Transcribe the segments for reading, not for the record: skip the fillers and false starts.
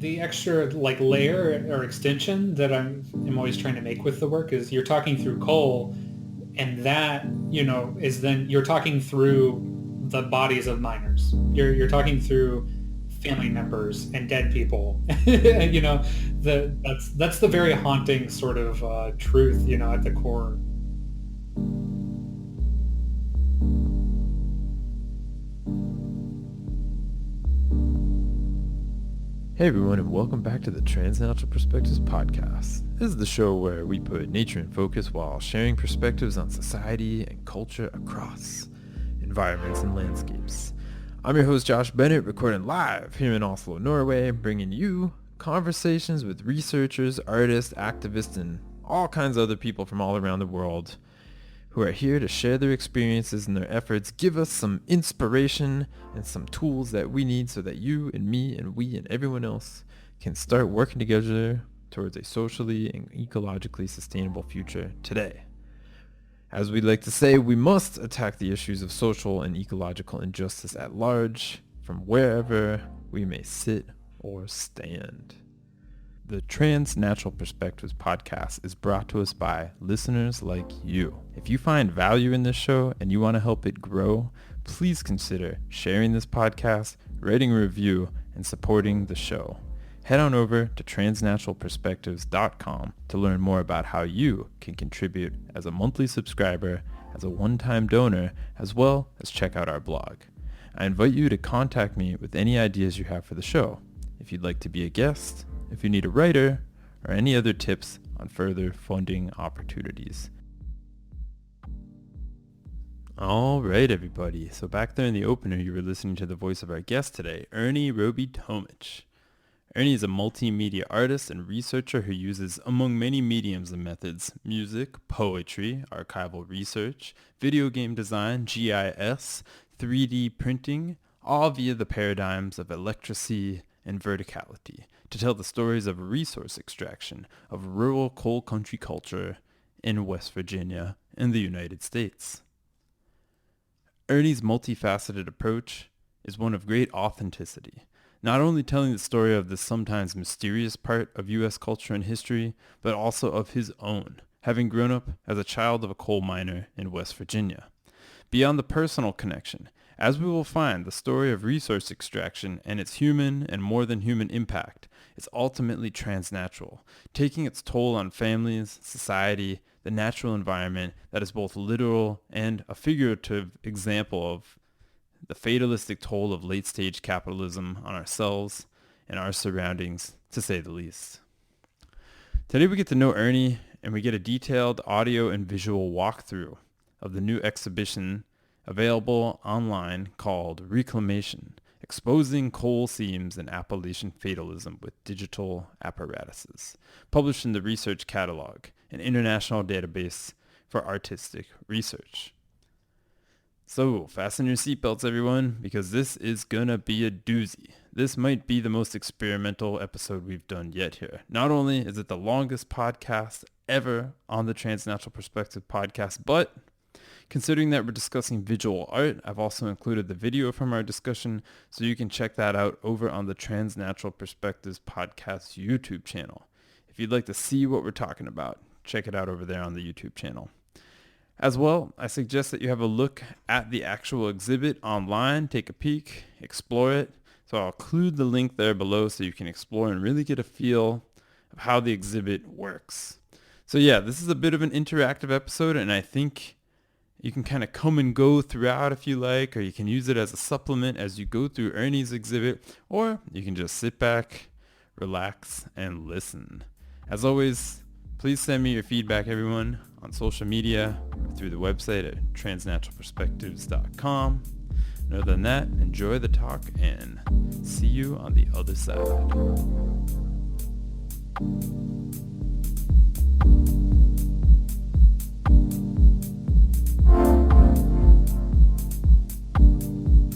the extra like layer or extension that I'm always trying to make with the work is you're talking through coal, and that, you know, is then you're talking through the bodies of miners. You're talking through family members and dead people. You know, that's the very haunting sort of truth, you know, at the core. Hey everyone, and welcome back to the Transnatural Perspectives podcast. This is the show where we put nature in focus while sharing perspectives on society and culture across environments and landscapes. I'm your host Josh Bennett, recording live here in Oslo, Norway, bringing you conversations with researchers, artists, activists, and all kinds of other people from all around the world who are here to share their experiences and their efforts, give us some inspiration and some tools that we need so that you and me and we and everyone else can start working together towards a socially and ecologically sustainable future today. As we like to say, we must attack the issues of social and ecological injustice at large from wherever we may sit or stand. The Transnatural Perspectives podcast is brought to us by listeners like you. If you find value in this show and you want to help it grow, please consider sharing this podcast, writing a review, and supporting the show. Head on over to transnaturalperspectives.com to learn more about how you can contribute as a monthly subscriber, as a one-time donor, as well as check out our blog. I invite you to contact me with any ideas you have for the show. If you'd like to be a guest, if you need a writer, or any other tips on further funding opportunities. All right, everybody. So back there in the opener, you were listening to the voice of our guest today, Ernie Roby-Tomic. Ernie is a multimedia artist and researcher who uses, among many mediums and methods, music, poetry, archival research, video game design, GIS, 3D printing, all via the paradigms of Electracy and Verticality, to tell the stories of resource extraction of rural coal country culture in West Virginia in the United States. Ernie's multifaceted approach is one of great authenticity, not only telling the story of this sometimes mysterious part of U.S. culture and history, but also of his own, having grown up as a child of a coal miner in West Virginia. Beyond the personal connection, as we will find, the story of resource extraction and its human and more than human impact is ultimately transnatural, taking its toll on families, society, the natural environment that is both literal and a figurative example of the fatalistic toll of late-stage capitalism on ourselves and our surroundings, to say the least. Today we get to know Ernie, and we get a detailed audio and visual walkthrough of the new exhibition available online called Reclamation, Exposing Coal Seams and Appalachian Fatalism with Digital Apparatuses, published in the Research Catalog, an international database for artistic research. So fasten your seatbelts, everyone, because this is gonna be a doozy. This might be the most experimental episode we've done yet here. Not only is it the longest podcast ever on the Transnatural Perspective podcast, but considering that we're discussing visual art, I've also included the video from our discussion, so you can check that out over on the Transnatural Perspectives podcast YouTube channel. If you'd like to see what we're talking about, check it out over there on the YouTube channel. As well, I suggest that you have a look at the actual exhibit online, take a peek, explore it. So I'll include the link there below so you can explore and really get a feel of how the exhibit works. So yeah, this is a bit of an interactive episode, and I think you can kind of come and go throughout if you like, or you can use it as a supplement as you go through Ernie's exhibit, or you can just sit back, relax, and listen. As always, please send me your feedback, everyone, on social media or through the website at transnaturalperspectives.com. And other than that, enjoy the talk and see you on the other side.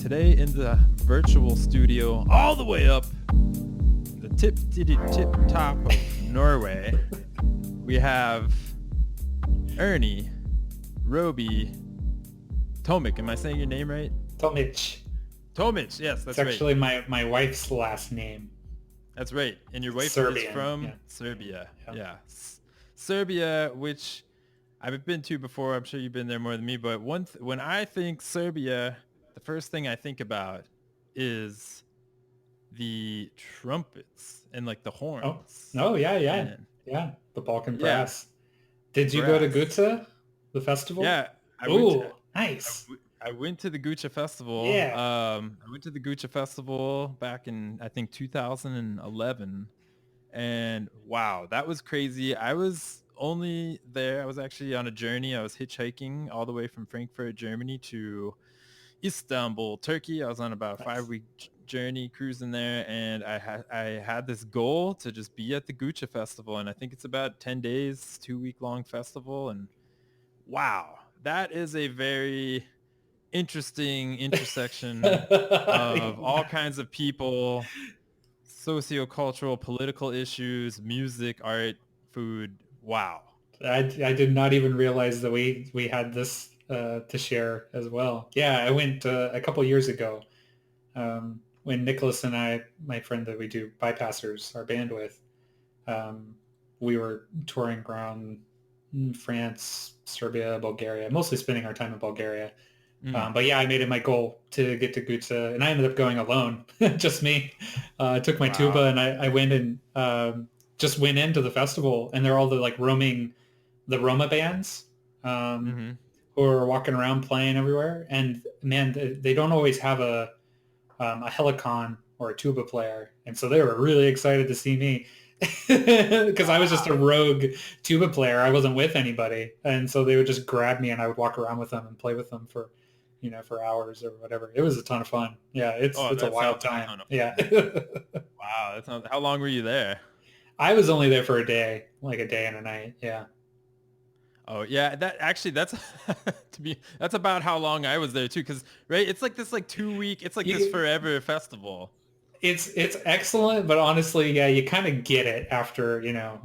Today in the virtual studio, all the way up the tip top of Norway, we have Ernie Roby-Tomic. Am I saying your name right? Tomic. Tomic, yes, that's right. It's actually my wife's last name. That's right. And your wife is Serbian. from Yeah. Serbia. Yeah. Yeah. Serbia, which I've been to before. I'm sure you've been there more than me. But when I think Serbia, the first thing I think about is the trumpets and like the Oh, horns. no, yeah, yeah, And yeah. The Balkan yeah, brass. Did you go to brass. Guca, the festival? Yeah, I went to Oh, nice. I went to the Guca Festival. Yeah. I went to the Guca Festival back in I think 2011, and wow, that was crazy. I was only there. I was actually on a journey. I was hitchhiking all the way from Frankfurt, Germany to Istanbul, Turkey. I was on about a Nice. 5 week journey cruising there, and I had this goal to just be at the Gucci Festival, and I think it's about 10 days, 2 week long festival, and wow, that is a very interesting intersection of all Yeah. kinds of people, sociocultural, political issues, music, art, food. Wow. I did not even realize that we had this to share as well. Yeah, I went a couple years ago when Nicholas and I, my friend that we do Bypassers, our band with, we were touring around France, Serbia, Bulgaria, mostly spending our time in Bulgaria. Mm. But yeah, I made it my goal to get to Guca, and I ended up going alone, just me. I took my Wow. tuba and I went and just went into the festival, and they're all the like roaming, the Roma bands Mm-hmm. who are walking around playing everywhere. And man, they don't always have a helicon or a tuba player, and so they were really excited to see me because I was just a Wow. rogue tuba player. I wasn't with anybody, and so they would just grab me and I would walk around with them and play with them for for hours or whatever. It was a ton of fun. Yeah, Oh, it's a that wild sounds like a time. ton of Yeah. fun. Wow. That sounds. How long were you there? I was only there for a day, like a day and a night. Yeah. Oh yeah, that actually that's that's about how long I was there too. Cause right, it's like this like 2 week, it's like this You forever festival. it's excellent, but honestly, yeah, you kind of get it after,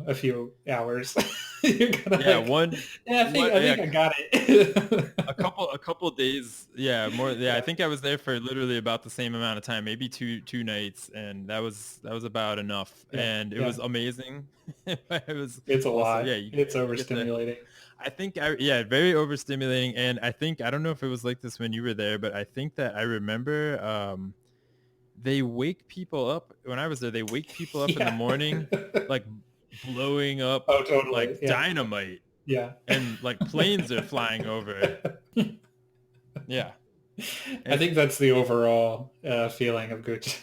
a few hours. You're kind of Yeah, like, yeah, one, I yeah, think I got it. a couple of days. Yeah, more. Yeah, I Yeah. think I was there for literally about the same amount of time, maybe two nights, and that was about enough, Yeah. and it Yeah. was amazing. It was It's a also lot. yeah, It's you get to. overstimulating. I think yeah, very overstimulating, and I think I don't know if it was like this when you were there, but I think that I remember they wake people up when I was there. They wake people up in the Yeah. morning, like blowing up Oh, totally. like Yeah. dynamite, Yeah. and like planes are flying over. Yeah, I and think that's the overall feeling of Gucci.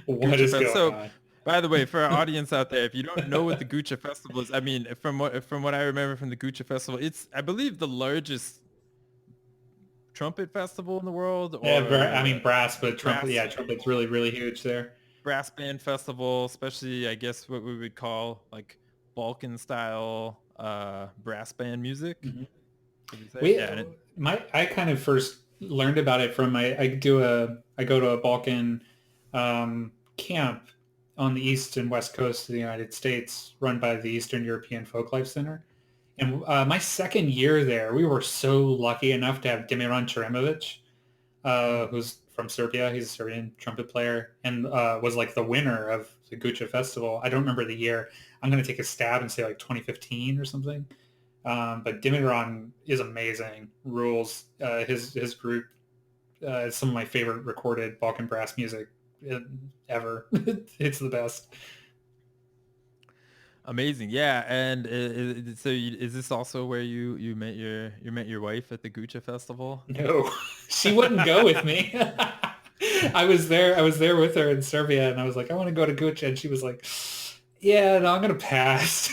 What Gucci is Fest. going So, on? by the way, for our audience out there, if you don't know what the Gucci Festival is, I mean, from what I remember from the Gucci Festival, it's I believe the largest trumpet festival in the world, Yeah, I or mean brass, but trumpet. brass Yeah, trumpet's really, really huge there. brass band festival, especially I guess what we would call like Balkan style brass band music. Mhm. Would you say? We Yeah. And I kind of first learned about it from I go to a Balkan camp on the east and west coast of the United States, run by the Eastern European Folklife Center. And my second year there, we were so lucky enough to have Dimiran Ceremovic, mm, who's from Serbia. He's a Serbian trumpet player and was like the winner of the Guca Festival. I don't remember the year. I'm going to take a stab and say like 2015 or something. But Dimiran is amazing. Rules. His group is some of my favorite recorded Balkan brass music ever. It's the best. amazing. Yeah. And so is this also where you met met your wife at the Gucci Festival? No, she wouldn't go with me. I was there. I was there with her in Serbia, and I was like, I want to go to Gucci, and she was like, Yeah, no, I'm gonna pass.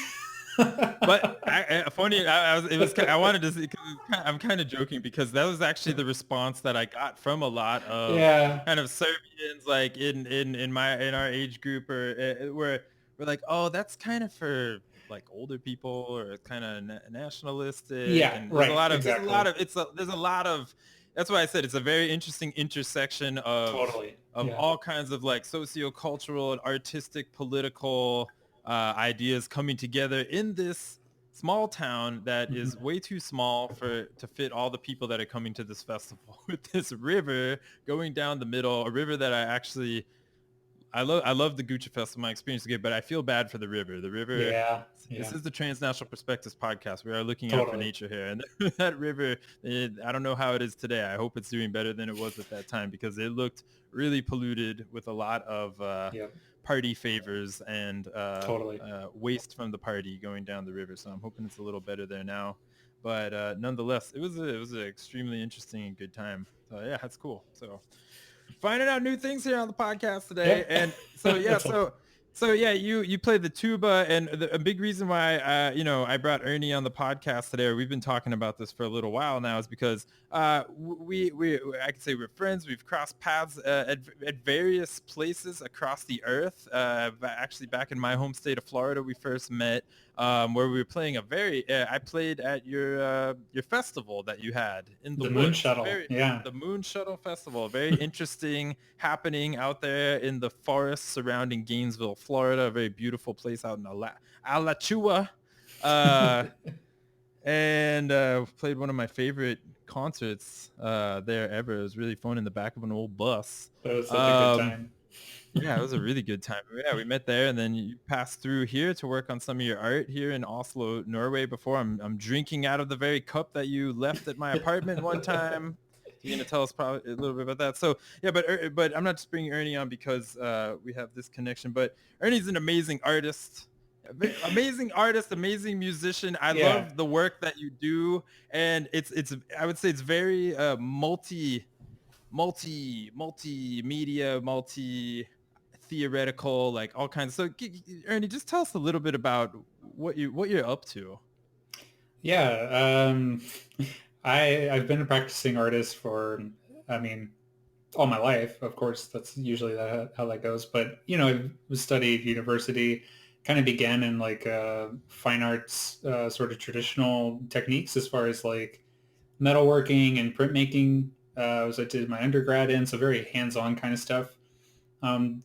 But funny, it was. I wanted to see. I'm kind of joking because that was actually the response that I got from a lot of Yeah, kind of Serbians, like in our age group, or where we're like, oh, that's kind of for like older people, or it's kind of nationalistic, yeah, and right, exactly, there's a lot of. That's why I said it's a very interesting intersection totally, of yeah. all kinds of like socio-cultural and artistic, political ideas coming together in this small town that is Mhm. way too small to fit all the people that are coming to this festival with this river going down the middle, a river that I love the Guca Festival. My experience is good, but I feel bad for the river. The river. Yeah, This yeah, is the Transnational Perspectives podcast. We are looking out for totally. nature here, and that river. I don't know how it is today. I hope it's doing better than it was at that time because it looked really polluted with a lot of Yeah, party favors and totally. waste from the party going down the river. So I'm hoping it's a little better there now. But nonetheless, it was an extremely interesting and good time. So yeah, that's cool. So finding out new things here on the podcast today. Yeah, And so yeah, that's all. so yeah, you play the tuba, and a big reason why I brought Ernie on the podcast today, or we've been talking about this for a little while now, is because we I could say we're friends. We've crossed paths at various places across the earth. Actually, back in my home state of Florida, we first met. Where we were playing I played at your festival that you had in the The moon woods. shuttle. Yeah, The Moon Shuttle Festival, very interesting happening out there in the forest surrounding Gainesville, Florida, a very beautiful place out in Alachua. Uh, and played one of my favorite concerts there ever. It was really fun in the back of an old bus. that was such a good Um, time. yeah, it was a really good time. Yeah, we met there, and then you passed through here to work on some of your art here in Oslo, Norway. Before I'm drinking out of the very cup that you left at my apartment one time. You're gonna tell us probably a little bit about that. So yeah, but I'm not just bringing Ernie on because we have this connection. But Ernie's an amazing artist, amazing musician. I Yeah, love the work that you do, and it's I would say it's very multimedia, multi theoretical, like all kinds. So Ernie, just tell us a little bit about what you're up to. yeah. I've been a practicing artist for, I mean, all my life. Of course, that's usually how that goes. But I studied university, kind of began in like fine arts, sort of traditional techniques as far as like metalworking and printmaking. Was I did my undergrad in, so very hands-on kind of stuff.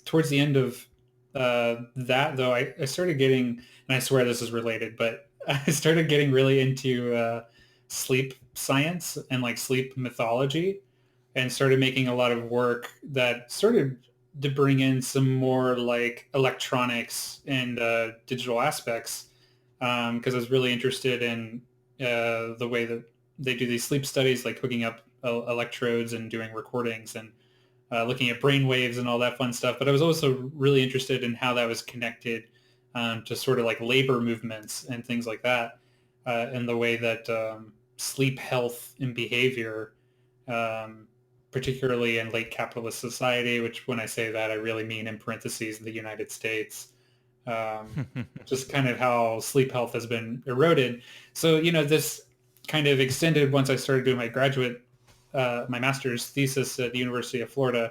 Towards the end of that, though, I started getting, and I swear this is related, but I started getting really into sleep science and like sleep mythology, and started making a lot of work that started to bring in some more like electronics and digital aspects, because I was really interested in the way that they do these sleep studies, like hooking up electrodes and doing recordings and looking at brain waves and all that fun stuff. But I was also really interested in how that was connected to sort of like labor movements and things like that, and the way that sleep health and behavior, particularly in late capitalist society, which when I say that, I really mean in parentheses the United States, just kind of how sleep health has been eroded. So, this kind of extended once I started doing my master's thesis at the University of Florida.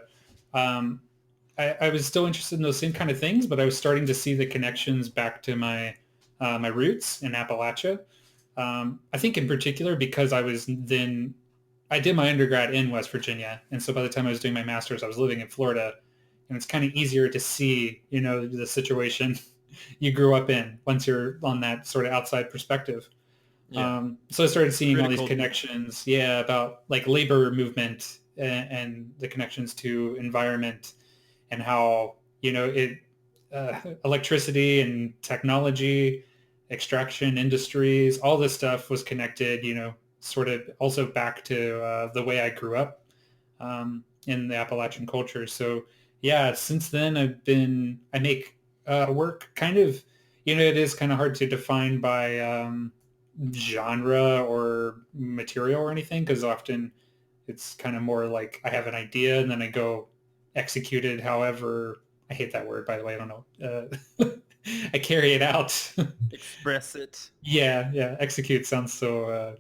I was still interested in those same kind of things, but I was starting to see the connections back to my roots in Appalachia. I think in particular because I did my undergrad in West Virginia, and so by the time I was doing my master's, I was living in Florida, and it's kind of easier to see, the situation you grew up in once you're on that sort of outside perspective. Yeah, So I started seeing all these critical. connections, yeah, about like labor movement and the connections to environment and how, electricity and technology, extraction industries, all this stuff was connected, sort of also back to the way I grew up in the Appalachian culture. So yeah, since then I make work kind of, it is kind of hard to define by genre or material or anything, because often it's kind of more like I have an idea and then I go execute it however, I hate that word, by the way, I don't know, I carry it out. Express it. Yeah, execute sounds so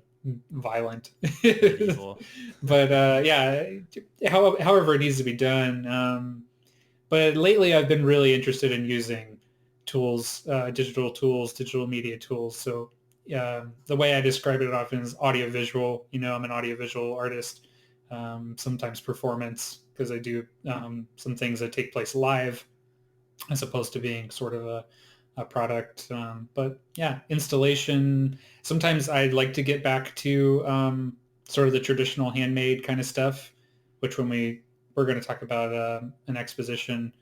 violent. Medieval. But yeah, however it needs to be done. But lately I've been really interested in using tools, digital media tools. So the way I describe it often is audiovisual. I'm an audiovisual artist, sometimes performance, because I do some things that take place live as opposed to being sort of a product. But yeah, installation. Sometimes I'd like to get back to sort of the traditional handmade kind of stuff, which when we're going to talk about an exposition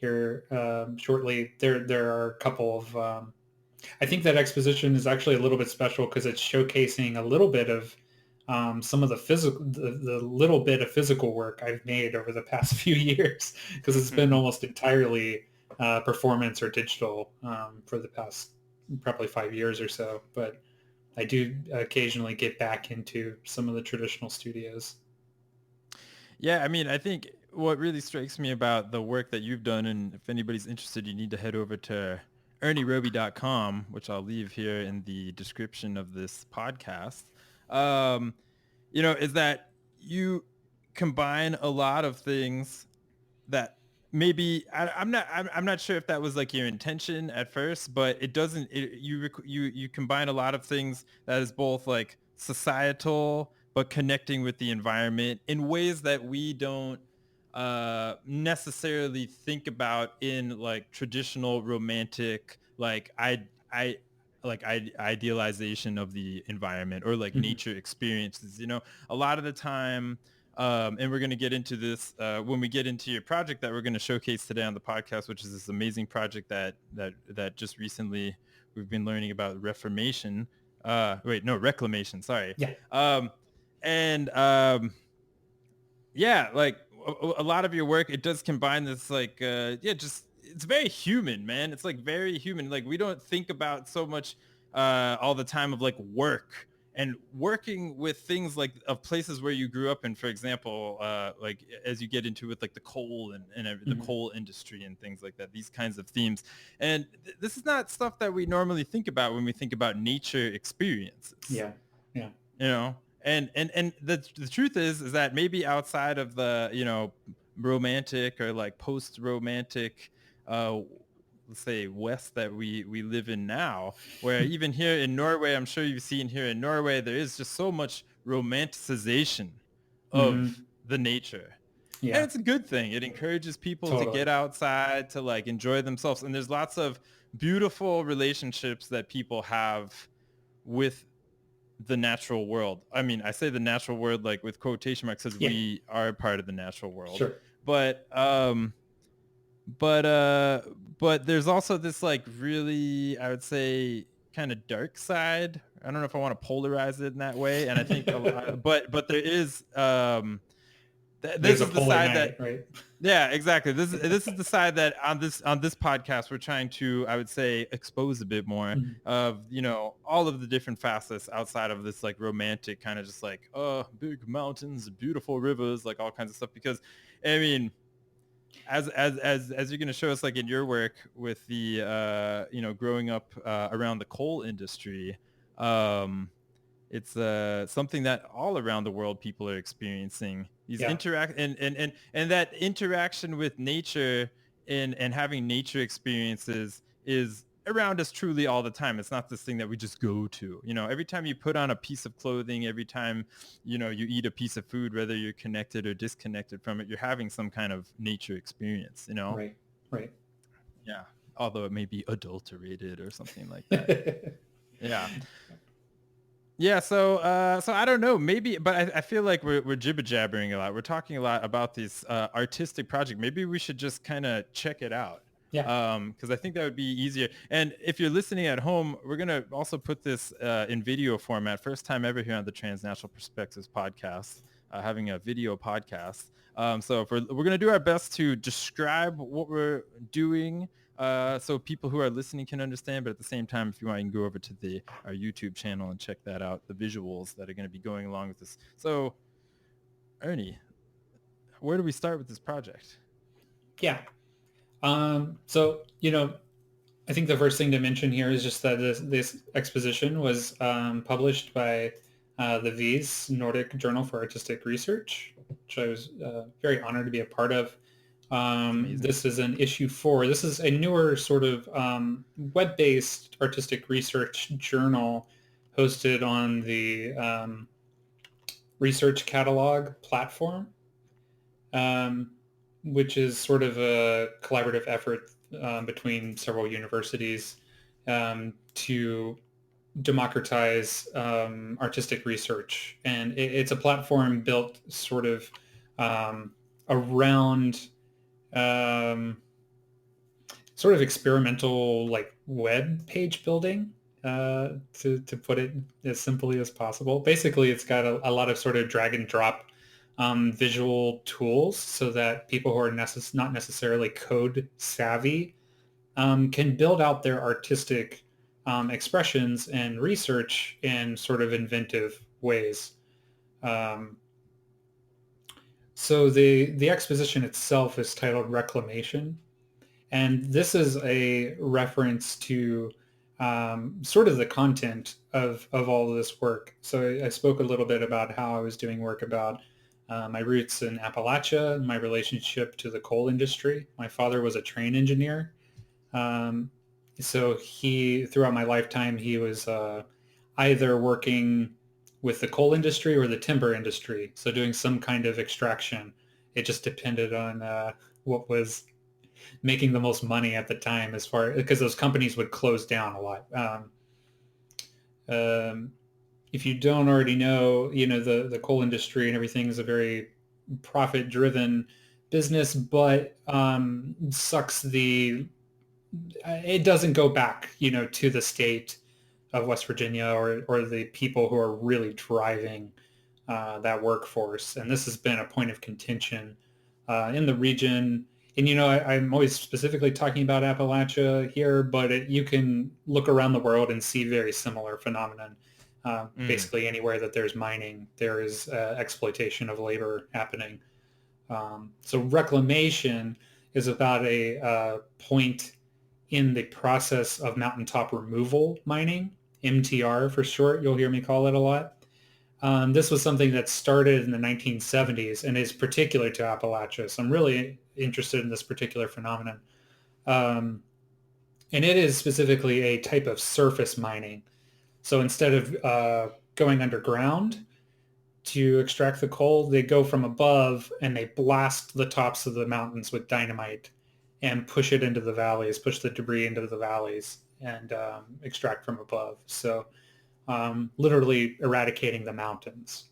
here shortly. There are a couple of I think that exposition is actually a little bit special because it's showcasing a little bit of some of the little bit of physical work I've made over the past few years, because it's been almost entirely performance or digital for the past probably 5 years or so. But I do occasionally get back into some of the traditional studios. Yeah, I mean, I think what really strikes me about the work that you've done, and if anybody's interested, you need to head over to ErnieRoby.com, which I'll leave here in the description of this podcast. Um, is that you combine a lot of things that maybe I'm not sure if that was like your intention at first, but it doesn't. You combine a lot of things that is both like societal but connecting with the environment in ways that we don't necessarily think about in like traditional romantic I idealization of the environment or like Mhm. nature experiences. A lot of the time, and we're going to get into this when we get into your project that we're going to showcase today on the podcast, which is this amazing project that just recently we've been learning about Reformation. Reclamation. Sorry. Yeah, Um, and yeah, like a lot of your work, it does combine this like just it's very human, man. It's like very human. Like we don't think about so much all the time of like work and working with things like of places where you grew up in, for example, like as you get into with like the coal and the mhm. coal industry and things like that, these kinds of themes. And this is not stuff that we normally think about when we think about nature experiences, Yeah, yeah. you know. And the truth is that maybe outside of the romantic or like post romantic uh let's say west that we live in now, where even here in Norway, I'm sure you've seen here in Norway, there is just so much romanticization of Hmm. the nature. And Yeah, it's a good thing. It encourages people to totally. get outside, to like enjoy themselves, and there's lots of beautiful relationships that people have with the natural world. I mean, I say the natural world like with quotation marks because Yeah, we are part of the natural world. sure. But but uh but there's also this like really, I would say, kind of dark side. I don't know if I want to polarize it in that way. And I think but there is this There's a is the polar side that night, right? yeah, exactly. This is the side that on this podcast we're trying to, I would say, expose a bit more Mhm. of, all of the different facets outside of this like romantic kind of just like big mountains, beautiful rivers, like all kinds of stuff. Because I mean, as you're going to show us like in your work with the growing up around the coal industry, um it's something that all around the world people are experiencing. These Yeah, interact and that interaction with nature and having nature experiences is around us truly all the time. It's not this thing that we just go to. Every time you put on a piece of clothing, every time you eat a piece of food, whether you're connected or disconnected from it, you're having some kind of nature experience. right, right. Yeah. Although it may be adulterated or something like that. Yeah. Yeah, so I don't know, maybe, but I feel like we're jibber jabbering a lot. We're talking a lot about this artistic project. Maybe we should just kind of check it out, Yeah. because I think that would be easier. And if you're listening at home, we're gonna also put this in video format. First time ever here on the Transnational Perspectives podcast, having a video podcast. So if we're gonna do our best to describe what we're doing, so people who are listening can understand. But at the same time, if you want, you can go over to our YouTube channel and check that out, the visuals that are going to be going along with this. So, Ernie, where do we start with this project? Yeah. So, I think the first thing to mention here is just that this exposition was published by the V's Nordic Journal for Artistic Research, which I was very honored to be a part of. It's amazing. This is an issue 4. This is a newer sort of web-based artistic research journal hosted on the Research Catalog platform, um, which is sort of a collaborative effort between several universities to democratize artistic research. And it's a platform built sort of around um, sort of experimental like web page building, to put it as simply as possible. Basically, it's got a lot of sort of drag and drop visual tools so that people who are not necessarily code savvy can build out their artistic expressions and research in sort of inventive ways. Um, so the exposition itself is titled Reclamation, and this is a reference to sort of the content of all of this work. So I spoke a little bit about how I was doing work about my roots in Appalachia, my relationship to the coal industry. My father was a train engineer. Um, so throughout my lifetime, he was either working with the coal industry or the timber industry. So doing some kind of extraction. It just depended on what was making the most money at the time, because those companies would close down a lot. If you don't already know, the coal industry and everything is a very profit driven business, but it doesn't go back, to the state of West Virginia or the people who are really driving that workforce. And this has been a point of contention in the region. And, I'm always specifically talking about Appalachia here, but you can look around the world and see very similar phenomenon. Basically anywhere that there's mining, there is exploitation of labor happening. So reclamation is about a point in the process of mountaintop removal mining, MTR for short. You'll hear me call it a lot. This was something that started in the 1970s and is particular to Appalachia. So I'm really interested in this particular phenomenon. And it is specifically a type of surface mining. So instead of going underground to extract the coal, they go from above and they blast the tops of the mountains with dynamite and push it into the valleys, push the debris into the valleys and extract from above. So literally eradicating the mountains.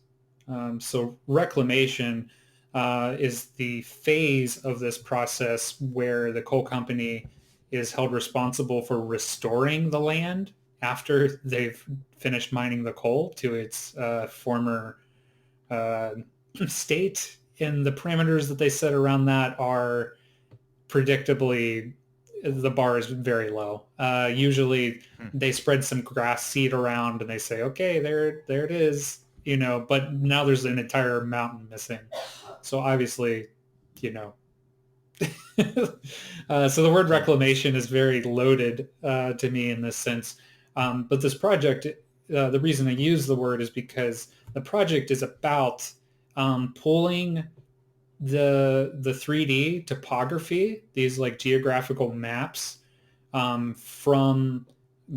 So reclamation is the phase of this process where the coal company is held responsible for restoring the land after they've finished mining the coal to its former state. And the parameters that they set around that are predictably, the bar is very low. Usually they spread some grass seed around and they say, okay, there it is, but now there's an entire mountain missing. So obviously, so the word reclamation is very loaded to me in this sense. But this project, the reason I use the word is because the project is about pulling the 3D topography, these like geographical maps from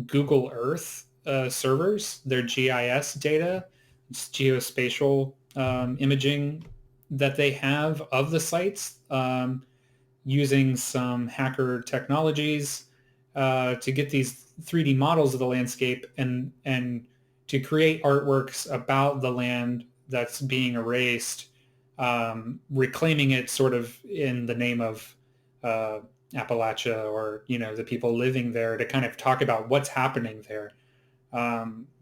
Google Earth servers, their GIS data, it's geospatial imaging that they have of the sites, using some hacker technologies to get these 3D models of the landscape and to create artworks about the land that's being erased, reclaiming it sort of in the name of Appalachia or, the people living there, to kind of talk about what's happening there,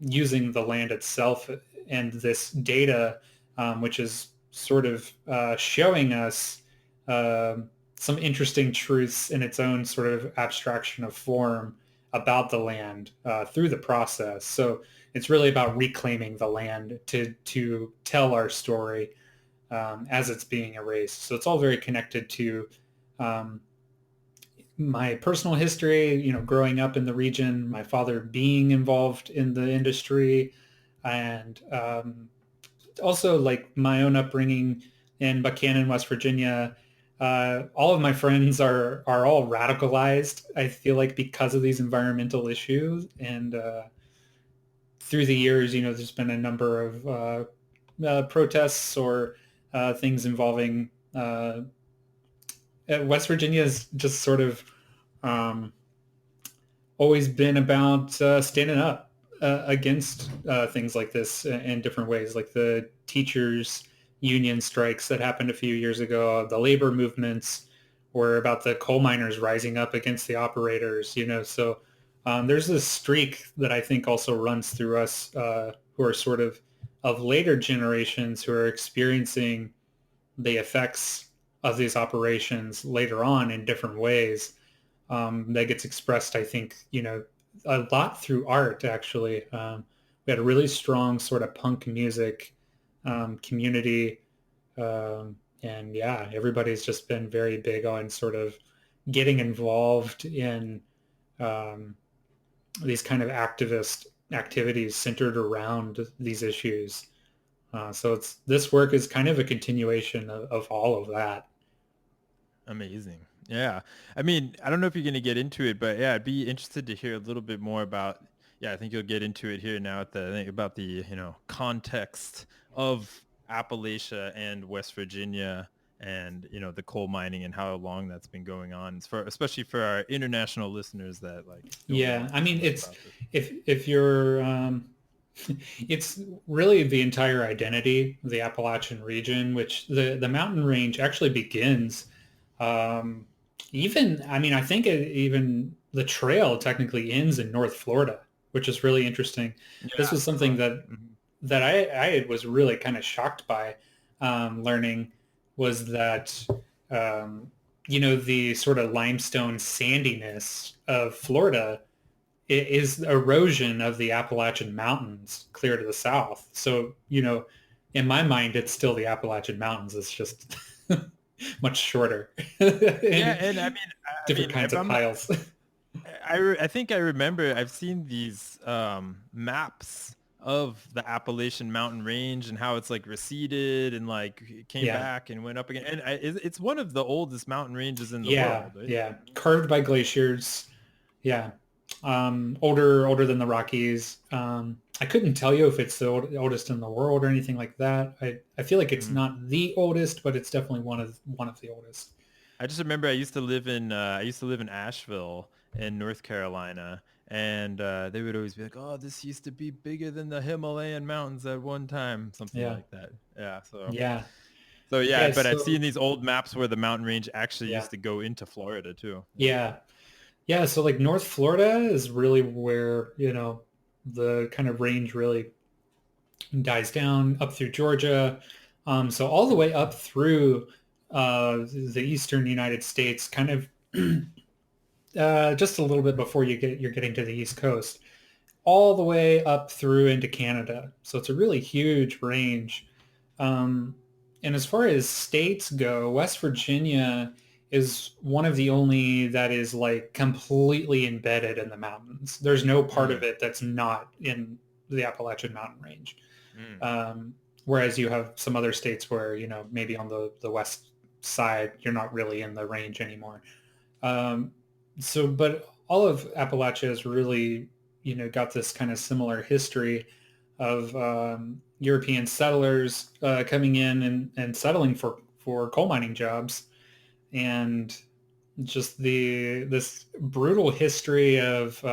using the land itself and this data, which is sort of showing us some interesting truths in its own sort of abstraction of form about the land through the process. So it's really about reclaiming the land to tell our story as it's being erased. So it's all very connected to my personal history, growing up in the region, my father being involved in the industry, and also like my own upbringing in Buchanan, West Virginia. All of my friends are all radicalized, I feel like, because of these environmental issues. And through the years, there's been a number of protests or things involving West Virginia is just sort of always been about standing up against things like this in different ways, like the teachers' union strikes that happened a few years ago, the labor movements or about the coal miners rising up against the operators, so there's this streak that I think also runs through us who are sort of later generations who are experiencing the effects of these operations later on in different ways. That gets expressed, I think, a lot through art, actually. We had a really strong sort of punk music community. And yeah, everybody's just been very big on sort of getting involved in these kind of activist activities centered around these issues. So this work is kind of a continuation of all of that. Amazing. Yeah. I mean, I don't know if you're going to get into it, but yeah, I'd be interested to hear a little bit more about, yeah, I think you'll get into it here now about the, context of Appalachia and West Virginia and, the coal mining and how long that's been going on especially for our international listeners that like don't Yeah, know I mean, much it's about this. if you're it's really the entire identity of the Appalachian region, which the mountain range actually begins. Um, even, I mean, I think even the trail technically ends in North Florida, which is really interesting. This Yeah. was something that Mhm. that I was really kind of shocked by learning was that the sort of limestone sandiness of Florida is erosion of the Appalachian Mountains clear to the south. So, in my mind, it's still the Appalachian Mountains. It's just much shorter Yeah. and And I mean, different kinds if of I'm not, piles. I think I remember I've seen these maps of the Appalachian Mountain Range and how it's like receded and like it came Yeah. back and went up again. And it's one of the oldest mountain ranges in the Yeah. world, right? Yeah. Carved by glaciers. Yeah. Older than the Rockies. I couldn't tell you if it's the oldest in the world or anything like that. I feel like it's Mhm. not the oldest, but it's definitely one of the oldest. I just remember I used to live in Asheville in North Carolina, and they would always be like, "Oh, this used to be bigger than the Himalayan mountains at one time," something Yeah. like that. Yeah, Yeah. so yeah, Yeah. but I've So seen these old maps where the mountain range actually yeah. used to go into Florida too. Yeah. Yeah. Yeah, so like North Florida is really where, the kind of range really dies down up through Georgia. So all the way up through the eastern United States, kind of just a little bit before you're getting to the East Coast, all the way up through into Canada. So it's a really huge range. Um, and as far as states go, West Virginia is one of the only that is like completely embedded in the mountains. There's no part of Mm, it that's not in the Appalachian Mountain Range. mm. Um, Whereas you have some other states where, maybe on the west side, you're not really in the range anymore. Um, but all of Appalachia has really, got this kind of similar history of European settlers coming in and settling for coal mining jobs, and just this brutal history of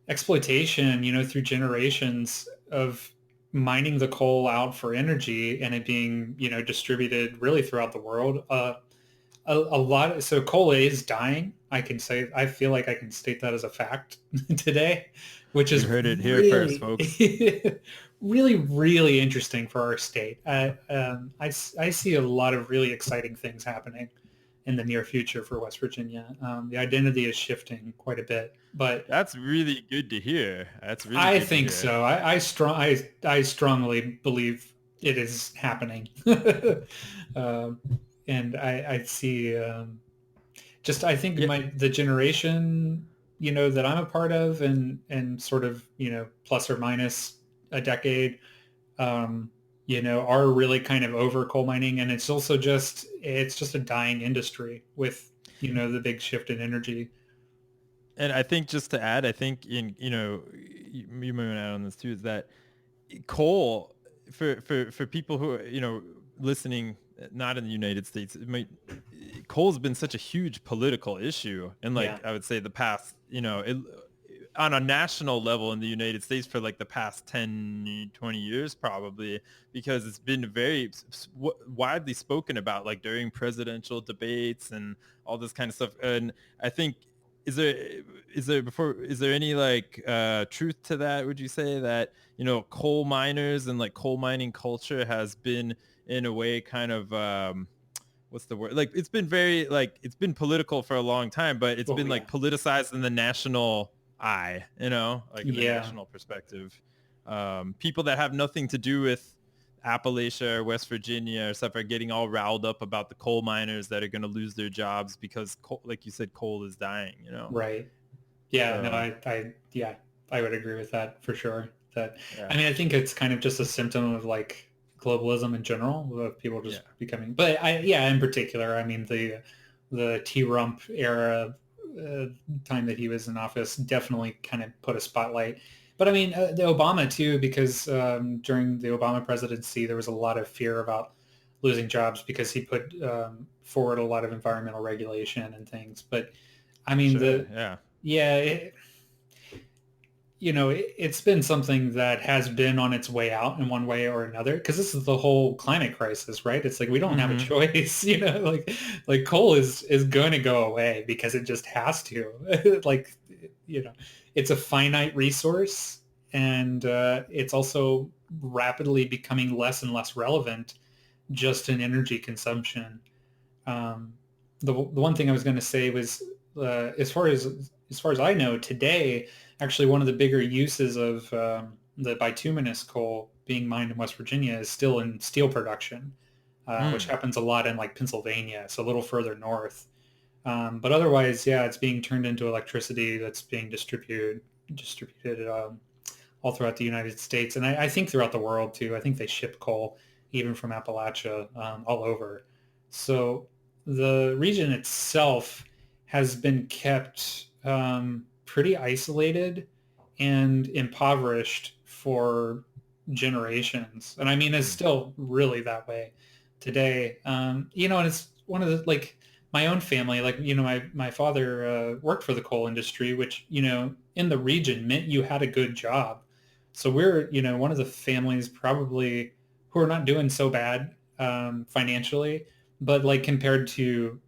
exploitation, through generations of mining the coal out for energy and it being, distributed really throughout the world. A lot. So coal is dying. I feel like I can state that as a fact today, which You is heard it here first, really, folks. really, really interesting for our state. I see a lot of really exciting things happening in the near future for West Virginia. The identity is shifting quite a bit, but That's really good to hear. That's really I good to think hear. so. I strongly believe it is happening. um, and I see just I think Yeah, the generation that I'm a part of and sort of plus or minus a decade are really kind of over coal mining, and it's just a dying industry with the big shift in energy. and I think just to add, I think you might want to add on this too, is that coal for people who are listening not in the United States, coal's been such a huge political issue and Yeah. like I would say the past on a national level in the United States for like the past 10, 20 years probably, because it's been very widely spoken about, like during presidential debates and all this kind of stuff. And I think, is there any like truth to that? Would you say that, coal miners and like coal mining culture has been in a way kind of what's the word, like it's been very, like it's been political for a long time, but it's Oh been yeah. like politicized in the national eye, like in the Yeah. national perspective. People that have nothing to do with Appalachia or West Virginia or stuff are getting all riled up about the coal miners that are going to lose their jobs because coal, like you said, coal is dying. Right. Yeah, no, So yeah, I would agree with that for sure. That, yeah, I mean, I think it's kind of just a symptom of like globalism in general, of people yeah, just becoming, but yeah, in particular, I mean, the T-Rump era, uh, time that he was in office definitely kind of put a spotlight. But I mean, the Obama too, because during the Obama presidency, there was a lot of fear about losing jobs because he put forward a lot of environmental regulation and things. But I mean, sure, yeah. yeah, it's been something that has been on its way out in one way or another, because this is the whole climate crisis, right? It's like we don't have a Hmm. choice, like coal is going to go away because it just has to. Like, you know, it's a finite resource, and it's also rapidly becoming less and less relevant just in energy consumption. Um, the one thing I was going to say was, as far as I know, today, actually one of the bigger uses of the bituminous coal being mined in West Virginia is still in steel production, which Mm. happens a lot in like Pennsylvania, so a little further north. But otherwise, yeah, it's being turned into electricity that's being distributed all throughout the United States, and I think throughout the world too. I think they ship coal even from Appalachia all over. So the region itself has been kept pretty isolated and impoverished for generations, and I mean it's Mm. still really that way today. And it's one of the, like, my own family, like, my father worked for the coal industry, which, in the region meant you had a good job. So we're, one of the families probably who are not doing so bad financially, but like compared to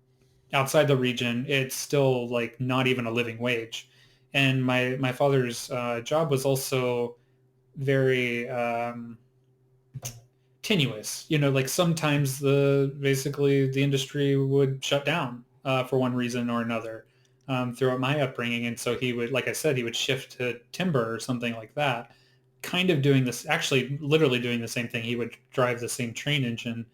outside the region, it's still like not even a living wage. And my father's job was also very tenuous. Like sometimes basically the industry would shut down for one reason or another throughout my upbringing, and so he would, like I said, he would shift to timber or something like that. Kind of doing this, actually, literally doing the same thing. He would drive the same train engine,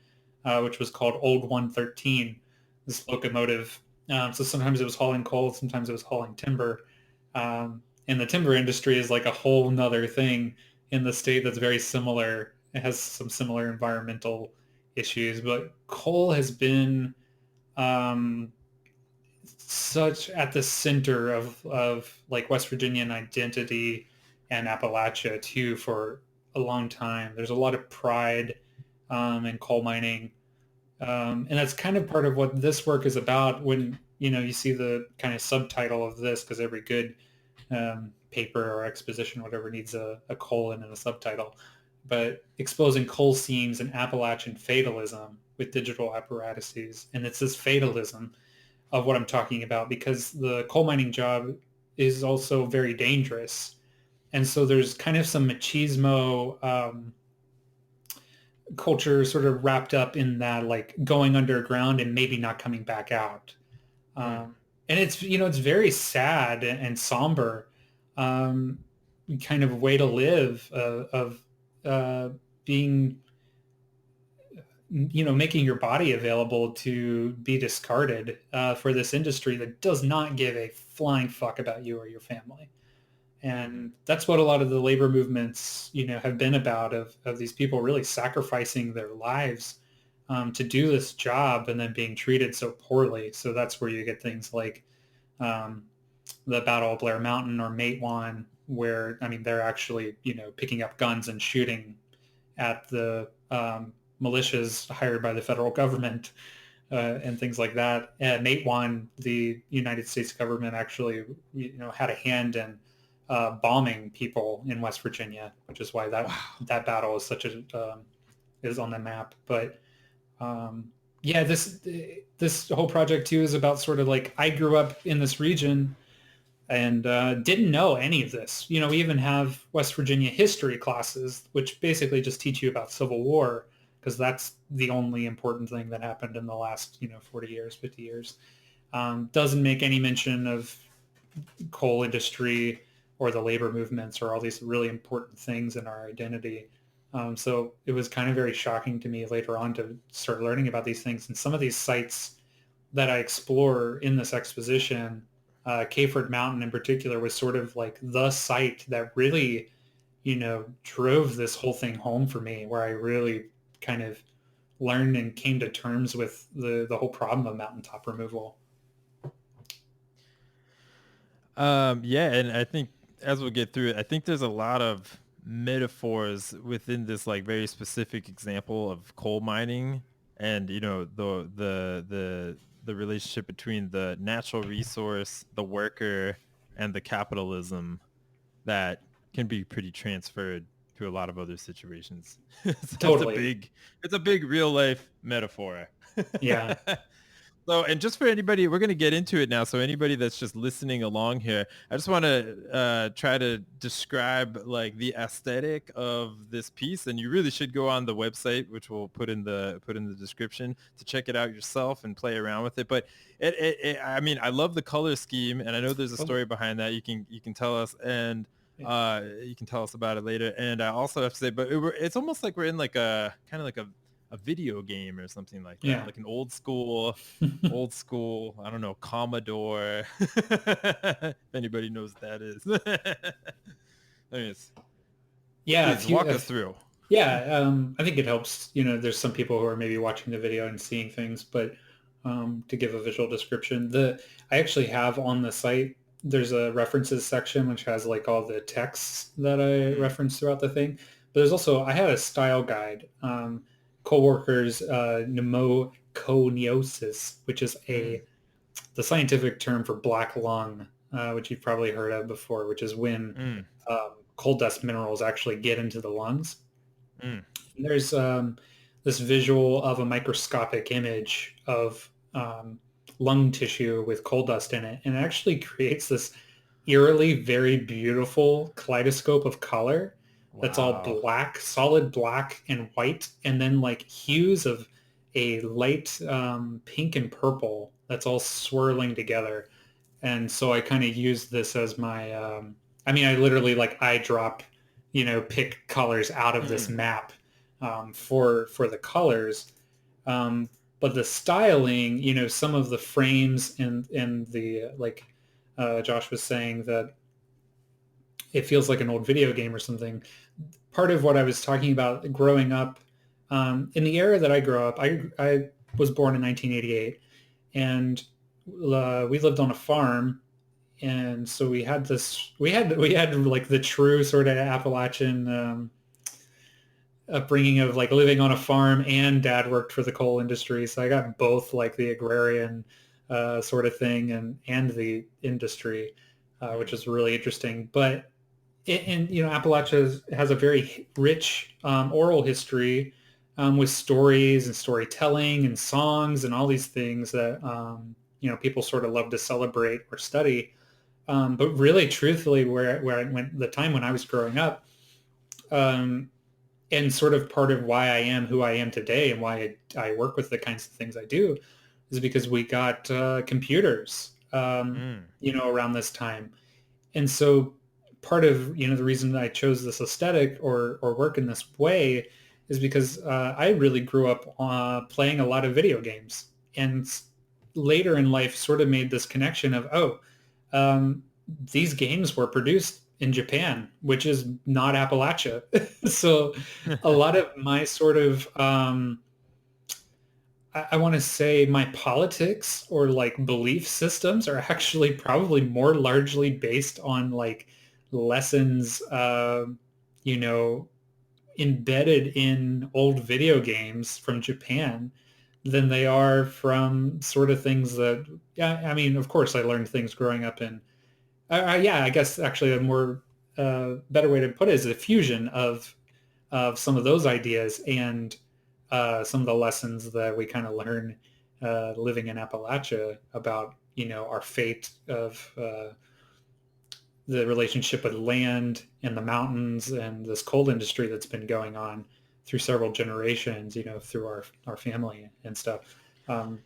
which was called Old 113, this locomotive. So sometimes it was hauling coal, sometimes it was hauling timber. And the timber industry is like a whole nother thing in the state that's very similar. It has some similar environmental issues, but coal has been um, such at the center of like West Virginian identity and Appalachia too for a long time. There's a lot of pride in coal mining, and that's kind of part of what this work is about. When you see the kind of subtitle of this, because every good paper or exposition, whatever, needs a colon and a subtitle. But exposing coal seams and Appalachian fatalism with digital apparatuses, and it's this fatalism of what I'm talking about, because the coal mining job is also very dangerous, and so there's kind of some machismo culture sort of wrapped up in that, like going underground and maybe not coming back out. Mm. And it's very sad and somber um, kind of way to live, of uh, being, making your body available to be discarded for this industry that does not give a flying fuck about you or your family. Hmm. And that's what a lot of the labor movements, have been about, of these people really sacrificing their lives to do this job and then being treated so poorly. So that's where you get things like um, the Battle of Blair Mountain or Matewan, where, I mean, they're actually, picking up guns and shooting at the militias hired by the federal government and things like that. At Matewan, the United States government actually, had a hand in bombing people in West Virginia, which is why that battle is such a is on the map. But yeah, this whole project too is about sort of like, I grew up in this region and didn't know any of this. You know, we even have West Virginia history classes, which basically just teach you about Civil War, because that's the only important thing that happened in the last, 40 years, 50 years. Doesn't make any mention of coal industry or the labor movements or all these really important things in our identity. So it was kind of very shocking to me later on to start learning about these things. And some of these sites that I explore in this exposition, Cayford Mountain in particular, was sort of like the site that really, drove this whole thing home for me, where I really kind of learned and came to terms with the whole problem of mountaintop removal. Yeah, and I think as we'll get through it, I think there's a lot of metaphors within this like very specific example of coal mining, and the relationship between the natural resource, the worker, and the capitalism that can be pretty transferred to a lot of other situations. Totally. It's a big real life metaphor. Yeah. So, and just for anybody, we're going to get into it now. So anybody that's just listening along here, I just want to try to describe like the aesthetic of this piece. And you really should go on the website, which we'll put in the description, to check it out yourself and play around with it. But I mean, I love the color scheme, and I know there's a story behind that. You can tell us, and you can tell us about it later. And I also have to say, but it's almost like we're in like a kind of like a video game or something like that, Yeah. like an old school, I don't know, Commodore. If anybody knows what that is. Anyways, Yeah. please walk us through. Yeah. I think it helps. There's some people who are maybe watching the video and seeing things, but to give a visual description, I actually have on the site, there's a references section which has like all the texts that I reference throughout the thing. But I had a style guide. Coworkers pneumoconiosis, which is the scientific term for black lung, which you've probably heard of before, which is when coal dust minerals actually get into the lungs. There's this visual of a microscopic image of lung tissue with coal dust in it, and it actually creates this eerily very beautiful kaleidoscope of color. That's all black, solid black and white, and then like hues of a light pink and purple that's all swirling together. And so I kind of used this as my, I literally like eye drop, pick colors out of this map for the colors. But the styling, some of the frames and the, like Josh was saying, that it feels like an old video game or something. Part of what I was talking about growing up, in the era that I grew up, I was born in 1988, and we lived on a farm, and so we had like the true sort of Appalachian upbringing of like living on a farm, and Dad worked for the coal industry, so I got both like the agrarian sort of thing and the industry, which is really interesting. But Appalachia has a very rich oral history with stories and storytelling and songs and all these things that people sort of love to celebrate or study. But really, truthfully, where I went, the time when I was growing up, and sort of part of why I am who I am today and why I work with the kinds of things I do, is because we got computers, around this time, and so part of the reason that I chose this aesthetic or work in this way is because I really grew up playing a lot of video games, and later in life sort of made this connection of these games were produced in Japan, which is not Appalachia. So a lot of my sort of I want to say my politics or like belief systems are actually probably more largely based on like lessons, embedded in old video games from Japan than they are from sort of things that, of course I learned things growing up in Yeah, I guess actually a more better way to put it is a fusion of some of those ideas and some of the lessons that we kind of learn living in Appalachia about, our fate of the relationship with land and the mountains and this coal industry that's been going on through several generations, through our family and stuff.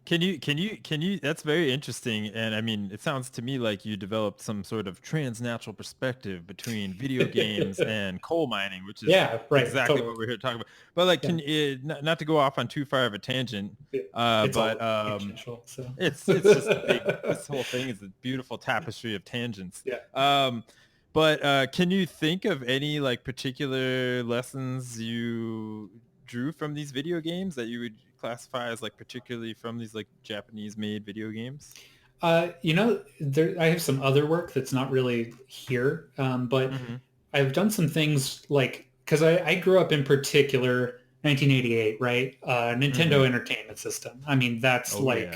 Can you, that's very interesting. And I mean, it sounds to me like you developed some sort of transnatural perspective between video games and coal mining, which is Yeah, right. exactly Totally. what we're here talking about. But like, Yeah. not to go off on too far of a tangent, It's but all tangential. So it's just a big, this whole thing is a beautiful tapestry of tangents. yeah. But can you think of any like particular lessons you drew from these video games that you would classify as like particularly from these like Japanese made video games? I have some other work that's not really here, but Mm-hmm. I've done some things like, because I grew up in particular 1988, right? Mm-hmm. Nintendo Entertainment System. I mean, that's Oh yeah. like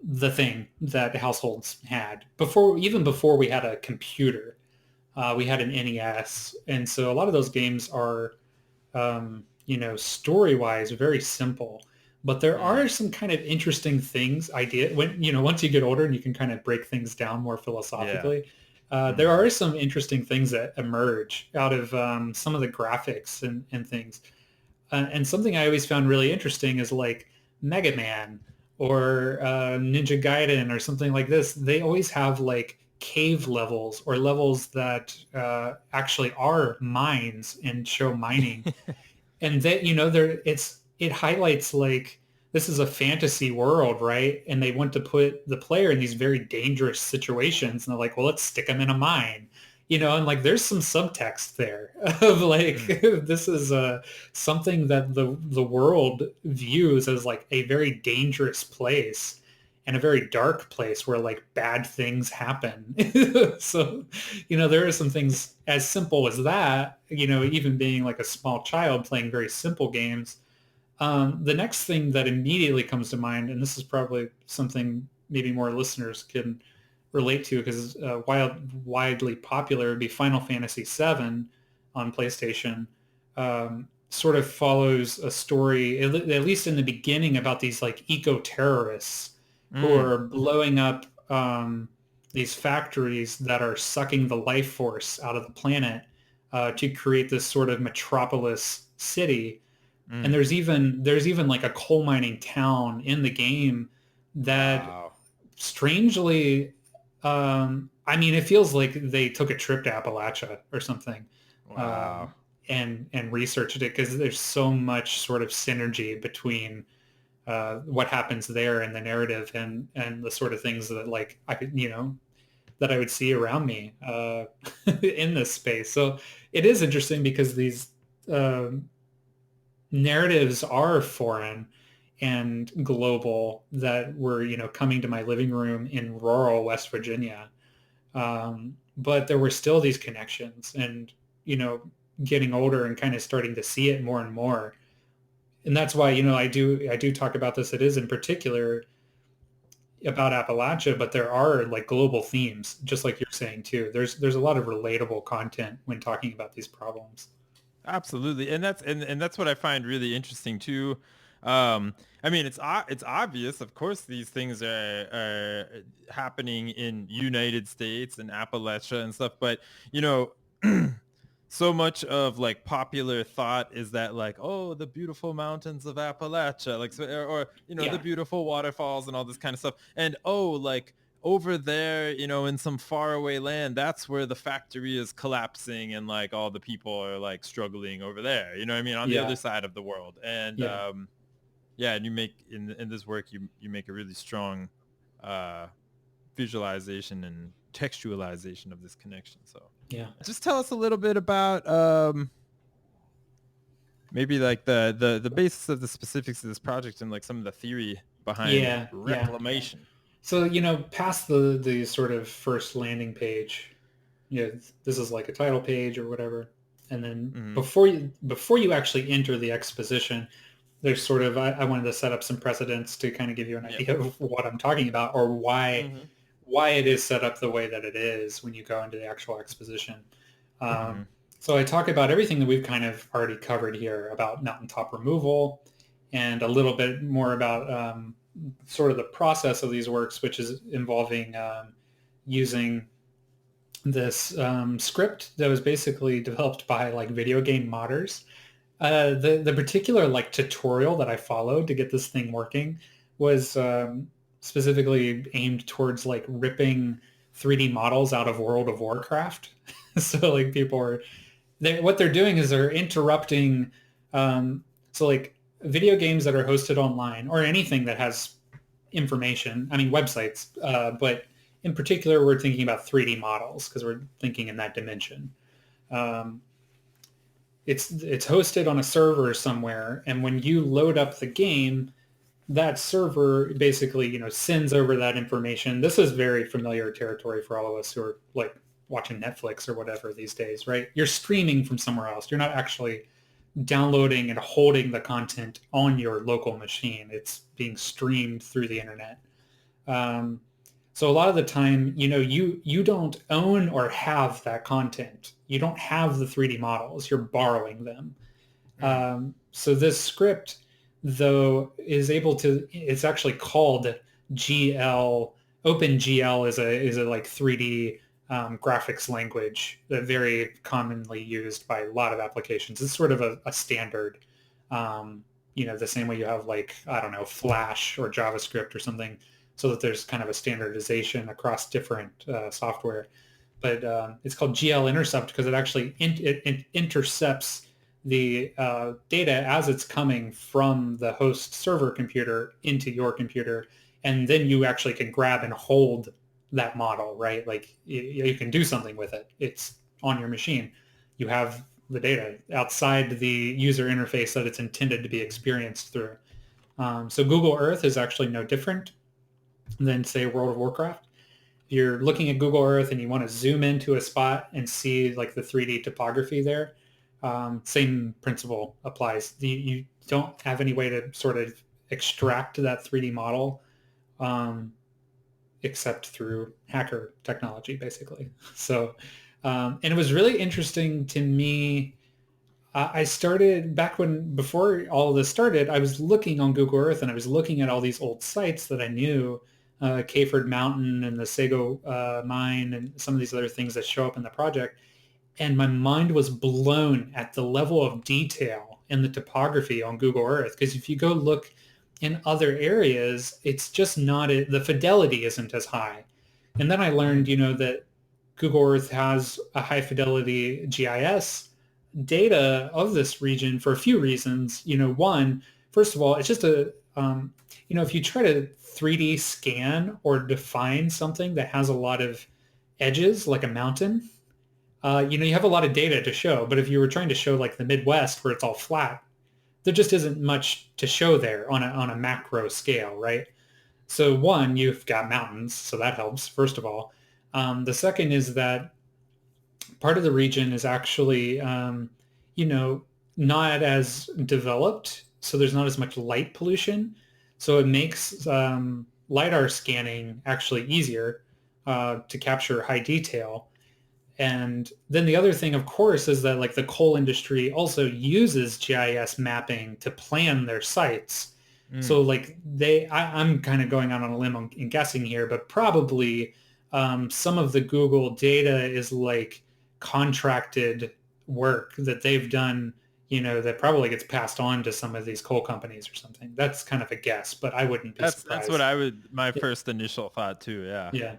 the thing that households had before, even before we had a computer. We had an NES, and so a lot of those games are story-wise, very simple. But there are Mm. some kind of interesting things, once you get older and you can kind of break things down more Yeah. philosophically, there Mm-hmm. are some interesting things that emerge out of some of the graphics and things. And something I always found really interesting is like Mega Man or Ninja Gaiden or something like this. They always have like cave levels or levels that actually are mines and show mining, and that it highlights like this is a fantasy world, right? And they want to put the player in these very dangerous situations, and they're like, well, let's stick them in a mine, and like there's some subtext there of like Mm. this is something that the world views as like a very dangerous place and a very dark place where like bad things happen. So, there are some things as simple as that, even being like a small child playing very simple games. The next thing that immediately comes to mind, and this is probably something maybe more listeners can relate to because it's widely popular, would be Final Fantasy VII on PlayStation. Sort of follows a story, at least in the beginning, about these like eco-terrorists who Mm. are blowing up these factories that are sucking the life force out of the planet to create this sort of metropolis city. And Mm. there's even like a coal mining town in the game that Wow. strangely, I mean, it feels like they took a trip to Appalachia or something, Wow. um, and researched it because there's so much sort of synergy between what happens there in the narrative and the sort of things that like I could, that I would see around me in this space. So it is interesting because these um narratives are foreign and global that were, coming to my living room in rural West Virginia. But there were still these connections and, getting older and kind of starting to see it more and more. And that's why, I do talk about this. It is in particular about Appalachia, but there are like global themes, just like you're saying too. There's a lot of relatable content when talking about these problems. Absolutely, and that's what I find really interesting too. I mean, it's obvious, of course, these things are happening in United States and Appalachia and stuff, but you know, so much of like popular thought is that like, oh, the beautiful mountains of Appalachia, like, so, or the Yeah. beautiful waterfalls and all this kind of stuff, and oh, like over there, in some faraway land, that's where the factory is collapsing and like all the people are like struggling over there. You know what I mean? On the other Yeah. side of the world. And Yeah. yeah, and you make in this work you make a really strong uh visualization and textualization of this connection. So Yeah. just tell us a little bit about maybe like the basis of the specifics of this project and like some of the theory behind Yeah. Yeah. reclamation. So, past the sort of first landing page, this is like a title page or whatever. And then Mm-hmm. before you actually enter the exposition, there's sort of I wanted to set up some precedents to kind of give you an Yeah. idea of what I'm talking about or why Mm-hmm. why it is set up the way that it is when you go into the actual exposition. Mm-hmm. So I talk about everything that we've kind of already covered here about mountaintop removal, and a little bit more about sort of the process of these works, which is involving using this script that was basically developed by like video game modders. The particular like tutorial that I followed to get this thing working was specifically aimed towards like ripping 3D models out of World of Warcraft. So like people are what they're doing is they're interrupting. So like video games that are hosted online or anything that has information. I mean websites, but in particular we're thinking about 3D models because we're thinking in that dimension. Um, it's hosted on a server somewhere, and when you load up the game, that server basically sends over that information. This is very familiar territory for all of us who are like watching Netflix or whatever these days, right? You're streaming from somewhere else. You're not actually downloading and holding the content on your local machine. It's being streamed through the internet. Um, so a lot of the time, you don't own or have that content. You don't have the 3D models. You're borrowing them. So this script, though, is able to. It's actually called GL. OpenGL is a like 3D graphics language that very commonly used by a lot of applications. It's sort of a standard. The same way you have like I don't know Flash or JavaScript or something, so that there's kind of a standardization across different software. But it's called GL intercept because it actually it intercepts the data as it's coming from the host server computer into your computer, and then you actually can grab and hold that model, right? Like you can do something with it. It's on your machine. You have the data outside the user interface that it's intended to be experienced through. So Google Earth is actually no different than, say, World of Warcraft. If you're looking at Google Earth and you want to zoom into a spot and see like the 3D topography there, same principle applies. You don't have any way to sort of extract that 3D model except through hacker technology, basically. So, and it was really interesting to me. I started back before all of this started, I was looking on Google Earth and I was looking at all these old sites that I knew, Cayford Mountain and the Sago mine and some of these other things that show up in the project. And my mind was blown at the level of detail in the topography on Google Earth. Because if you go look in other areas, it's just not, the fidelity isn't as high. And then I learned, that Google Earth has a high fidelity GIS data of this region for a few reasons. One, first of all, it's just if you try to 3D scan or define something that has a lot of edges, like a mountain, you have a lot of data to show. But if you were trying to show like the Midwest where it's all flat, there just isn't much to show there on a macro scale, right? So one, you've got mountains, so that helps, first of all. The second is that part of the region is actually, not as developed, so there's not as much light pollution. So it makes LiDAR scanning actually easier to capture high detail. And then the other thing, of course, is that like the coal industry also uses GIS mapping to plan their sites. So like I'm kind of going out on a limb and guessing here, but probably some of the Google data is like contracted work that they've done, that probably gets passed on to some of these coal companies or something. That's kind of a guess, but I wouldn't be surprised. That's what my first initial thought too. Yeah. Yeah.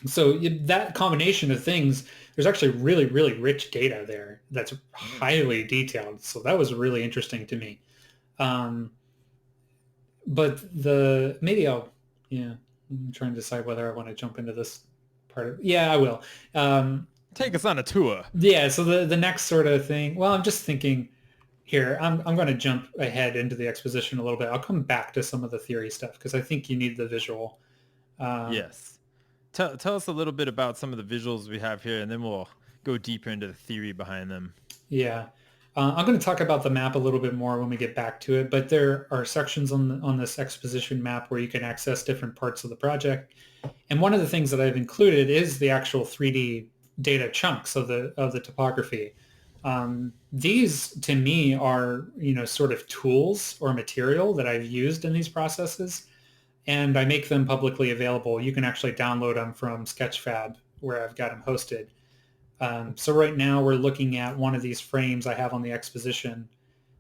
So that combination of things, there's actually really, really rich data there that's highly detailed. So that was really interesting to me. But I'm trying to decide whether I want to jump into this part of, I will. Take us on a tour. Yeah. So the next sort of thing, well, I'm just thinking here, I'm going to jump ahead into the exposition a little bit. I'll come back to some of the theory stuff because I think you need the visual. Yes. Tell us a little bit about some of the visuals we have here, and then we'll go deeper into the theory behind them. Yeah. I'm going to talk about the map a little bit more when we get back to it, but there are sections on this exposition map where you can access different parts of the project. And one of the things that I've included is the actual 3D data chunks of the topography. These to me are, sort of tools or material that I've used in these processes, and I make them publicly available. You can actually download them from Sketchfab where I've got them hosted. So right now we're looking at one of these frames I have on the exposition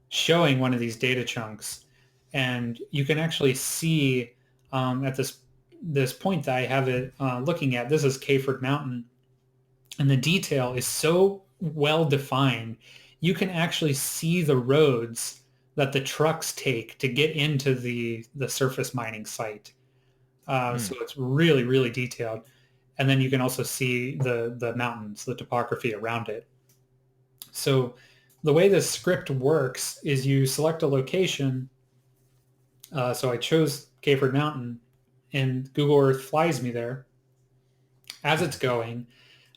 showing one of these data chunks. And you can actually see at this point that I have it looking at, this is Cayford Mountain. And the detail is so well defined. You can actually see the roads that the trucks take to get into the surface mining site. So it's really, really detailed. And then you can also see the mountains, the topography around it. So the way this script works is you select a location. So I chose Cayford Mountain, and Google Earth flies me there. As it's going,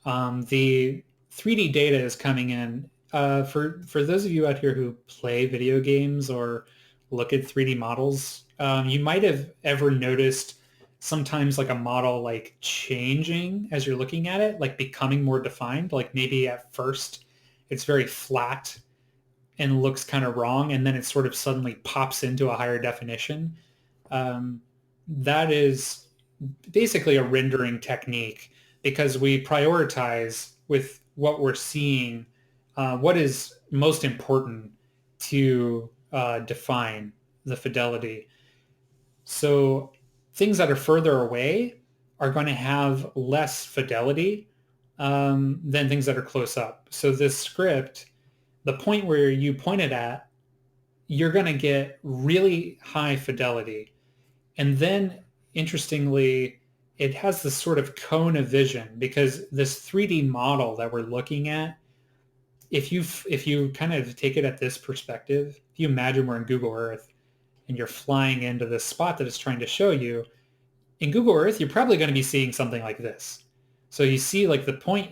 the 3D data is coming in. For those of you out here who play video games or look at 3D models, you might have ever noticed sometimes like a model like changing as you're looking at it, like becoming more defined. Like maybe at first it's very flat and looks kind of wrong, and then it sort of suddenly pops into a higher definition. That is basically a rendering technique because we prioritize with what we're seeing, what is most important to define the fidelity. So things that are further away are going to have less fidelity than things that are close up. So this script, the point where you point it at, you're going to get really high fidelity. And then, interestingly, it has this sort of cone of vision because this 3D model that we're looking at, if you kind of take it at this perspective, if you imagine we're in Google Earth and you're flying into this spot that it's trying to show you, in Google Earth, you're probably going to be seeing something like this. So you see like the point,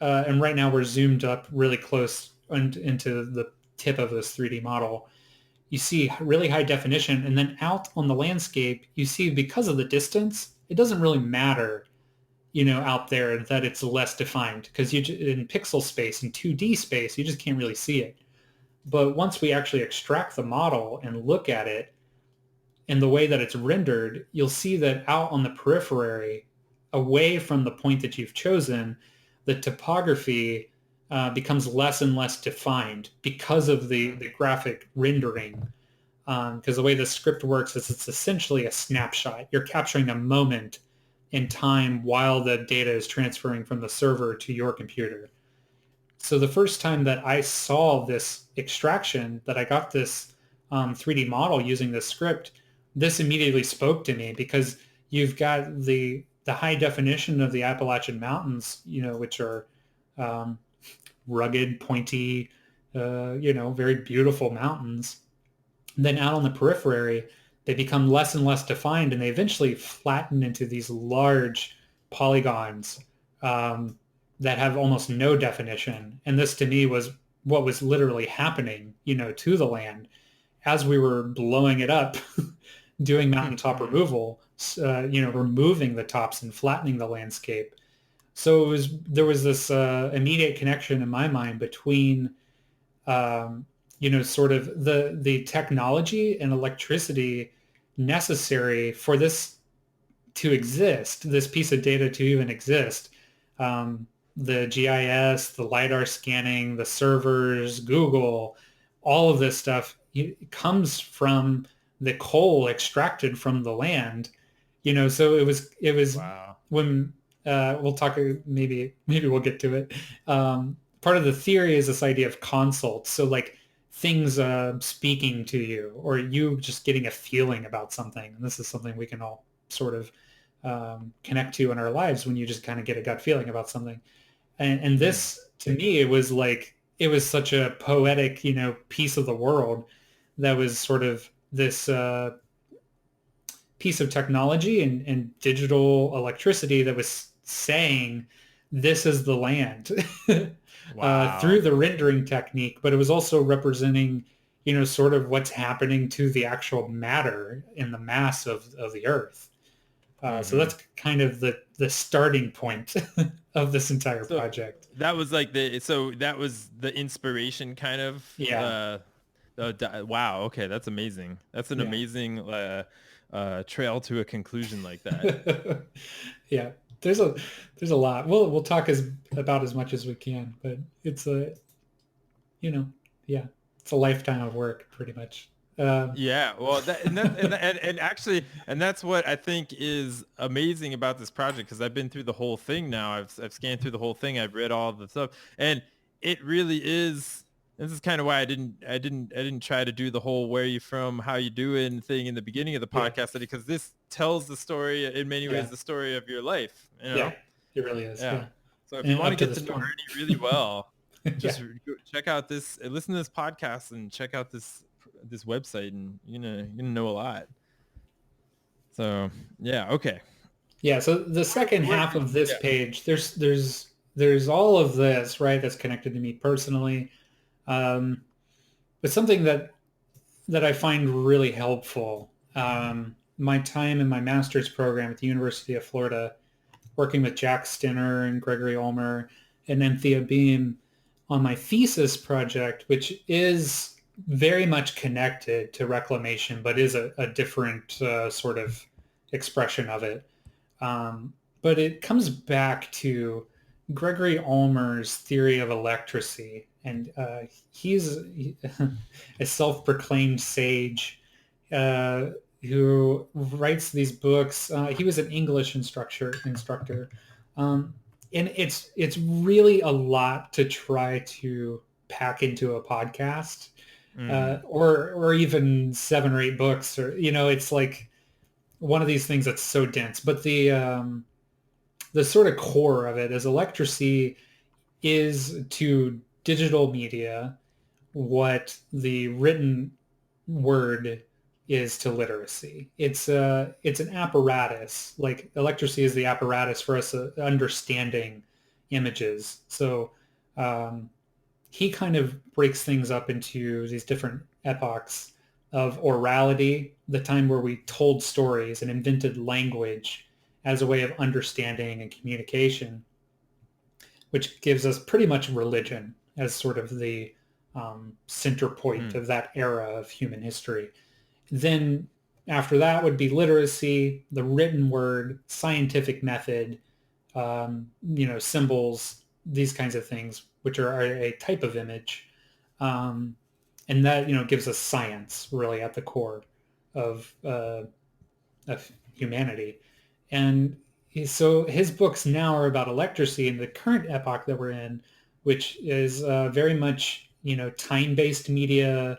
and right now we're zoomed up really close into the tip of this 3D model. You see really high definition, and then out on the landscape, you see because of the distance, it doesn't really matter, out there that it's less defined because in pixel space, in 2D space, you just can't really see it. But once we actually extract the model and look at it in the way that it's rendered, you'll see that out on the periphery, away from the point that you've chosen, the topography becomes less and less defined because of the graphic rendering. Because the way the script works is it's essentially a snapshot. You're capturing a moment in time while the data is transferring from the server to your computer. So the first time that I saw this extraction, that I got this 3D model using this script, this immediately spoke to me because you've got the high definition of the Appalachian Mountains, which are rugged, pointy, very beautiful mountains. And then out on the periphery, they become less and less defined, and they eventually flatten into these large polygons that have almost no definition. And this to me was what was literally happening, to the land as we were blowing it up, doing mountaintop removal, removing the tops and flattening the landscape. So there was this immediate connection in my mind between, sort of the technology and electricity necessary for this to exist, this piece of data to even exist. The GIS, the LiDAR scanning, the servers, Google, all of this stuff comes from the coal extracted from the land. So it was wow. When we'll talk, maybe we'll get to it. Part of the theory is this idea of consults. So like things speaking to you, or you just getting a feeling about something. And this is something we can all sort of connect to in our lives when you just kind of get a gut feeling about something. And this, to me, it was such a poetic, piece of the world that was sort of this piece of technology and digital electricity that was saying this is the land through Wow. the rendering technique, but it was also representing, sort of what's happening to the actual matter in the mass of the earth. So Hmm. that's kind of the starting point of this entire So project. that was like that was the inspiration kind of Yeah, wow, okay, that's amazing. That's an yeah. amazing trail to a conclusion like that. Yeah, there's a there's a lot. We'll talk about as much as we can, but it's a you know yeah, it's a lifetime of work pretty much. Uh, Yeah, well, and actually, and that's what I think is amazing about this project because I've been through the whole thing now. I've scanned through the whole thing. I've read all the stuff, and it really is. This is kind of why I didn't try to do the whole "where you from, how you doing" thing in the beginning of the yeah, podcast because this tells the story in many ways, yeah, the story of your life. yeah. It really is. Yeah. Yeah, So if you and want up to to get this to know point. Ernie really well, Yeah, just check out this, listen to this podcast and check out this website, and you're gonna know a lot. So yeah, okay. yeah. So the second half of this Yeah. page, there's all of this, right? That's connected to me personally. Um, but something that I find really helpful. My time in my master's program at the University of Florida, working with Jack Stinner and Gregory Ulmer and Anthea Beam on my thesis project, which is very much connected to reclamation, but is a different sort of expression of it. Um, but it comes back to Gregory Ulmer's theory of electracy, and he's a self-proclaimed sage uh, who writes these books. He was an English instructor, um, and it's really a lot to try to pack into a podcast, Mm-hmm. or even 7 or 8 books, or it's like one of these things that's so dense. But the sort of core of it is electracy is to digital media what the written word is to literacy. It's an apparatus. Like electracy is the apparatus for us understanding images. So um, he kind of breaks things up into these different epochs of orality, the time where we told stories and invented language as a way of understanding and communication, which gives us pretty much religion as sort of the center point of that era of human history. Then after that would be literacy, the written word, scientific method, symbols, these kinds of things, which are a type of image. Um, and that, gives us science really at the core of humanity. And so his books now are about electracy in the current epoch that we're in, which is very much, time-based media,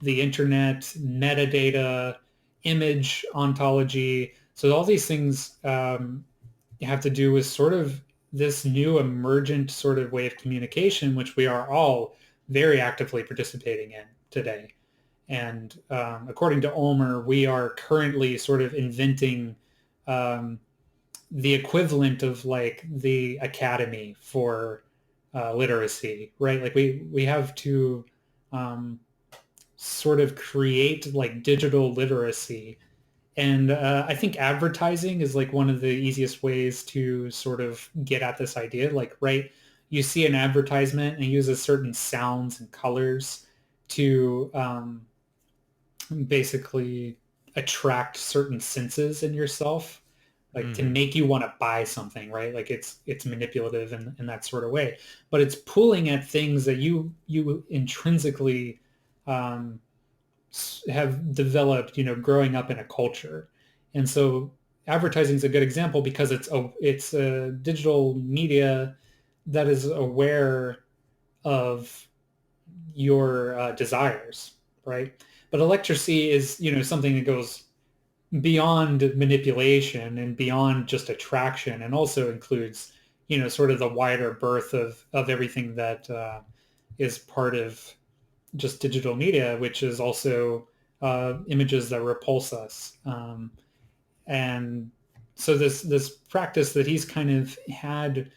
the internet, metadata, image ontology. So all these things have to do with sort of this new emergent sort of way of communication, which we are all very actively participating in today. And according to Ulmer, we are currently sort of inventing um, the equivalent of like the academy for literacy, right? Like we have to um, sort of create like digital literacy. And I think advertising is like one of the easiest ways to sort of get at this idea. Like, right, you see an advertisement and it uses certain sounds and colors to basically attract certain senses in yourself, like to Mm-hmm. make you want to buy something, right? Like it's manipulative in that sort of way, but it's pulling at things that you intrinsically um, have developed, growing up in a culture. And so advertising is a good example because it's a digital media that is aware of your desires, right? But electracy is, something that goes beyond manipulation and beyond just attraction, and also includes, sort of the wider birth of everything that is part of just digital media, which is also images that repulse us. And so this practice that he's kind of had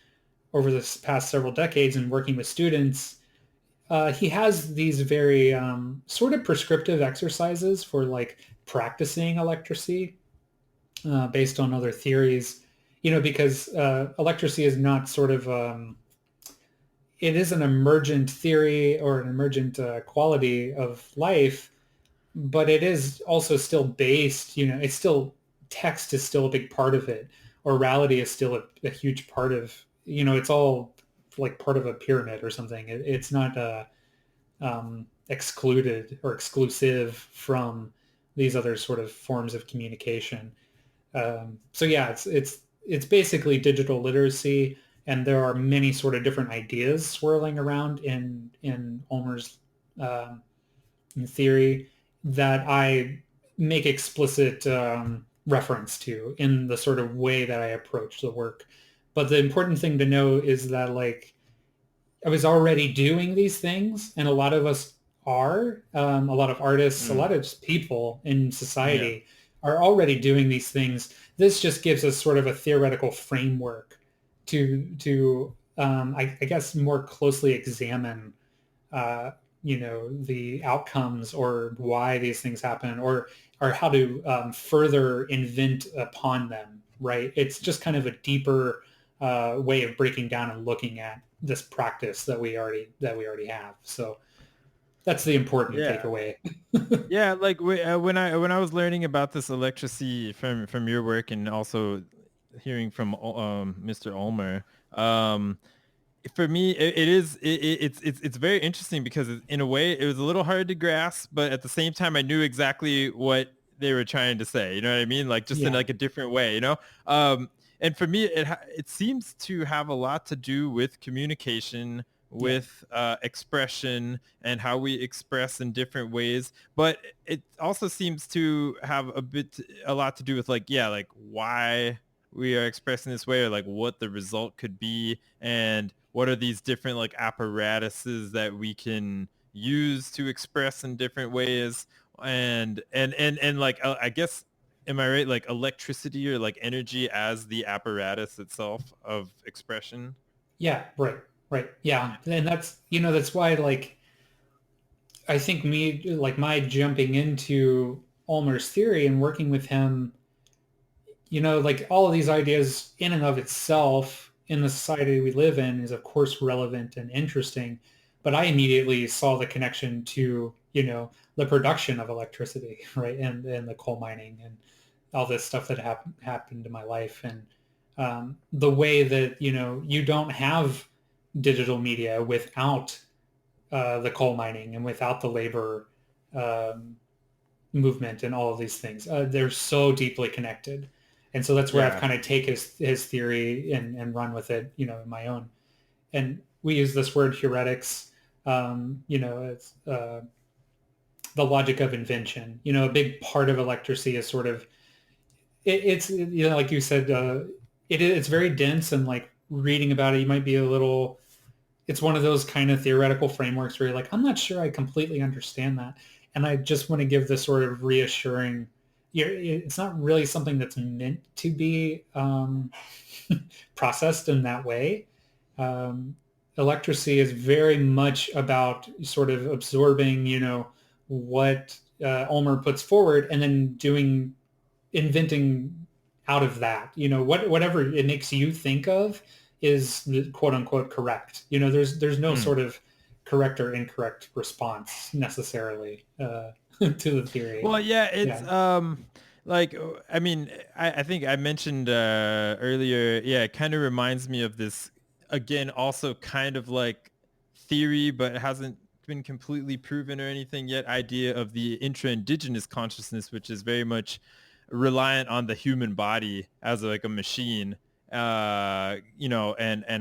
over this past several decades and working with students, he has these very sort of prescriptive exercises for like practicing electracy based on other theories, because electracy is not sort of it is an emergent theory or an emergent quality of life, but it is also still based, it's still, text is still a big part of it. Orality is still a huge part of, it's all like part of a pyramid or something. It's not excluded or exclusive from these other sort of forms of communication. So yeah, it's basically digital literacy, and there are many sort of different ideas swirling around in Ulmer's um, theory that I make explicit reference to in the sort of way that I approach the work. But the important thing to know is that like I was already doing these things, and a lot of us are, a lot of artists, a lot of just people in Yeah. society are already doing these things. This just gives us sort of a theoretical framework to I guess more closely examine uh, the outcomes or why these things happen, or how to further invent upon them. Right? It's just kind of a deeper way of breaking down and looking at this practice that we already have. So that's the important Yeah. takeaway. Yeah, like when I was learning about this electricity from your work and also hearing from Mr. Ulmer, um, for me it's very interesting because in a way it was a little hard to grasp, but at the same time I knew exactly what they were trying to say. You know what I mean? Like just in Yeah. like a different way. And for me it seems to have a lot to do with communication, Yeah. with expression and how we express in different ways, but it also seems to have a lot to do with like, yeah, like why we are expressing this way, or like what the result could be, and what are these different like apparatuses that we can use to express in different ways. And like I guess, am I right, like electricity or like energy as the apparatus itself of expression? Yeah. Right. Right. Yeah. And that's why like I think me like my jumping into Ulmer's theory and working with him, like all of these ideas in and of itself in the society we live in is of course relevant and interesting, but I immediately saw the connection to, the production of electricity, right? And the coal mining and all this stuff that happened in my life. And the way that, you don't have digital media without the coal mining and without the labor um, movement and all of these things. They're so deeply connected. And so that's where I've Yeah. kind of take his theory and run with it, in my own. And we use this word heuretics, it's the logic of invention. A big part of electricity is sort of, it's, like you said, it's very dense, and like reading about it, you might be a little, it's one of those kind of theoretical frameworks where you're like, I'm not sure I completely understand that. And I just want to give this sort of reassuring, it's not really something that's meant to be processed in that way. Um, Electricity is very much about sort of absorbing, what Ulmer puts forward and then inventing out of that, whatever it makes you think of is the quote unquote correct. There's no Hmm. sort of correct or incorrect response necessarily to the theory. Well, yeah, it's Yeah. like I mean, I think I mentioned earlier, yeah, it kind of reminds me of this again, also kind of like theory, but it hasn't been completely proven or anything yet, idea of the intra-indigenous consciousness, which is very much reliant on the human body as like a machine, and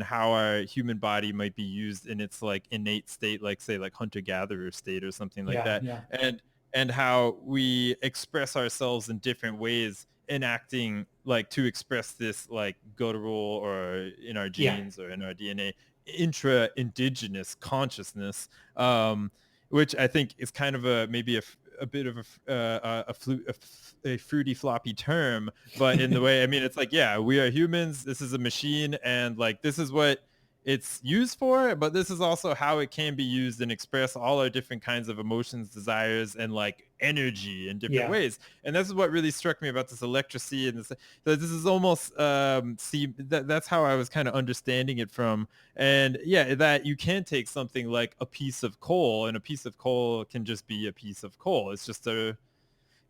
how our human body might be used in its like innate state, like say like hunter-gatherer state or something like Yeah. that. Yeah. And how we express ourselves in different ways, enacting like to express this like guttural or in our Yeah. genes or in our DNA intra-indigenous consciousness, um, which I think is kind of a maybe a bit of a fruity floppy term, but in the way, I mean, it's like, yeah, we are humans. This is a machine, and like this is what it's used for, but this is also how it can be used and express all our different kinds of emotions, desires, and like energy in different Yeah. ways. And this is what really struck me about this electricity and this. That this is almost that's how I was kind of understanding it from. And yeah, that you can take something like a piece of coal, and a piece of coal can just be a piece of coal.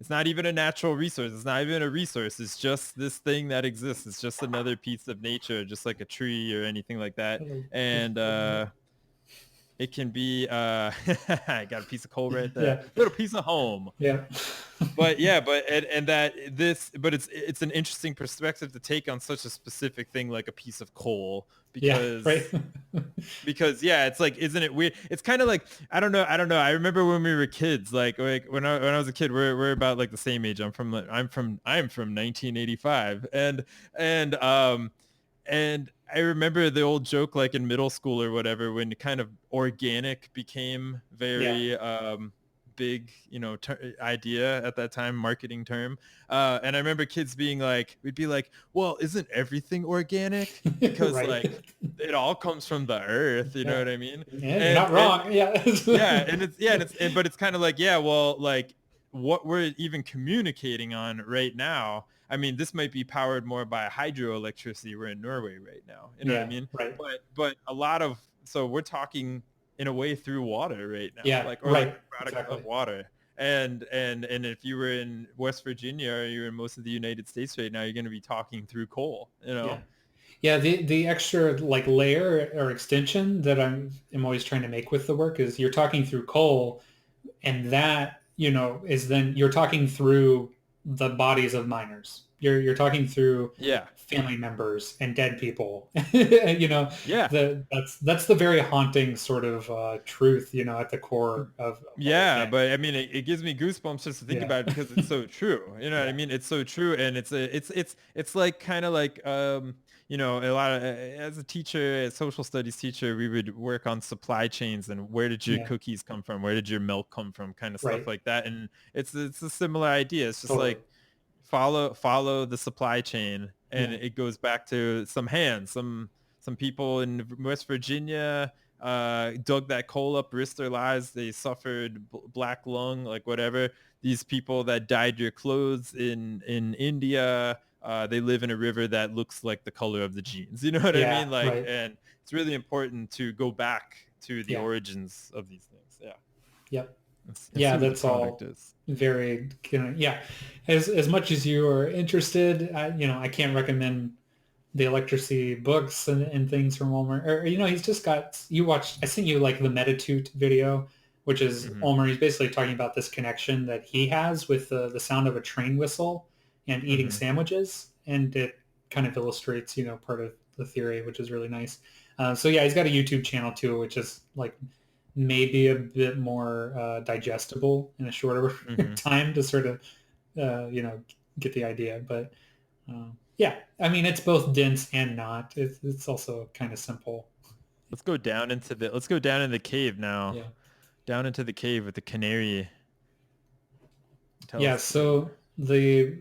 It's not even a natural resource. It's not even a resource. It's just this thing that exists. It's just another piece of nature, just like a tree or anything like that. And it can be I got a piece of coal right there. Yeah. Little piece of home. Yeah. But yeah, and that this, but it's an interesting perspective to take on such a specific thing like a piece of coal, Yeah. Right. because yeah, it's like, isn't it weird? It's kind of like, I don't know. I remember when we were kids, like when I was a kid, we're about like the same age. I'm from 1985, and I remember the old joke, like in middle school or whatever, when kind of organic became very big, idea at that time, marketing term. And I remember kids being like, we'd be like, well, isn't everything organic? Because Right. like it all comes from the earth, you know Yeah. what I mean? Yeah, you're And not wrong. Yeah. yeah, but it's kind of like, yeah, well, like what we're even communicating on right now. I mean, this might be powered more by hydroelectricity. We're in Norway right now. You know what I Yeah. mean? Right. But a lot of, so we're talking in a way through water right now, Yeah. like, or like Right. a product Exactly. of water. And if you were in West Virginia or you're in most of the United States right now, you're going to be talking through coal, you Yeah. know? Yeah, the extra like layer or extension that I'm always trying to make with the work is you're talking through coal, and that, is then you're talking through the bodies of miners. You're talking through Yeah. family members and dead people. Yeah. That's the very haunting sort of truth, at the core of the whole Yeah, thing. but I mean, it gives me goosebumps just to think Yeah. about it because it's so true. You know what I Yeah. mean? It's so true, and it's like kind of like a lot of, as a teacher, a social studies teacher, we would work on supply chains and where did your Yeah. cookies come from, where did your milk come from, kind of stuff Right. like that. And it's a similar idea. It's just Totally. like follow the supply chain, and Yeah. it goes back to some hands, some people in West Virginia dug that coal up, risked their lives, they suffered black lung, like whatever. These people that dyed your clothes in India, they live in a river that looks like the color of the jeans, you know what I Yeah. mean? Like, Right. and it's really important to go back to the Yeah. origins of these things, yeah, Yep. and Yeah, see what the that's product all is. very, yeah. As much as you are interested, I can't recommend the Electracy books and things from Ulmer. Or, he's just got, I sent you like the Metatoot video, which is Hmm. Ulmer. He's basically talking about this connection that he has with the sound of a train whistle and eating Hmm. sandwiches. And it kind of illustrates, part of the theory, which is really nice. So yeah, he's got a YouTube channel too, which is like maybe a bit more digestible in a shorter Hmm. time to sort of, get the idea. But yeah, I mean, it's both dense and not. It's also kind of simple. Let's go down in the cave now. Yeah. Down into the cave with the canary. Tell Yeah. us about it. So the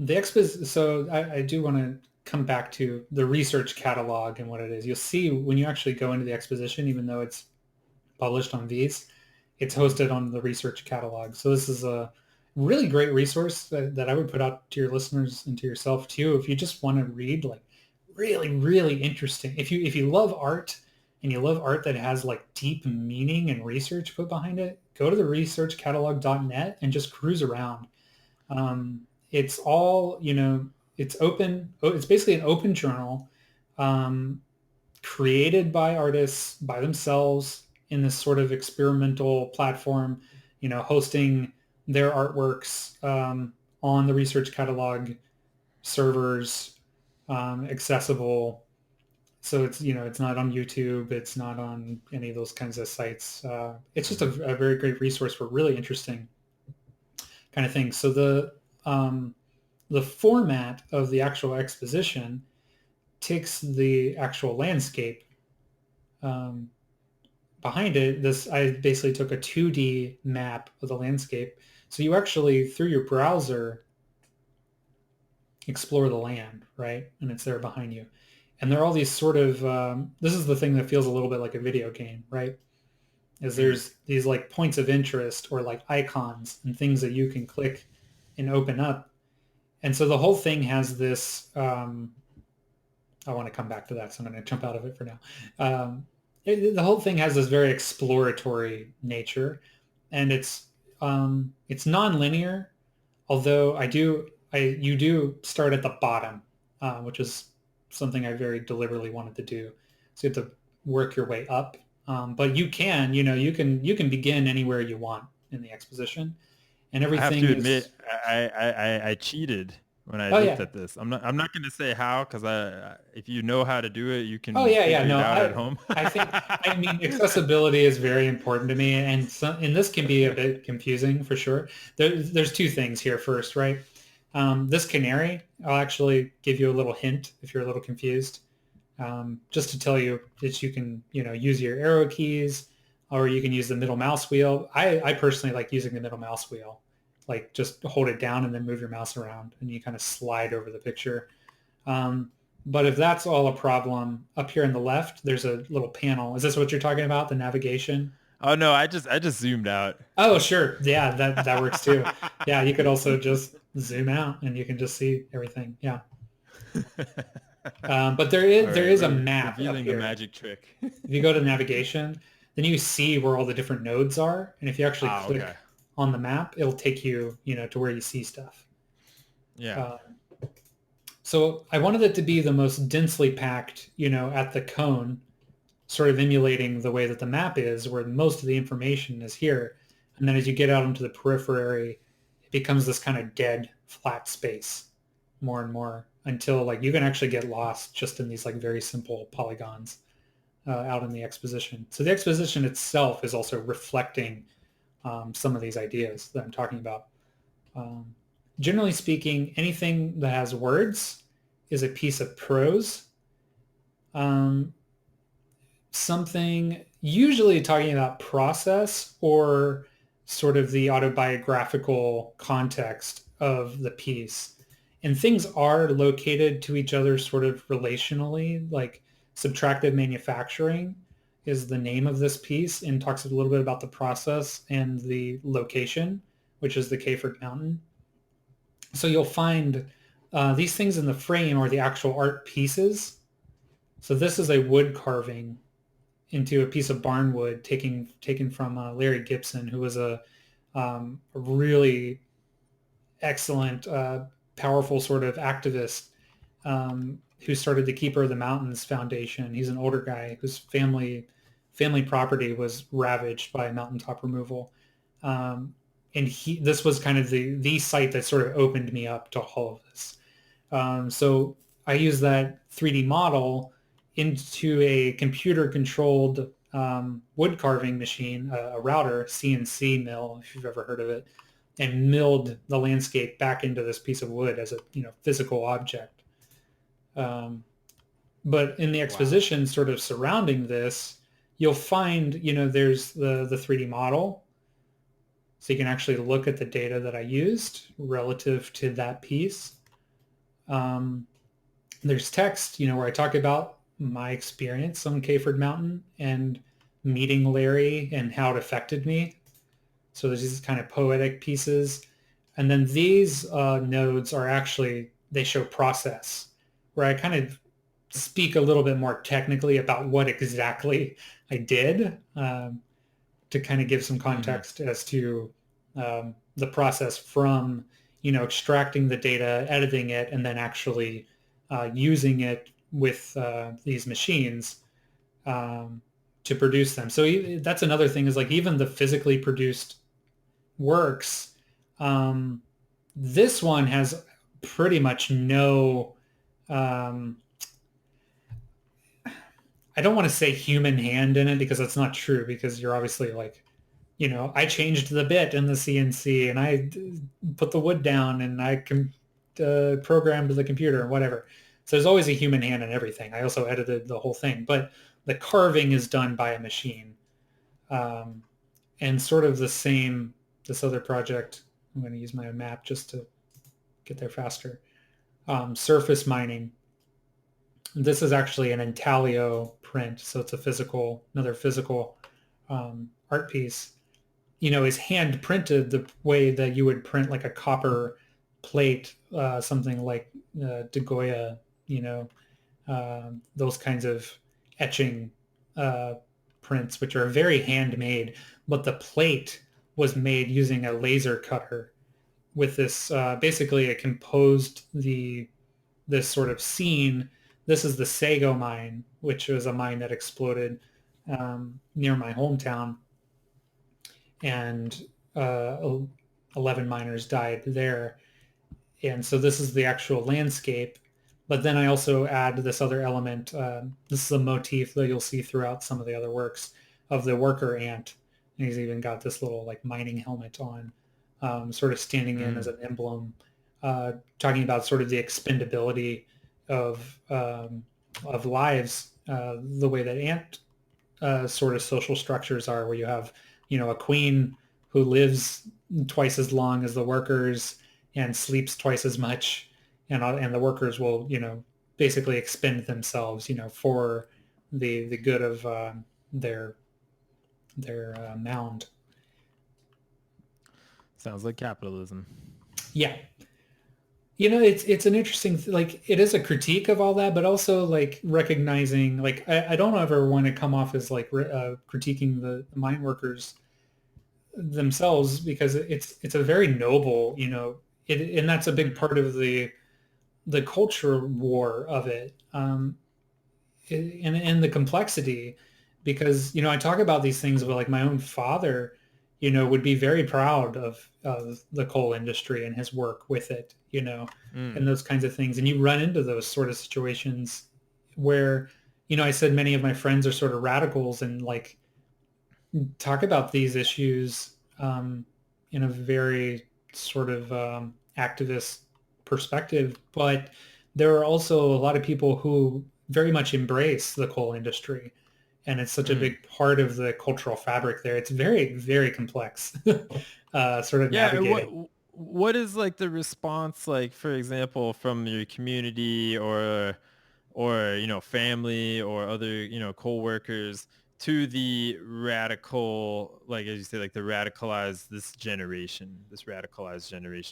expos. So I do want to come back to the research catalog and what it is. You'll see when you actually go into the exposition, even though it's published on these, it's hosted on the research catalog. So this is a really great resource that I would put out to your listeners and to yourself too. If you just want to read like really, really interesting, if you love art and you love art that has like deep meaning and research put behind it, go to the researchcatalog.net and just cruise around. It's all, it's open. It's basically an open journal um, created by artists by themselves in this sort of experimental platform, hosting their artworks on the research catalog servers, accessible. So it's not on YouTube. It's not on any of those kinds of sites. It's just Hmm. a very great resource for really interesting kind of things. So the format of the actual exposition takes the actual landscape um, behind it. This I basically took a 2D map of the landscape. So you actually through your browser explore the land, right? And it's there behind you. And there are all these sort of, this is the thing that feels a little bit like a video game, right? Is Mm. there's these like points of interest or like icons and things that you can click and open up. And so the whole thing has this, I want to come back to that, so I'm going to jump out of it for now. The whole thing has this very exploratory nature, and it's non-linear. Although you do start at the bottom, which is something I very deliberately wanted to do. So you have to work your way up, but you can begin anywhere you want in the exposition, and I have to everything is. admit, I cheated when I Oh looked yeah, at this. I'm not going to say how, because if you know how to do it, you oh can yeah, yeah. figure it No, out at I home. I think I mean accessibility is very important to me, and this can be a bit confusing for sure. There's two things here. First, right? This canary, I'll actually give you a little hint if you're a little confused, just to tell you that you can use your arrow keys, or you can use the middle mouse wheel. I personally like using the middle mouse wheel, like just hold it down and then move your mouse around, and you kind of slide over the picture. Um, but if that's all a problem, up here on the left, there's a little panel. Is this what you're talking about, the navigation? Oh no, I just zoomed out. Oh, sure. Yeah, that works too. Yeah, you could also just zoom out and you can just see everything. Yeah. But there All is there right, is a we're map up revealing the here. magic trick. If you go to navigation, then you see where all the different nodes are. And if you actually Ah, okay. click on the map, it'll take you, to where you see stuff. Yeah. Uh, so I wanted it to be the most densely packed, at the cone, sort of emulating the way that the map is, where most of the information is here. And then as you get out into the periphery, it becomes this kind of dead, flat space more and more until like you can actually get lost just in these like very simple polygons out in the exposition. So the exposition itself is also reflecting some of these ideas that I'm talking about. Um, Generally speaking, anything that has words is a piece of prose. Um, Something usually talking about process or sort of the autobiographical context of the piece. And things are located to each other sort of relationally, like subtractive manufacturing is the name of this piece and talks a little bit about the process and the location, which is the Kayford Mountain. So you'll find these things in the frame are the actual art pieces. So this is a wood carving into a piece of barnwood taken from Larry Gibson, who was a really excellent, powerful sort of activist who started the Keeper of the Mountains Foundation. He's an older guy whose family property was ravaged by mountaintop removal. And this was kind of the site that sort of opened me up to all of this. So I use that 3D model into a computer-controlled wood carving machine, a router, CNC mill, if you've ever heard of it, and milled the landscape back into this piece of wood as a physical object. But in the Wow. exposition sort of surrounding this, you'll find, there's the 3D model. So you can actually look at the data that I used relative to that piece. Um, there's text, where I talk about my experience on Kayford Mountain and meeting Larry and how it affected me. So there's these kind of poetic pieces. And then these nodes are actually, they show process, where I kind of speak a little bit more technically about what exactly I did to kind of give some Hmm. context as to the process from, extracting the data, editing it, and then actually using it with these machines um, to produce them. So that's another thing is like even the physically produced works, um, this one has pretty much no, um, I don't want to say human hand in it because that's not true because you're obviously like, I changed the bit in the CNC and I put the wood down and I can programmed the computer and whatever. So there's always a human hand in everything. I also edited the whole thing, but the carving is done by a machine. Um, and sort of the same, this other project, I'm going to use my map just to get there faster. Surface mining. This is actually an intaglio print, so it's another physical art piece. Is hand printed the way that you would print like a copper plate, something like De Goya, those kinds of etching prints, which are very handmade. But the plate was made using a laser cutter with this. Basically, it composed this sort of scene. This is the Sago mine, which was a mine that exploded near my hometown, and 11 miners died there. And so this is the actual landscape. But then I also add this other element. This is a motif that you'll see throughout some of the other works of the worker ant. And he's even got this little like mining helmet on, sort of standing in as an emblem, talking about sort of the expendability of lives, the way that ant sort of social structures are, where you have, a queen who lives twice as long as the workers and sleeps twice as much, and the workers will, basically expend themselves, for the good of their mound. Sounds like capitalism. Yeah. It's an interesting, like, it is a critique of all that, but also like recognizing, like, I don't ever want to come off as like critiquing the mine workers themselves, because it's a very noble, and that's a big part of the culture war of it, and the complexity, because, I talk about these things, but like my own father, would be very proud of the coal industry and his work with it, and those kinds of things. And you run into those sort of situations where, I said many of my friends are sort of radicals and like talk about these issues in a very sort of activist perspective. But there are also a lot of people who very much embrace the coal industry. And it's such a big part of the cultural fabric there. It's very, very complex, sort of navigating. What is like the response, like, for example, from your community or family or other, co-workers to the radical, like, as you say, like the radicalized generation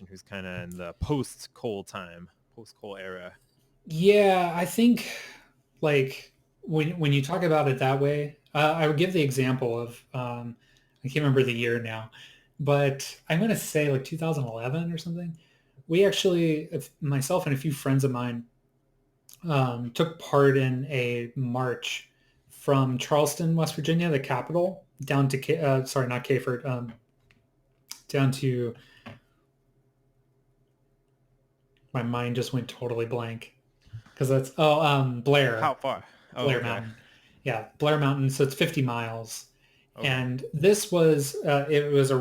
who's kind of in the post-coal era? Yeah, I think like when you talk about it that way, I would give the example of I can't remember the year now, but I'm going to say like 2011 or something. We actually, myself and a few friends of mine, took part in a march from Charleston, West Virginia, the capital, down to sorry, not Caford, down to, my mind just went totally blank, because that's Blair. How far? Blair Okay. Mountain. Yeah, Blair Mountain. So it's 50 miles. Okay. And this was it was a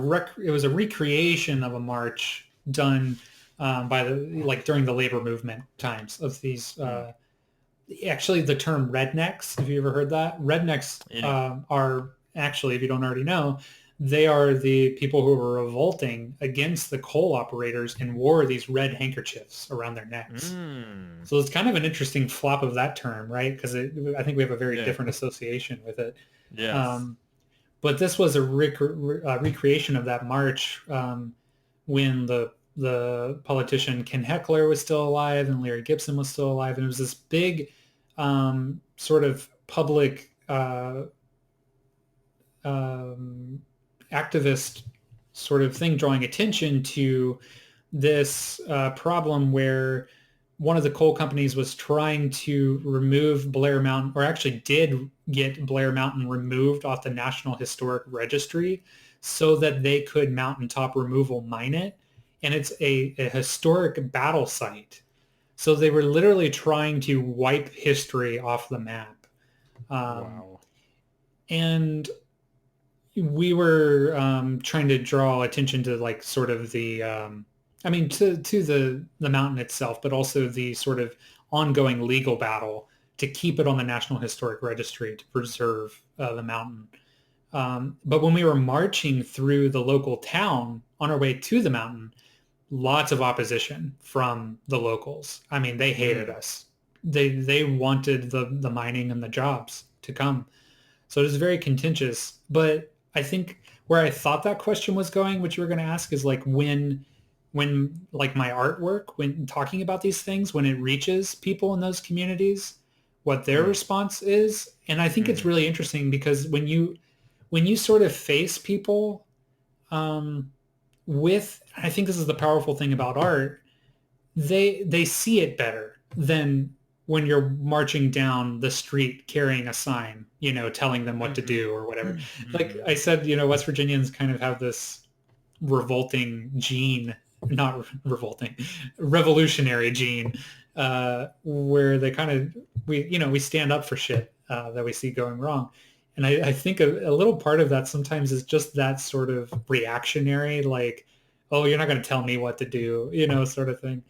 recreation of a march done by during the labor movement times of these. Actually, the term rednecks. Have you ever heard that? Rednecks are actually, if you don't already know, they are the people who were revolting against the coal operators and wore these red handkerchiefs around their necks. So it's kind of an interesting flop of that term, right? Because I think we have a very different association with it. Yes. But this was a recreation of that march when the politician Ken Heckler was still alive and Larry Gibson was still alive. And it was this big sort of public activist sort of thing, drawing attention to this problem where one of the coal companies was trying to remove Blair Mountain, or actually did get Blair Mountain removed off the National Historic Registry so that they could mountaintop removal mine it. And it's a historic battle site. So they were literally trying to wipe history off the map. Wow. And we were trying to draw attention to like sort of the, to the mountain itself, but also the sort of ongoing legal battle to keep it on the National Historic Registry to preserve the mountain. But when we were marching through the local town on our way to the mountain, lots of opposition from the locals. I mean, they hated us they wanted the mining and the jobs to come. So it was very contentious. But I think where I thought that question was going, which you were going to ask, is like when like my artwork, when talking about these things, when it reaches people in those communities, what their response is. And I think it's really interesting because when you sort of face people with, I think this is the powerful thing about art, they see it better than when you're marching down the street carrying a sign, telling them what to do or whatever. Like I said, West Virginians kind of have this revolting gene, not revolting, revolutionary gene, where they kind of, we stand up for shit that we see going wrong. And I think a little part of that sometimes is just that sort of reactionary, like, oh, you're not going to tell me what to do, sort of thing.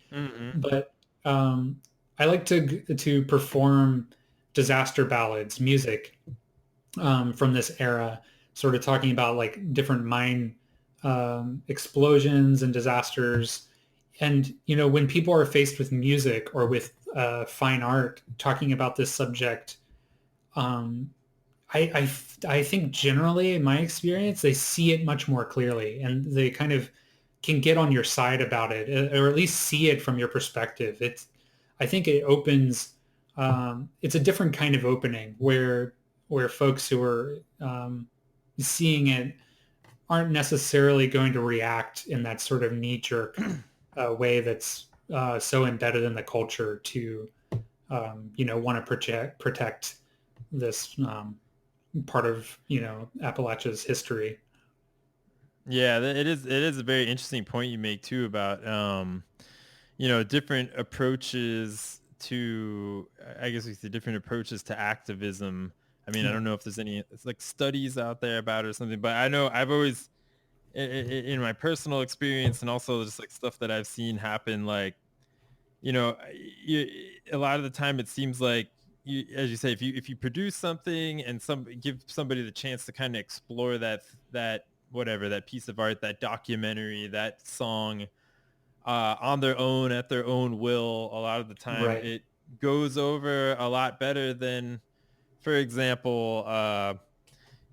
But I like to perform disaster ballads, music from this era, sort of talking about like different mine explosions and disasters. And, when people are faced with music or with fine art, talking about this subject, I think generally, in my experience, they see it much more clearly and they kind of can get on your side about it, or at least see it from your perspective. I think it opens, it's a different kind of opening where folks who are seeing it aren't necessarily going to react in that sort of knee-jerk way that's so embedded in the culture to, want to protect this part of, Appalachia's history. Yeah, it is a very interesting point you make too about different approaches to, I guess we say different approaches to activism. I mean, I don't know if there's any like studies out there about it or something, but I know I've always in my personal experience and also just like stuff that I've seen happen, like, a lot of the time it seems like as you say, if you produce something and give somebody the chance to kind of explore that whatever, that piece of art, that documentary, that song on their own, at their own will, a lot of the time Right. it goes over a lot better than, for example,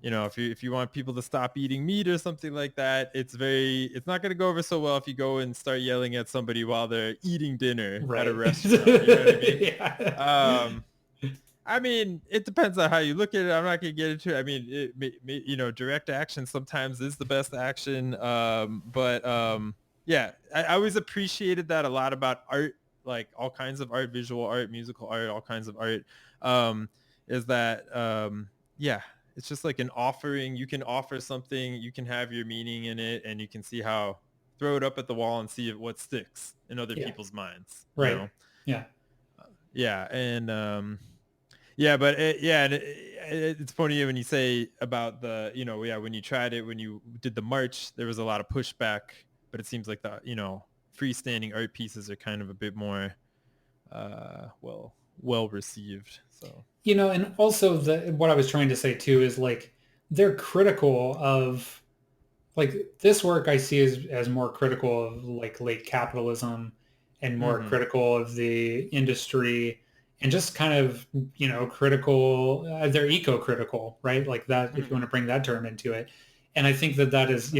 if you want people to stop eating meat or something like that, it's not going to go over so well if you go and start yelling at somebody while they're eating dinner at a Right. restaurant. You know what I mean? Yeah. I mean, it depends on how you look at it. I'm not going to get into it. I mean, direct action sometimes is the best action. Yeah, I always appreciated that a lot about art, like all kinds of art, visual art, musical art, all kinds of art, is that, yeah, it's just like an offering. You can offer something, you can have your meaning in it, and you can see how, throw it up at the wall and see what sticks in other Yeah. people's minds. Right. Yeah. Yeah. And, yeah, but it's funny when you say about the, when you tried it, when you did the march, there was a lot of pushback, but it seems like the, freestanding art pieces are kind of a bit more, well received. So, And also what I was trying to say too is like they're critical of like this work I see as more critical of like late capitalism and more critical of the industry and just kind of, critical, they're eco-critical, right? Like that, if you want to bring that term into it. And I think that is,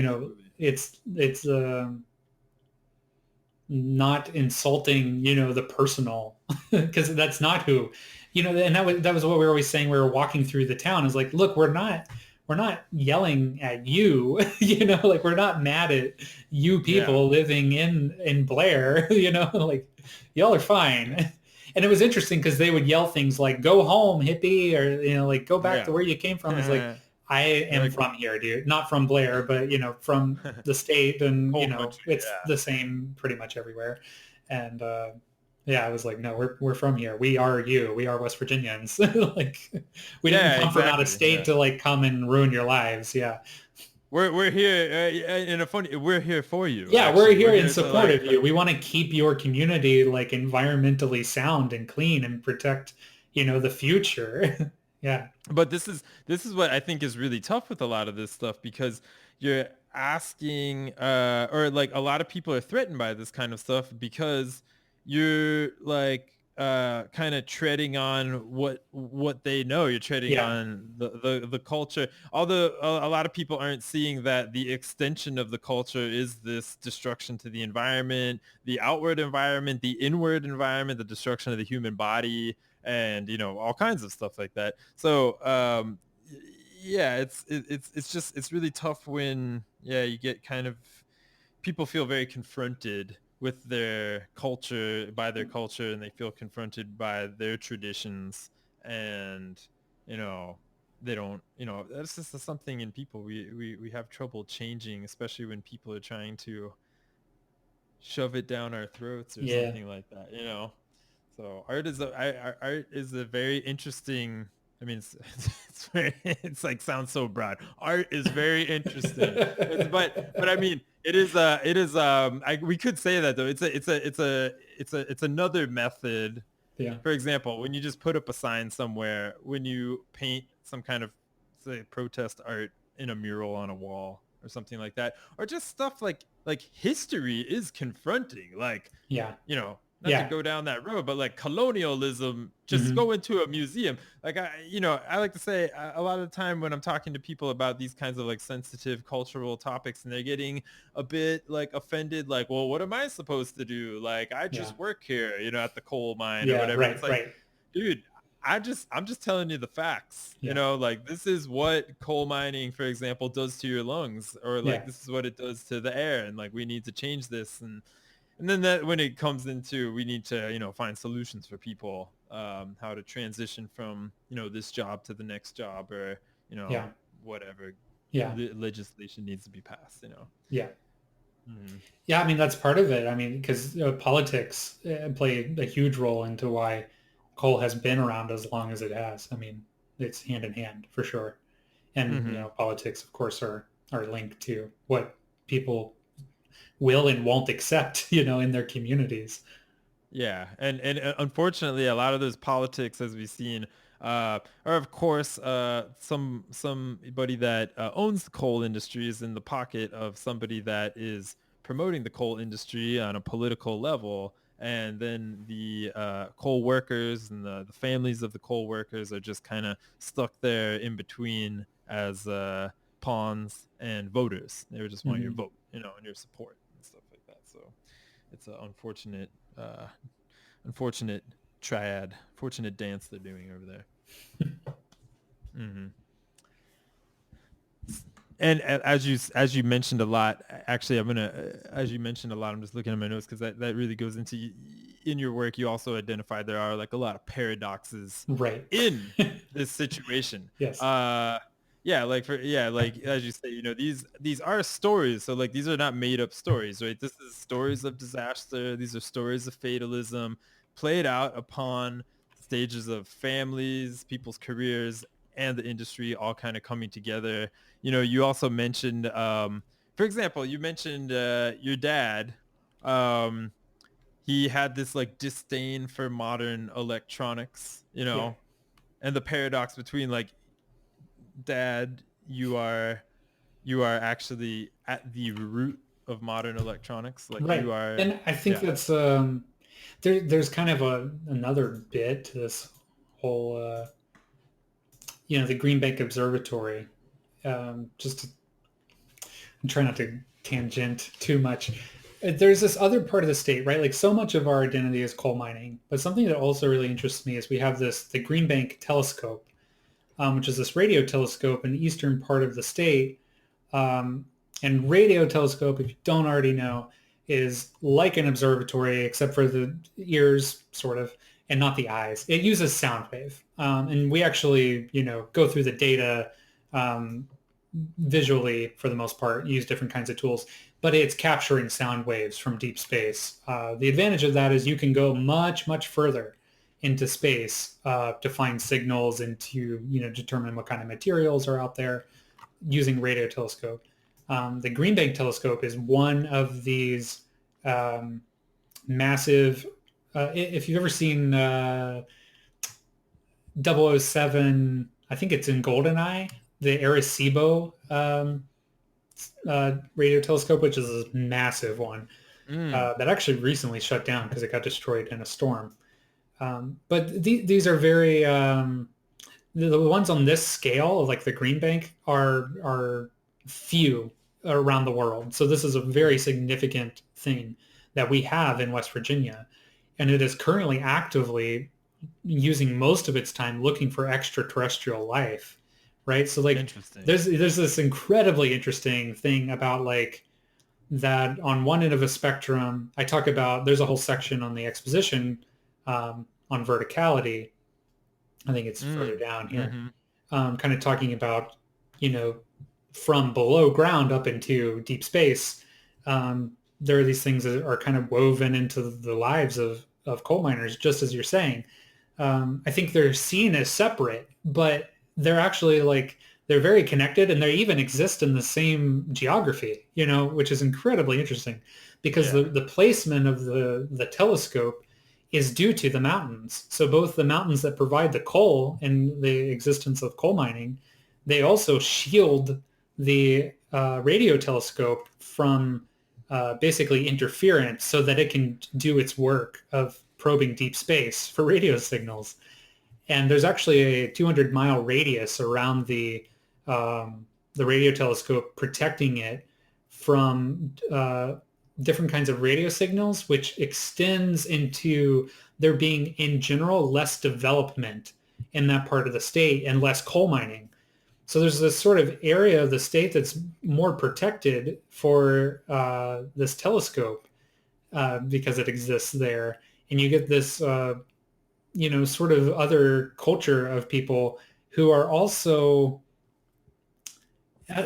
it's not insulting, the personal, because that's not who, and that was what we were always saying. We were walking through the town is like, look, we're not yelling at you, like we're not mad at you people living in Blair, like y'all are fine. And it was interesting because they would yell things like, go home, hippie, or, like go back to where you came from. It's like, I am from here, dude. Not from Blair, but, from the state. And, it's the same pretty much everywhere. And, yeah, I was like, no, we're from here. We are you. We are West Virginians. Like, we didn't come from out of state to like come and ruin your lives. Yeah. We're here we're here for you. Yeah, actually. We're here in support of you. We want to keep your community like environmentally sound and clean and protect, the future. Yeah. But this is what I think is really tough with a lot of this stuff, because you're asking or like a lot of people are threatened by this kind of stuff because you're like kind of treading on what they know. You're treading Yeah. on the culture. Although a lot of people aren't seeing that the extension of the culture is this destruction to the environment, the outward environment, the inward environment, the destruction of the human body, and all kinds of stuff like that. So yeah, it's really tough when you get kind of people feel very confronted with their culture by their culture, and they feel confronted by their traditions, and they don't that's just something in people we have trouble changing, especially when people are trying to shove it down our throats or Yeah. something like that. So art is a very interesting. I mean, it's very, it's like sounds so broad. Art is very interesting, but I mean, we could say that though. It's another method. Yeah. For example, when you just put up a sign somewhere, when you paint some kind of, say, protest art in a mural on a wall or something like that, or just stuff like history is confronting. Like, Yeah. not to Yeah. go down that road, but like colonialism, just Hmm. go into a museum. Like I like to say a lot of the time when I'm talking to people about these kinds of like sensitive cultural topics, and they're getting a bit like offended, like, well, what am I supposed to do? Like, I Yeah. just work here, at the coal mine or Yeah. whatever. It's Right. like, Right. dude, I'm just telling you the facts. Yeah. Like, this is what coal mining, for example, does to your lungs, or like Yeah. this is what it does to the air, and like we need to change this. And then that when it comes into, we need to find solutions for people, how to transition from this job to the next job, or Yeah. whatever Yeah. legislation needs to be passed. Yeah. Mhm. Yeah, I mean, that's part of it. I mean, because politics play a huge role into why coal has been around as long as it has. I mean, it's hand in hand for sure. And, Mhm. politics, of course, are linked to what people will and won't accept, in their communities. Yeah, and unfortunately, a lot of those politics, as we've seen, are of course somebody that owns the coal industry is in the pocket of somebody that is promoting the coal industry on a political level, and then the coal workers and the families of the coal workers are just kind of stuck there in between as pawns and voters. They would just want your Hmm. vote, and your support and stuff like that. So it's an uh, unfortunate triad, fortunate dance they're doing over there. Hmm. And as you mentioned a lot, actually, I'm gonna as you mentioned a lot, I'm just looking at my notes because that really goes into in your work. You also identified there are like a lot of paradoxes Right. in this situation. Yes. Uh, like as you say, these are stories. So like these are not made up stories, right? This is stories of disaster. These are stories of fatalism played out upon stages of families, people's careers, and the industry all kind of coming together. You also mentioned, for example, you mentioned your dad. Um, he had this like disdain for modern electronics, Yeah. and the paradox between like, dad, you are actually at the root of modern electronics. Like Right. you are, And I think yeah. that's there's kind of another bit to this whole the Green Bank Observatory. Just to try not to tangent too much. There's this other part of the state, right? Like so much of our identity is coal mining, but something that also really interests me is we have the Green Bank Telescope, which is this radio telescope in the eastern part of the state. Um, and radio telescope, if you don't already know, is like an observatory except for the ears, sort of, and not the eyes. It uses sound wave, and we actually, go through the data um, visually for the most part, use different kinds of tools, but it's capturing sound waves from deep space. The advantage of that is you can go much, much further into space to find signals and to determine what kind of materials are out there using radio telescope. The Green Bank telescope is one of these um, massive. If you've ever seen 007, I think it's in GoldenEye, the Arecibo radio telescope, which is a massive one Mm, that actually recently shut down because it got destroyed in a storm. But these are very the ones on this scale, like the Green Bank, are few around the world. So this is a very significant thing that we have in West Virginia, and it is currently actively using most of its time looking for extraterrestrial life, right? So like Interesting. there's this incredibly interesting thing about like that on one end of a spectrum. I talk about, there's a whole section on the exposition on verticality. I think it's further down here, Mm-hmm. kind of talking about, you know, from below ground up into deep space. There are these things that are kind of woven into the lives of coal miners, just as you're saying. I think they're seen as separate, but they're actually like, they're very connected, and they even exist in the same geography, you know, which is incredibly interesting because the placement of the telescope is due to the mountains. So both the mountains that provide the coal and the existence of coal mining, they also shield the radio telescope from basically interference so that it can do its work of probing deep space for radio signals. And there's actually a 200-mile radius around the radio telescope protecting it from different kinds of radio signals, which extends into there being, in general, less development in that part of the state and less coal mining. So there's this sort of area of the state that's more protected for this telescope because it exists there. And you get this, you know, sort of other culture of people who are also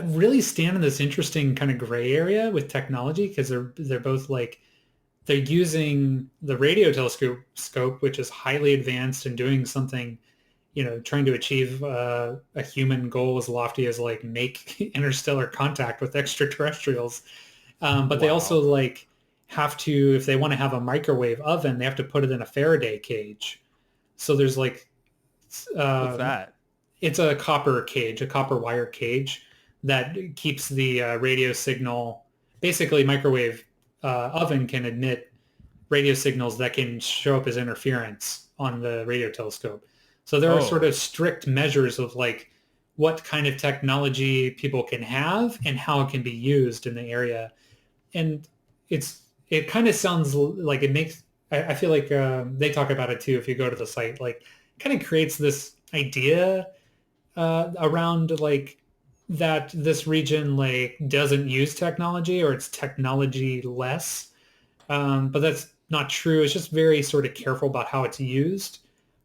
really stand in this interesting kind of gray area with technology, because they're both like, they're using the radio telescope scope, which is highly advanced and doing something, you know, trying to achieve a human goal as lofty as like make interstellar contact with extraterrestrials. But they also like have to, if they want to have a microwave oven, they have to put it in a Faraday cage. So there's like, What's that? it's a copper cage, a copper wire cage that keeps the radio signal. Basically, microwave oven can emit radio signals that can show up as interference on the radio telescope. So there are sort of strict measures of like what kind of technology people can have and how it can be used in the area. And it kind of sounds like it makes, I feel like they talk about it too if you go to the site, like kind of creates this idea around like that this region like doesn't use technology, or it's technology less. But that's not true. It's just very sort of careful about how it's used.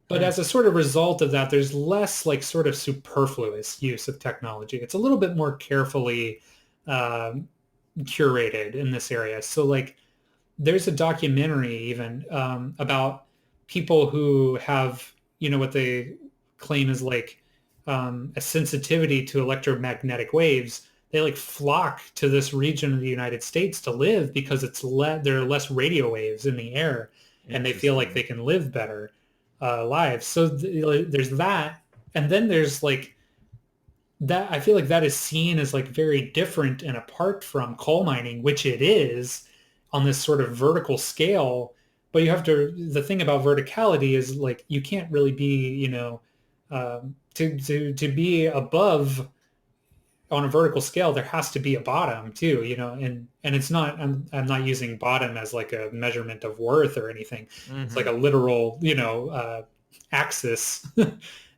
But as a sort of result of that, there's less like sort of superfluous use of technology. It's a little bit more carefully curated in this area. So like there's a documentary even about people who have, you know, what they claim is like a sensitivity to electromagnetic waves. They like flock to this region of the United States to live because there are less radio waves in the air, and they feel like they can live better lives. So there's that, and then there's like that. I feel like that is seen as like very different and apart from coal mining, which it is on this sort of vertical scale. But you have to, the thing about verticality is like you can't really be, you know, to be above on a vertical scale, there has to be a bottom too, you know, and it's not, I'm not using bottom as like a measurement of worth or anything. It's like a literal, you know, axis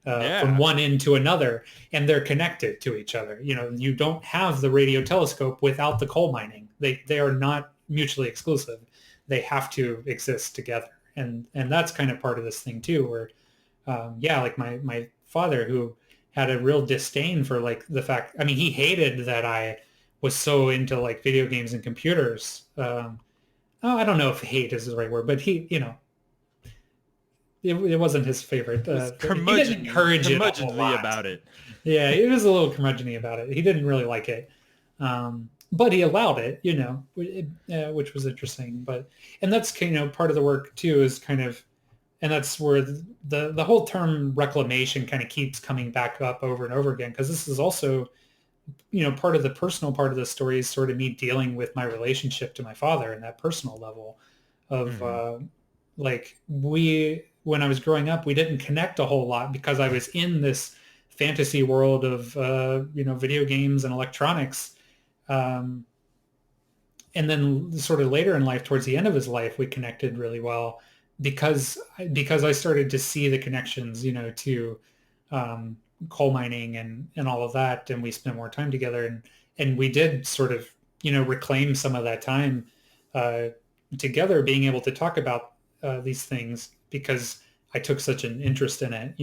from one end to another, and they're connected to each other. You know, you don't have the radio telescope without the coal mining. They are not mutually exclusive. They have to exist together. And that's kind of part of this thing too, where, like my father, who had a real disdain for like the fact, I mean, he hated that I was so into like video games and computers. I don't know if hate is the right word, but he, you know, it wasn't his favorite. He didn't encourage it a whole lot. About it. Yeah, he was a little curmudgeon-y about it. He didn't really like it. But he allowed it, you know, which was interesting. But, and that's, you know, part of the work too is kind of, and that's where the whole term reclamation kind of keeps coming back up over and over again, because this is also, you know, part of the personal part of the story is sort of me dealing with my relationship to my father and that personal level of like when I was growing up, we didn't connect a whole lot because I was in this fantasy world of, video games and electronics. Um, and then sort of later in life, towards the end of his life, we connected really well because I started to see the connections, to um, coal mining and all of that, and we spent more time together, and we did sort of reclaim some of that time uh, together, being able to talk about these things because I took such an interest in it,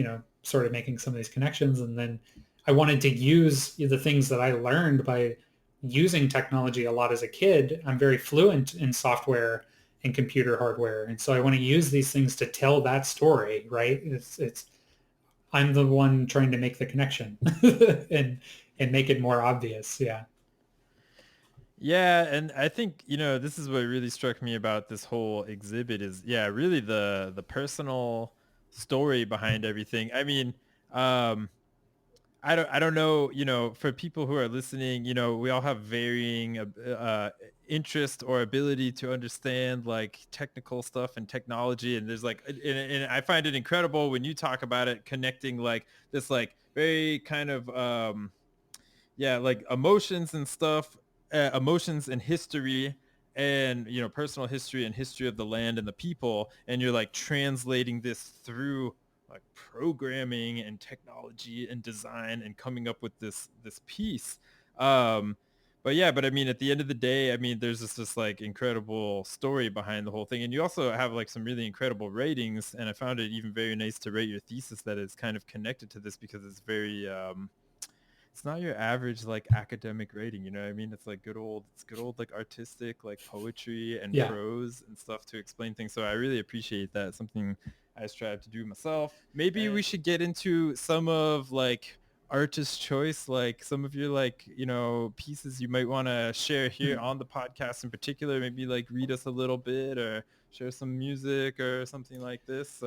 sort of making some of these connections, and then I wanted to use the things that I learned by using technology a lot as a kid. I'm very fluent in software and computer hardware. And so I want to use these things to tell that story, right? It's I'm the one trying to make the connection and make it more obvious. Yeah. Yeah, and I think, this is what really struck me about this whole exhibit is, yeah, really the personal story behind everything. I mean, I don't know, for people who are listening, we all have varying interest or ability to understand like technical stuff and technology. And there's like, and I find it incredible when you talk about it, connecting like this, like very kind of, yeah, like emotions and stuff, emotions and history and, personal history and history of the land and the people. And you're like translating this through like programming and technology and design and coming up with this piece. But yeah, but I mean, at the end of the day, I mean, there's this like incredible story behind the whole thing. And you also have like some really incredible ratings. And I found it even very nice to rate your thesis that is kind of connected to this because it's very, it's not your average like academic rating, you know what I mean? It's good old like artistic like poetry and Yeah. prose and stuff to explain things. So I really appreciate that. Something I strive to do myself. Maybe we should get into some of like artist choice, like some of your like, pieces you might want to share here on the podcast in particular. Maybe like read us a little bit or share some music or something like this.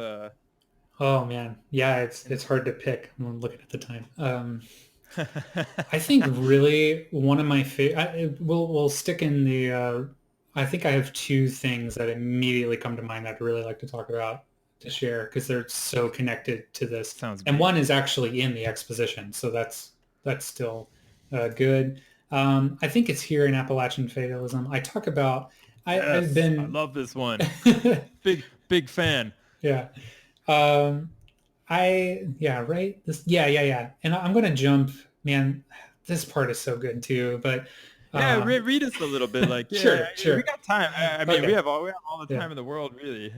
Oh man. Yeah. It's, And it's hard to pick. I'm looking at the time. I think really one of my favorite, we'll stick in the, I think I have two things that immediately come to mind that I'd really like to talk about to share because they're so connected to this. Sounds And great. one is actually in the exposition. So that's still good. I think it's here in Appalachian Fatalism. I talk about, I've Yes, I been, love this one. Big fan. yeah. Um, yeah, right. Yeah. And I'm gonna jump, man. This part is so good too. But Yeah, um, read us a little bit. Like, yeah, we sure. got time. I mean, Okay. we have all the Yeah. time in the world, really.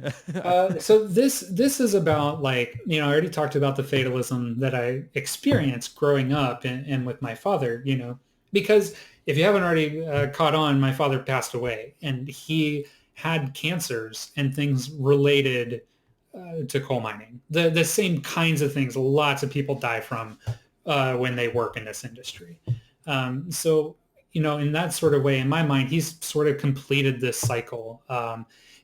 So this is about like, I already talked about the fatalism that I experienced growing up and with my father, because if you haven't already caught on, my father passed away and he had cancers and things related to coal mining. The same kinds of things lots of people die from when they work in this industry. So, in that sort of way, in my mind, he's sort of completed this cycle.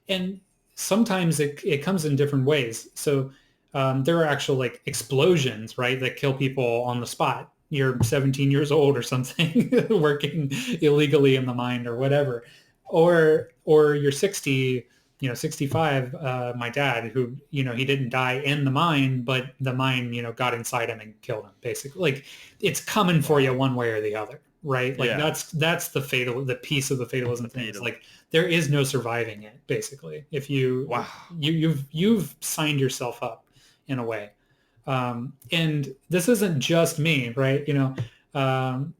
And sometimes it comes in different ways. So there are actual like explosions, right, that kill people on the spot. You're 17 years old or something working illegally in the mine or whatever. Or you're 60, 65, my dad, who, he didn't die in the mine, but the mine, got inside him and killed him, basically. Like, it's coming for you Wow. one way or the other, right? Like, Yeah, that's the piece of the the fatalism thing. It's fatal. like, there is no surviving it, basically. If Wow. you've signed yourself up in a way. And this isn't just me, right? Um,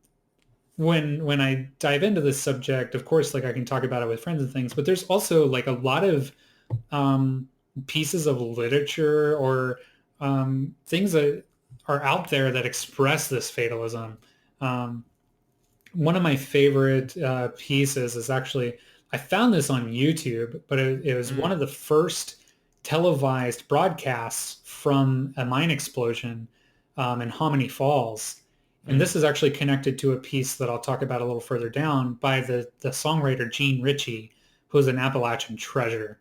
when I dive into this subject, of course, like I can talk about it with friends and things, but there's also like a lot of um, pieces of literature or things that are out there that express this fatalism. Um, One of my favorite pieces is actually, I found this on YouTube, but it was one Mm, of the first televised broadcasts from a mine explosion in Hominy Falls. And mm, this is actually connected to a piece that I'll talk about a little further down by the songwriter Gene Ritchie, who's an Appalachian treasure.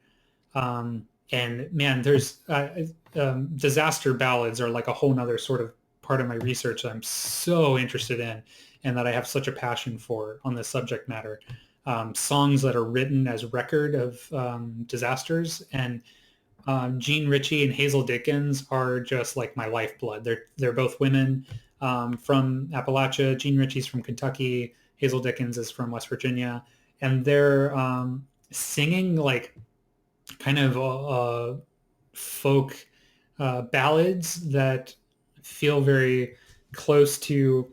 And man, there's disaster ballads are like a whole nother sort of part of my research that I'm so interested in and that I have such a passion for on this subject matter. Songs that are written as record of disasters. And Jean Ritchie and Hazel Dickens are just like my lifeblood. They're both women from Appalachia. Jean Ritchie's from Kentucky. Hazel Dickens is from West Virginia, and they're singing like kind of folk ballads that feel very close to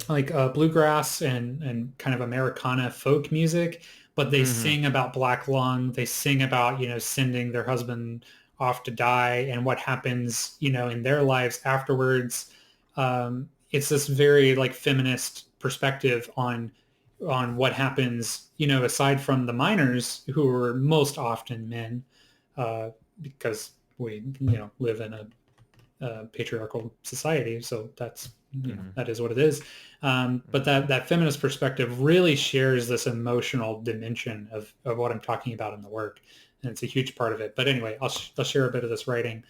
like bluegrass and kind of Americana folk music, but they Mm-hmm. sing about black lung. They sing about, sending their husband off to die and what happens, in their lives afterwards. It's this very like feminist perspective on what happens, aside from the miners who are most often men, because we, live in a patriarchal society. So that's, Mm-hmm. that is what it is. But that feminist perspective really shares this emotional dimension of what I'm talking about in the work. And it's a huge part of it. But anyway, I'll share a bit of this writing.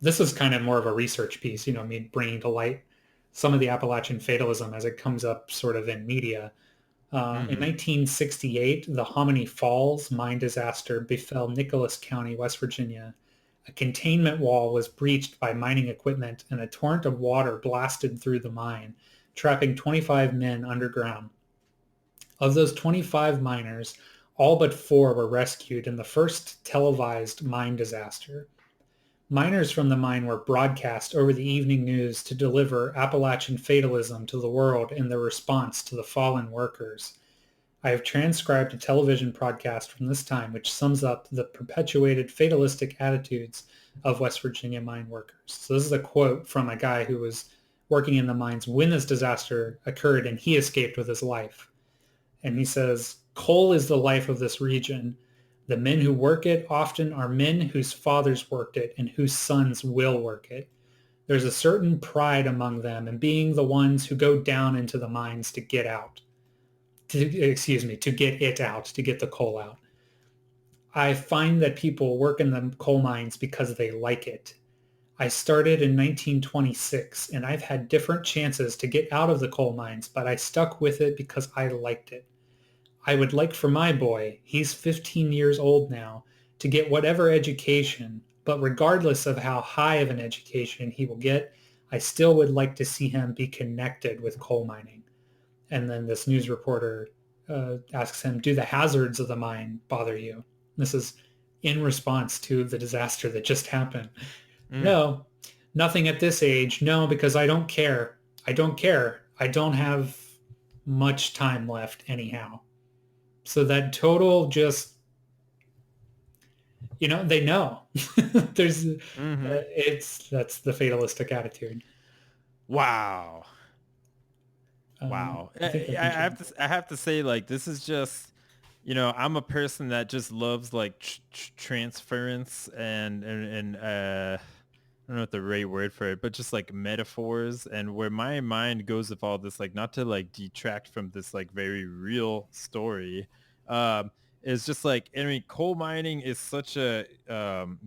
This is kind of more of a research piece, me bringing to light some of the Appalachian fatalism as it comes up sort of in media. In Mm-hmm. 1968, the Hominy Falls mine disaster befell Nicholas County, West Virginia. A containment wall was breached by mining equipment and a torrent of water blasted through the mine, trapping 25 men underground. Of those 25 miners, all but 4 were rescued in the first televised mine disaster. Miners from the mine were broadcast over the evening news to deliver Appalachian fatalism to the world in their response to the fallen workers. I have transcribed a television broadcast from this time which sums up the perpetuated fatalistic attitudes of West Virginia mine workers. So this is a quote from a guy who was working in the mines when this disaster occurred and he escaped with his life. And he says, coal is the life of this region. The men who work it often are men whose fathers worked it and whose sons will work it. There's a certain pride among them in being the ones who go down into the mines to get out. To get it out, to get the coal out. I find that people work in the coal mines because they like it. I started in 1926 and I've had different chances to get out of the coal mines, but I stuck with it because I liked it. I would like for my boy, he's 15 years old now, to get whatever education, but regardless of how high of an education he will get, I still would like to see him be connected with coal mining. And then this news reporter asks him, do the hazards of the mine bother you? This is in response to the disaster that just happened. Mm. No, nothing at this age. No, because I don't care. I don't care. I don't have much time left anyhow. So that total just, they know. There's, Mm-hmm. that's the fatalistic attitude. Wow. Wow. I I, think I that's have interesting. to I have to say, like, this is just, I'm a person that just loves like transference and I don't know what the right word for it, but just like metaphors, and where my mind goes with all this, like, not to like detract from this like very real story, um, is just like, I mean, coal mining is such a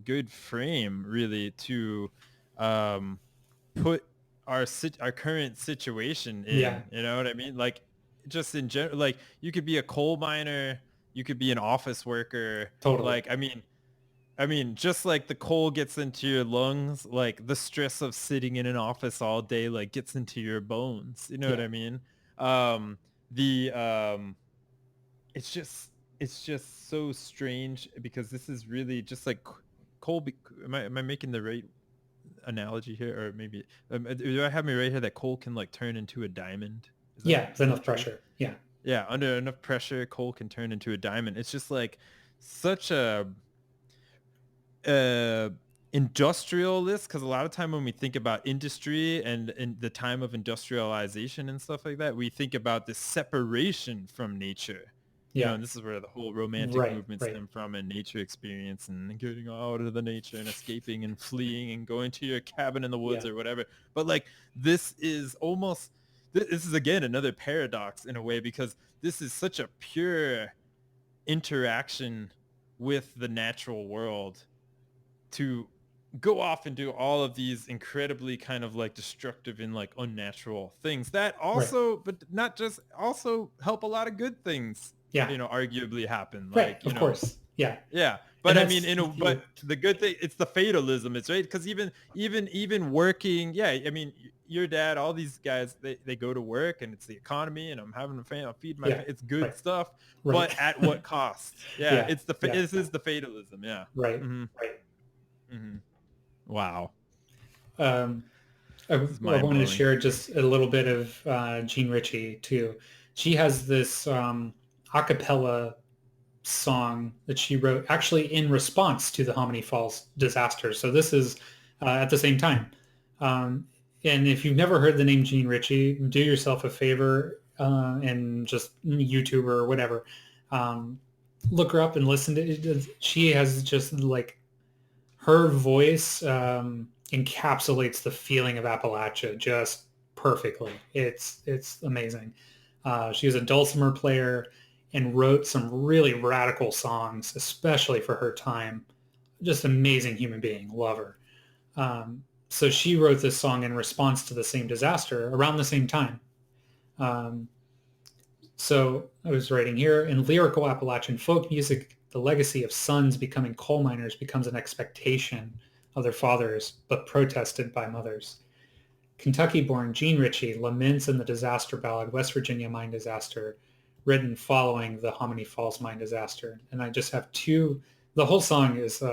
good frame really to um, put our current situation Yeah, in, you know what I mean? Like, just in general, like, you could be a coal miner, you could be an office worker, totally. like, I mean, just like the coal gets into your lungs, like the stress of sitting in an office all day, like, gets into your bones. You know what Yeah. I mean? The it's just so strange because this is really just like coal. Am I making the right analogy here, or maybe do I have me right here that coal can like turn into a diamond? Is that Yeah, it's is that enough true? pressure. Yeah. Yeah, under enough pressure, coal can turn into a diamond. It's just like such a uh industrialist, because a lot of time when we think about industry and in the time of industrialization and stuff like that, we think about this separation from nature, Yeah. and this is where the whole romantic Right. movement Right. stem from, and nature experience and getting out of the nature and escaping and fleeing and going to your cabin in the woods Yeah. or whatever. But like, this is almost, this is again another paradox in a way, because this is such a pure interaction with the natural world to go off and do all of these incredibly kind of like destructive and like unnatural things that Right. also, but not just, also help a lot of good things Yeah. arguably happen. Right. Like, Of course. Yeah. yeah. And But I that's, mean, but the good thing, it's the fatalism. It's right. Because even working, yeah. I mean, your dad, all these guys, they go to work and it's the economy and I'm having a family, I'll feed my yeah. family. It's good Right. stuff, Right. but at what cost? Yeah. Yeah. It's Yeah. this is the fatalism. Yeah. Right. hmm Right. hmm Wow. Um, I This is mind wanted to blowing. share just a little bit of Jean Ritchie too. She has this a cappella song that she wrote actually in response to the Hominy Falls disaster. So this is at the same time. Um, and if you've never heard the name Jean Ritchie, do yourself a favor and just YouTube or whatever. Look her up and listen to it. She has just like her voice encapsulates the feeling of Appalachia just perfectly. It's amazing. She was a dulcimer player and wrote some really radical songs, especially for her time. Just amazing human being, love her. So she wrote this song in response to the same disaster around the same time. Um, so I was writing here, in lyrical Appalachian folk music, the legacy of sons becoming coal miners becomes an expectation of their fathers, but protested by mothers. Kentucky-born Jean Ritchie laments in the disaster ballad West Virginia Mine Disaster, written following the Hominy Falls mine disaster. And I just have the whole song is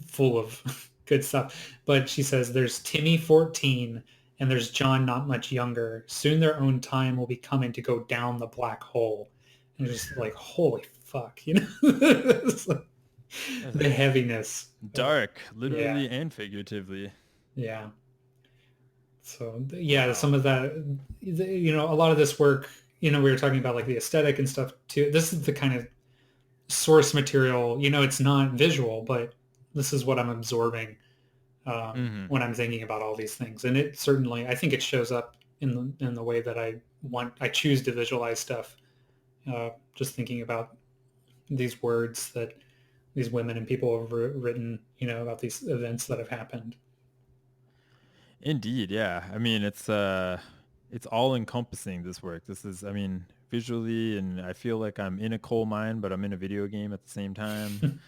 full of good stuff. But she says, there's Timmy 14 and there's John not much younger. Soon their own time will be coming to go down the black hole. And it's just like, holy fuck, It's like the heaviness. Dark, literally Yeah. and figuratively. Yeah. So yeah, Wow. some of that, a lot of this work, we were talking about like the aesthetic and stuff too. This is the kind of source material, it's not visual, but this is what I'm absorbing when I'm thinking about all these things. And it certainly, I think it shows up in the way that I choose to visualize stuff. Just thinking about these words that these women and people have written, about these events that have happened. Indeed, yeah. I mean, it's all encompassing, this work. This is, I mean, visually, and I feel like I'm in a coal mine, but I'm in a video game at the same time.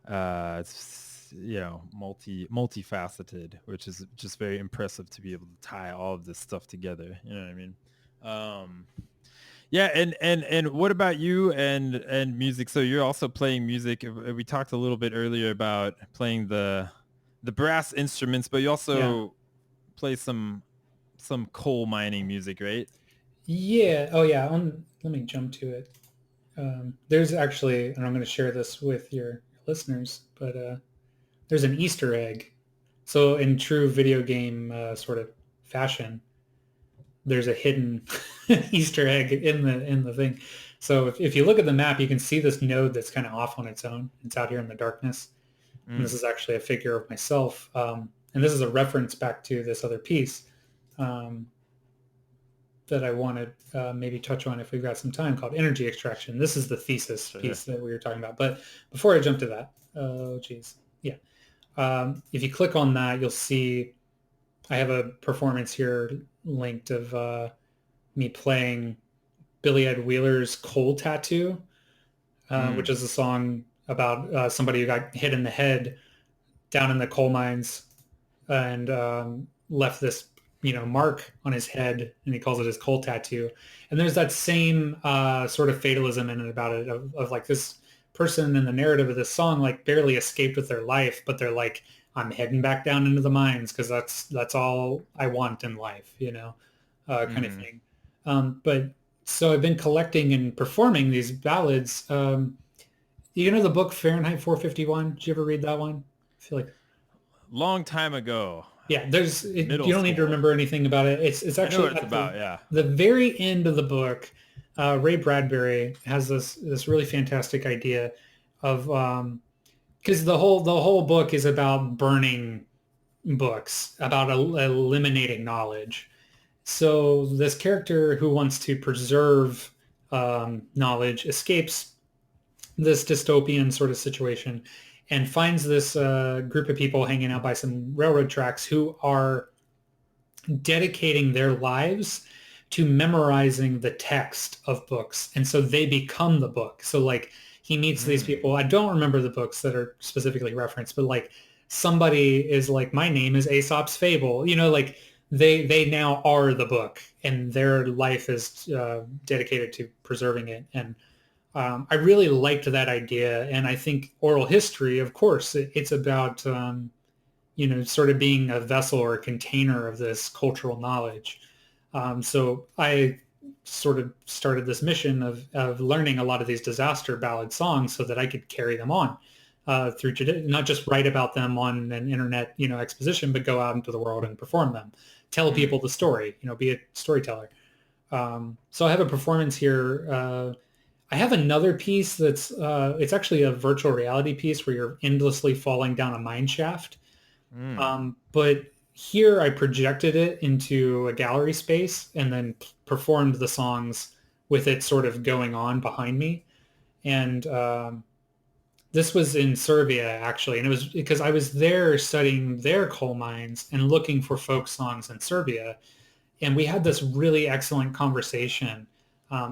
It's multifaceted, which is just very impressive to be able to tie all of this stuff together. You know what I mean? Yeah, and what about you and music? So you're also playing music. We talked a little bit earlier about playing the brass instruments, but you also play some coal mining music, right? Yeah. Oh yeah. Let me jump to it. There's actually, and I'm going to share this with your listeners, but there's an Easter egg. So in true video game sort of fashion, there's a hidden Easter egg in the thing. So if you look at the map, you can see this node that's kind of off on its own. It's out here in the darkness. And this is actually a figure of myself. And this is a reference back to this other piece that I want to maybe touch on if we've got some time, called Energy Extraction. This is the thesis piece that we were talking about. But before I jump to that, oh, geez. Yeah. If you click on that, you'll see I have a performance here linked of me playing Billy Ed Wheeler's Coal Tattoo, which is a song about somebody who got hit in the head down in the coal mines and left this mark on his head, and he calls it his coal tattoo. And there's that same sort of fatalism in it about it of like this person in the narrative of this song like barely escaped with their life, but they're like, I'm heading back down into the mines because that's all I want in life, kind of thing. But so I've been collecting and performing these ballads. The book Fahrenheit 451? Did you ever read that one? I feel like long time ago. Yeah, you don't need to remember anything about it. It's actually what it's about. Yeah, the very end of the book. Ray Bradbury has this really fantastic idea of because the whole book is about burning books, about eliminating knowledge. So this character who wants to preserve knowledge escapes this dystopian sort of situation and finds this group of people hanging out by some railroad tracks who are dedicating their lives to memorizing the text of books. And so they become the book. So like he meets these people. I don't remember the books that are specifically referenced, but like somebody is like, my name is Aesop's Fable, like they now are the book, and their life is dedicated to preserving it. And I really liked that idea. And I think oral history, of course, it's about, sort of being a vessel or a container of this cultural knowledge. So I sort of started this mission of learning a lot of these disaster ballad songs so that I could carry them on through not just write about them on an internet, exposition, but go out into the world and perform them, tell people the story, be a storyteller. So I have a performance here. I have another piece that's it's actually a virtual reality piece where you're endlessly falling down a mine shaft. But here I projected it into a gallery space and then performed the songs with it sort of going on behind me. And this was in Serbia, actually. And it was because I was there studying their coal mines and looking for folk songs in Serbia. And we had this really excellent conversation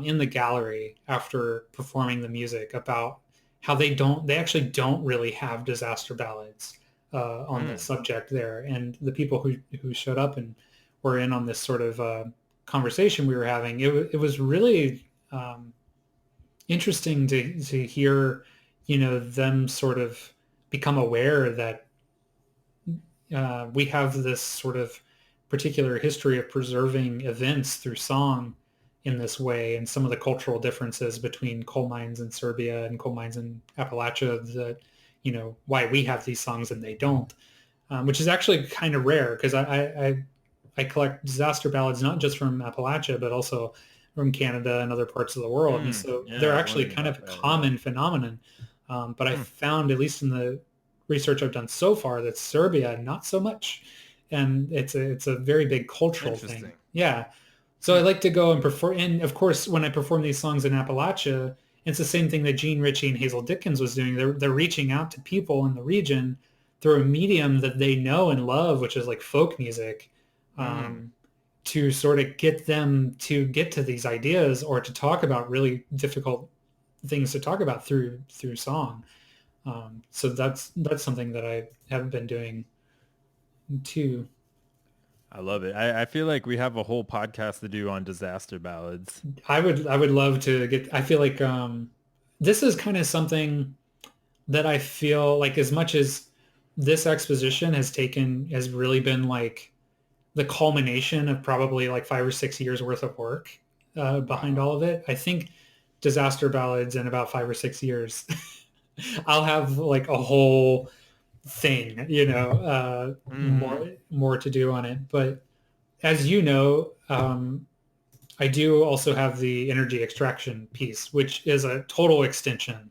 in the gallery after performing the music about how they actually don't really have disaster ballads on the subject there. And the people who showed up and were in on this sort of conversation we were having, it was really interesting to hear, them sort of become aware that we have this sort of particular history of preserving events through song in this way, and some of the cultural differences between coal mines in Serbia and coal mines in Appalachia, that, why we have these songs and they don't, which is actually kind of rare, because I collect disaster ballads not just from Appalachia, but also from Canada and other parts of the world. And so they're actually kind of a common phenomenon. But I found, at least in the research I've done so far, that Serbia, not so much. And it's a very big cultural thing. Yeah. So I like to go and perform. And of course, when I perform these songs in Appalachia, it's the same thing that Gene Ritchie and Hazel Dickens was doing. They're reaching out to people in the region through a medium that they know and love, which is like folk music, to sort of get them to get to these ideas, or to talk about really difficult things to talk about through song. So that's something that I have been doing too. I love it. I feel like we have a whole podcast to do on disaster ballads. I would love to get, I feel like this is kind of something that I feel like, as much as this exposition has really been like the culmination of probably like 5 or 6 years worth of work behind all of it. I think disaster ballads in about 5 or 6 years, I'll have like a whole thing, more to do on it. But as you know, I do also have the energy extraction piece, which is a total extension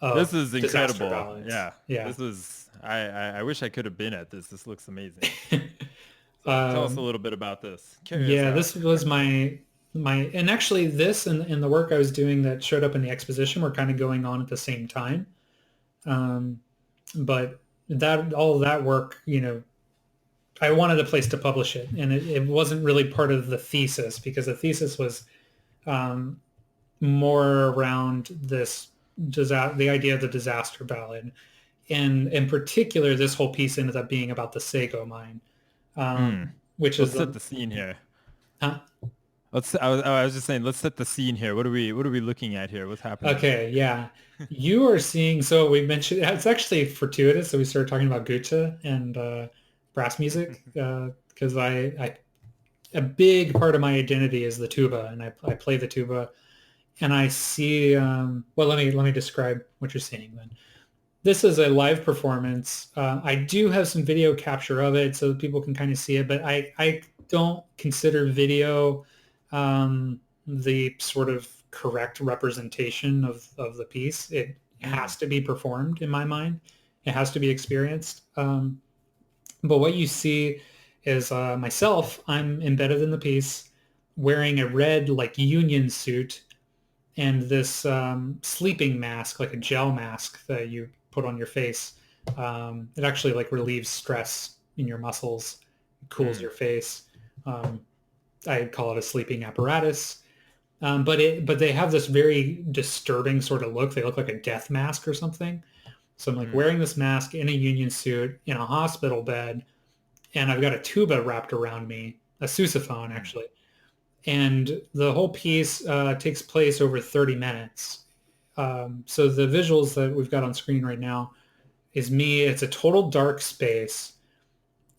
of this is disaster incredible. ballads. Yeah. This is, I wish I could have been at this. This looks amazing. Tell us a little bit about this. This was my and actually this and the work I was doing that showed up in the exposition were kind of going on at the same time. But all of that work, I wanted a place to publish it, and it wasn't really part of the thesis, because the thesis was more around the idea of the disaster ballad. And in particular, this whole piece ended up being about the Sago mine, which let's set the scene here. Huh? I was just saying, let's set the scene here. What are we looking at here? What's happening? Okay, yeah. You are seeing, so we mentioned, it's actually fortuitous that we started talking about Guca and brass music, because a big part of my identity is the tuba, and I play the tuba, and I see, well, let me describe what you're seeing then. This is a live performance. I do have some video capture of it so that people can kind of see it, but I don't consider video the sort of correct representation of the piece. It has to be performed in my mind. It has to be experienced. But what you see is myself. I'm embedded in the piece, wearing a red like union suit and this sleeping mask, like a gel mask that you put on your face. It actually like relieves stress in your muscles, cools your face. I call it a sleeping apparatus. But they have this very disturbing sort of look. They look like a death mask or something. So I'm like Mm. wearing this mask in a union suit in a hospital bed, and I've got a tuba wrapped around me, a sousaphone Mm. actually. And the whole piece takes place over 30 minutes. So the visuals that we've got on screen right now is me. It's a total dark space.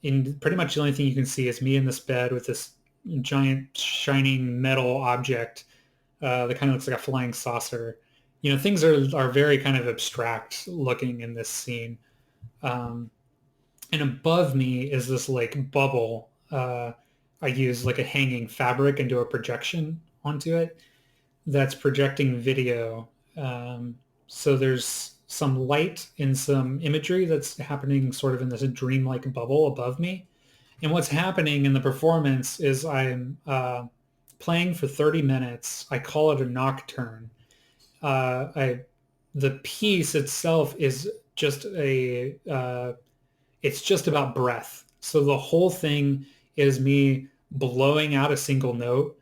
And pretty much the only thing you can see is me in this bed with this giant shining metal object that kind of looks like a flying saucer. Things are very kind of abstract looking in this scene. Um, and above me is this like bubble. I use like a hanging fabric and do a projection onto it that's projecting video. So there's some light and some imagery that's happening sort of in this dreamlike bubble above me. And what's happening in the performance is I'm playing for 30 minutes. I call it a nocturne. I The piece itself is just it's just about breath. So the whole thing is me blowing out a single note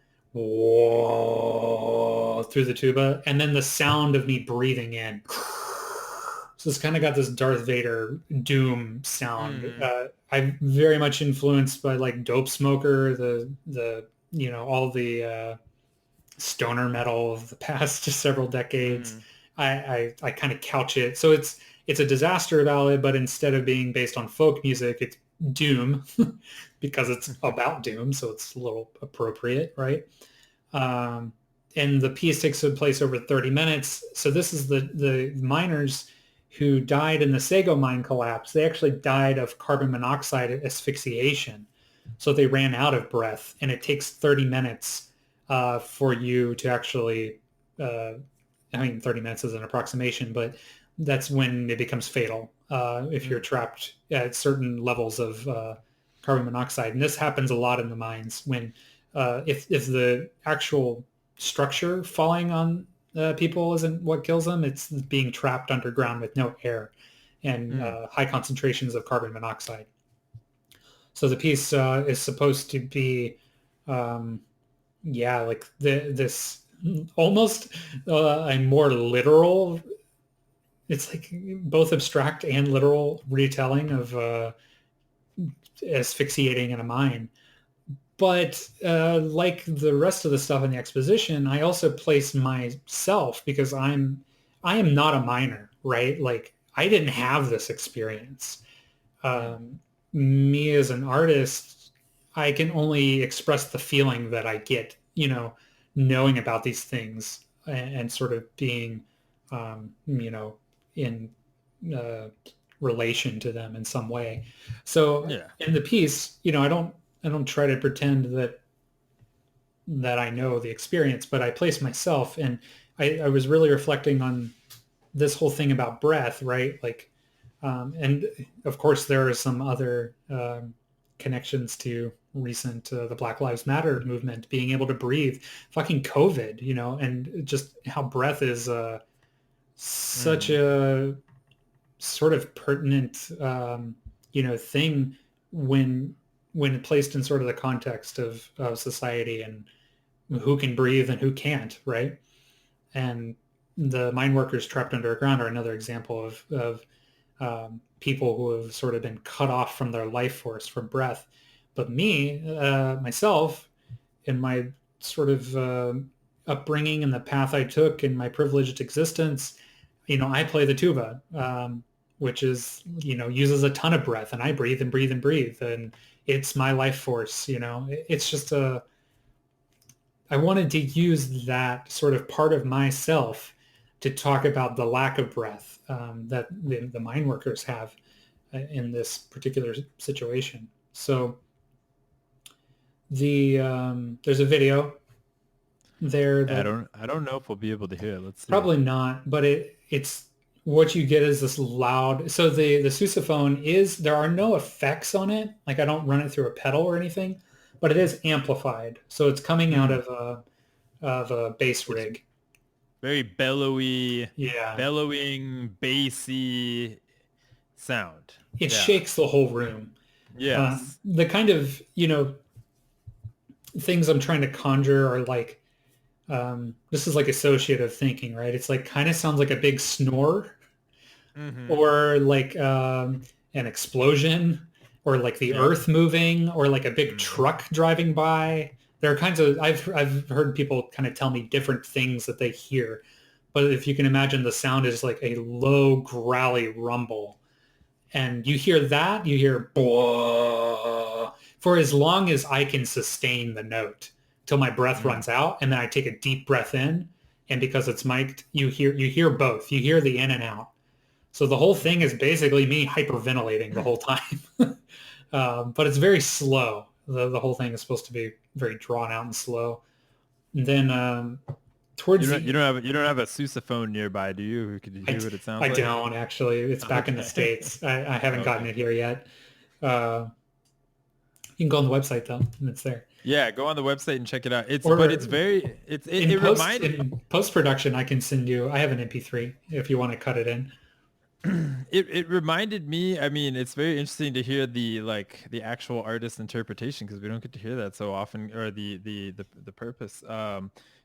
through the tuba, and then the sound of me breathing in. So it's kind of got this Darth Vader doom sound. Mm. I'm very much influenced by like Dope Smoker, the all the stoner metal of the past several decades. Mm. I kind of couch it. So it's a disaster ballad, but instead of being based on folk music, it's doom because it's about doom. So it's a little appropriate, right? Um, and the piece takes place over 30 minutes. So this is the miners who died in the Sago mine collapse. They actually died of carbon monoxide asphyxiation. So they ran out of breath, and it takes 30 minutes for you to actually, I mean, 30 minutes is an approximation, but that's when it becomes fatal if you're Mm. trapped at certain levels of carbon monoxide. And this happens a lot in the mines when if the actual structure falling on people isn't what kills them, it's being trapped underground with no air and Mm. high concentrations of carbon monoxide. So the piece is supposed to be, um, yeah, like this almost a more literal. It's like both abstract and literal retelling of asphyxiating in a mine. But like the rest of the stuff in the exposition, I also place myself because I am not a miner, right? Like I didn't have this experience. Mm. Me as an artist, I can only express the feeling that I get, knowing about these things and sort of being, in uh, relation to them in some way. So Yeah. in the piece, I don't try to pretend that I know the experience, but I place myself, and I was really reflecting on this whole thing about breath, right? Like, and of course there are some other connections to recent the Black Lives Matter movement, being able to breathe, fucking COVID, and just how breath is such Mm. a sort of pertinent, thing when placed in sort of the context of society and who can breathe and who can't, right? And the mine workers trapped underground are another example of people who have sort of been cut off from their life force, from breath. But me, myself, in my sort of upbringing and the path I took in my privileged existence, I play the tuba, which is, uses a ton of breath, and I breathe and breathe and breathe. And it's my life force, it's just I wanted to use that sort of part of myself to talk about the lack of breath that the mine workers have in this particular situation. So there's a video there I that don't know if we'll be able to hear it. Let's see. probably not, but it's what you get is this loud. So the sousaphone is, there are no effects on it. Like I don't run it through a pedal or anything, but it is amplified. So it's coming out Mm. of a bass It's rig. very bellowy, Yeah. bellowing, bassy sound. It Yeah. shakes the whole room. Yes. The kind of, things I'm trying to conjure are like, this is like associative thinking, right? It's like kind of sounds like a big snore Mm-hmm. or like an explosion or like the Yep. earth moving or like a big Mm-hmm. truck driving by. There are kinds of, I've heard people kind of tell me different things that they hear. But if you can imagine, the sound is like a low, growly rumble. And you hear that, you hear "Bwah," for as long as I can sustain the note till my breath Mm. runs out, and then I take a deep breath in. And because it's mic'd, you hear both. You hear the in and out. So the whole thing is basically me hyperventilating the whole time. But it's very slow. The whole thing is supposed to be very drawn out and slow. And then You towards don't you the don't have you don't have a sousaphone nearby, do you? Could you I, hear what it I sounds like? don't actually. It's back in the Okay. States. I haven't gotten Okay. it here yet. Uh, you can go on the website though, and it's there. Yeah, go on the website and check it out. Or It reminded in post production, I can send you. I have an MP3 if you want to cut it in. it reminded me, I mean, it's very interesting to hear the actual artist interpretation because we don't get to hear that so often, or the purpose,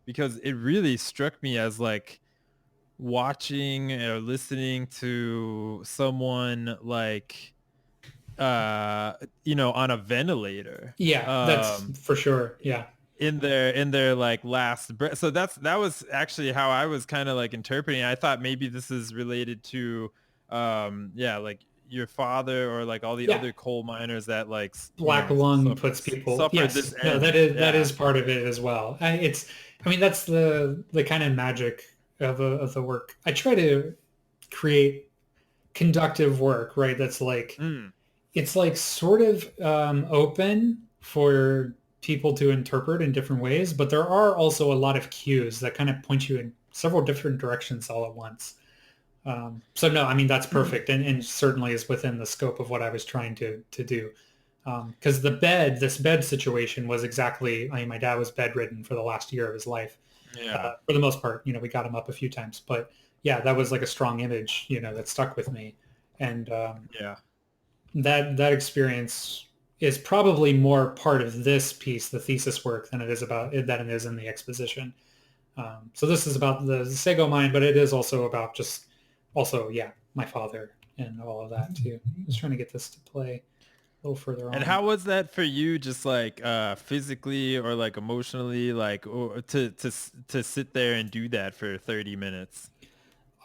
because it really struck me as like watching or listening to someone like on a ventilator, Yeah, that's for sure. Yeah, in their like last breath. So that was actually how I was kind of like interpreting it. I thought maybe this is related to like your father or like all the yeah. other coal miners that like Black lung suffered puts people. suffered this Yes, no, end. that Yeah. is part of it as well. I mean, that's the kind of magic of the work. I try to create conductive work, right? That's like Mm, it's like sort of open for people to interpret in different ways, but there are also a lot of cues that kind of point you in several different directions all at once. So no, I mean that's perfect, and certainly is within the scope of what I was trying to do. Because this bed situation was exactly. I mean, my dad was bedridden for the last year of his life. yeah. For the most part, we got him up a few times, but yeah, that was like a strong image, that stuck with me, and Yeah. that experience is probably more part of this piece, the thesis work, than it is in the exposition. So this is about the Sago mine, but it is also about yeah, my father and all of that too. I was trying to get this to play a little further And on. how was that for you, just like physically or like emotionally, like or to sit there and do that for 30 minutes?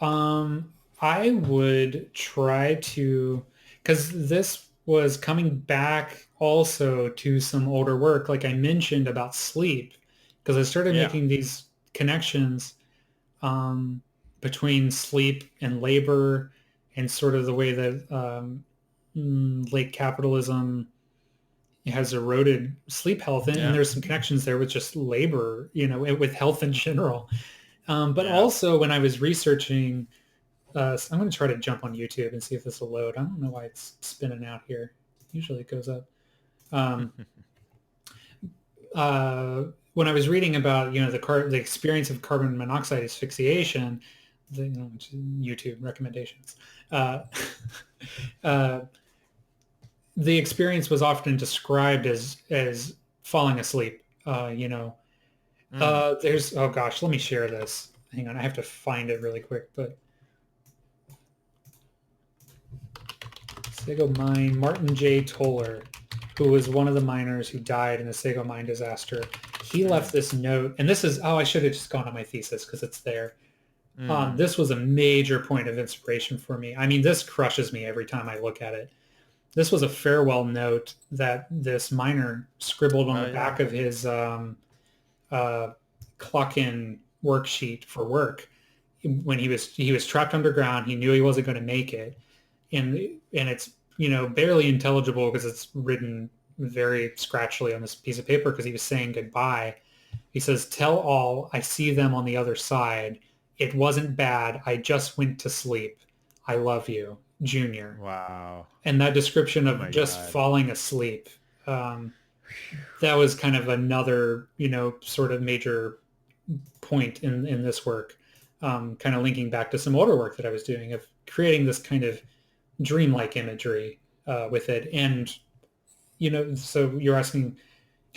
Um, I would try to, because this was coming back also to some older work, like I mentioned about sleep, because I started Yeah. making these connections um, between sleep and labor and sort of the way that late capitalism has eroded sleep health. And Yeah. there's some connections there with just labor, with health in general. But Yeah. also when I was researching, so I'm going to try to jump on YouTube and see if this will load. I don't know why it's spinning out here. Usually it goes up. Um, when I was reading about the experience of carbon monoxide asphyxiation, YouTube recommendations, uh, uh, the experience was often described as falling asleep. Mm. There's oh gosh, let me share this. Hang on, I have to find it really quick. But Sago mine, Martin J. Toller, who was one of the miners who died in the Sago mine disaster. He left Mm. this note, and this is, I should have just gone on my thesis because it's there. Mm. This was a major point of inspiration for me. I mean, this crushes me every time I look at it. This was a farewell note that this miner scribbled on Oh the yeah. back of his clock-in worksheet for work when he was trapped underground. He knew he wasn't going to make it, and it's barely intelligible because it's written very scratchily on this piece of paper because he was saying goodbye. He says, "Tell all I see them on the other side. It wasn't bad. I just went to sleep. I love you, Junior." Wow. And that description Oh of my just God. falling asleep, that was kind of another, sort of major point in this work, kind of linking back to some older work that I was doing of creating this kind of dreamlike imagery with it. And, so you're asking,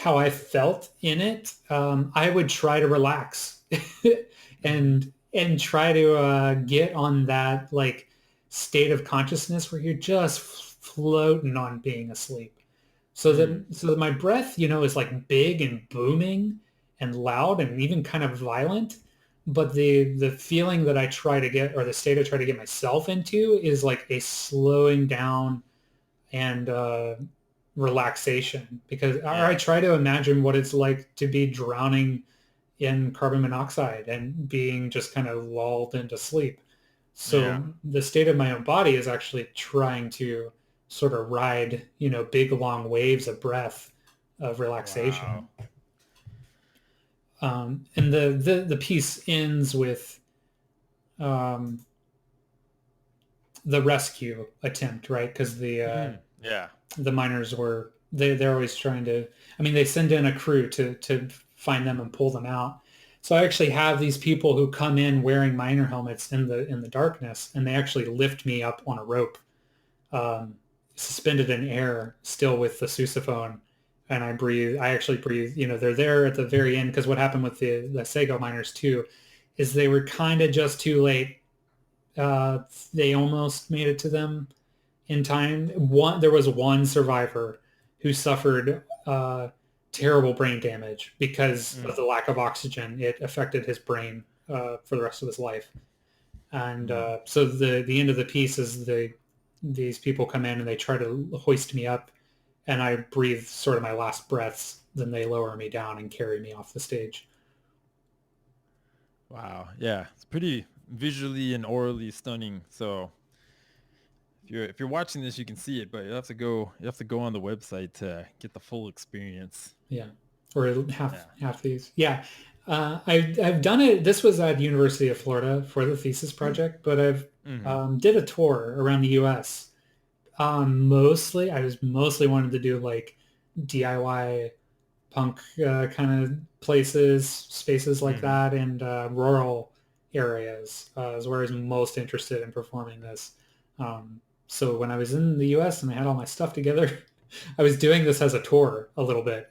how I felt in it, I would try to relax and try to get on that like state of consciousness where you're just floating on being asleep. So that my breath, is like big and booming and loud and even kind of violent. But the feeling that I try to get, or the state I try to get myself into, is like a slowing down and relaxation, because I try to imagine what it's like to be drowning in carbon monoxide and being just kind of lulled into sleep. So the state of my own body is actually trying to sort of ride, big long waves of breath of relaxation. Wow. And the piece ends with the rescue attempt, right? Because the miners they're always trying to, they send in a crew to find them and pull them out. So I actually have these people who come in wearing miner helmets in the darkness, and they actually lift me up on a rope, suspended in air, still with the sousaphone, and I actually breathe. They're there at the very end, because what happened with the Sago miners too is they were kind of just too late. They almost made it to them in time. There was one survivor who suffered terrible brain damage because of the lack of oxygen. It affected his brain for the rest of his life. And so the end of the piece is these people come in and they try to hoist me up, and I breathe sort of my last breaths. Then they lower me down and carry me off the stage. Wow. Yeah, it's pretty visually and orally stunning. So if you're watching this, you can see it, but you have to go on the website to get the full experience. Yeah, or half these. Yeah, I've done it. This was at University of Florida for the thesis project, but I've did a tour around the U.S. I was mostly wanted to do like DIY punk kind of spaces like that, and rural areas is where I was most interested in performing this. So when I was in the U.S. and I had all my stuff together, I was doing this as a tour a little bit.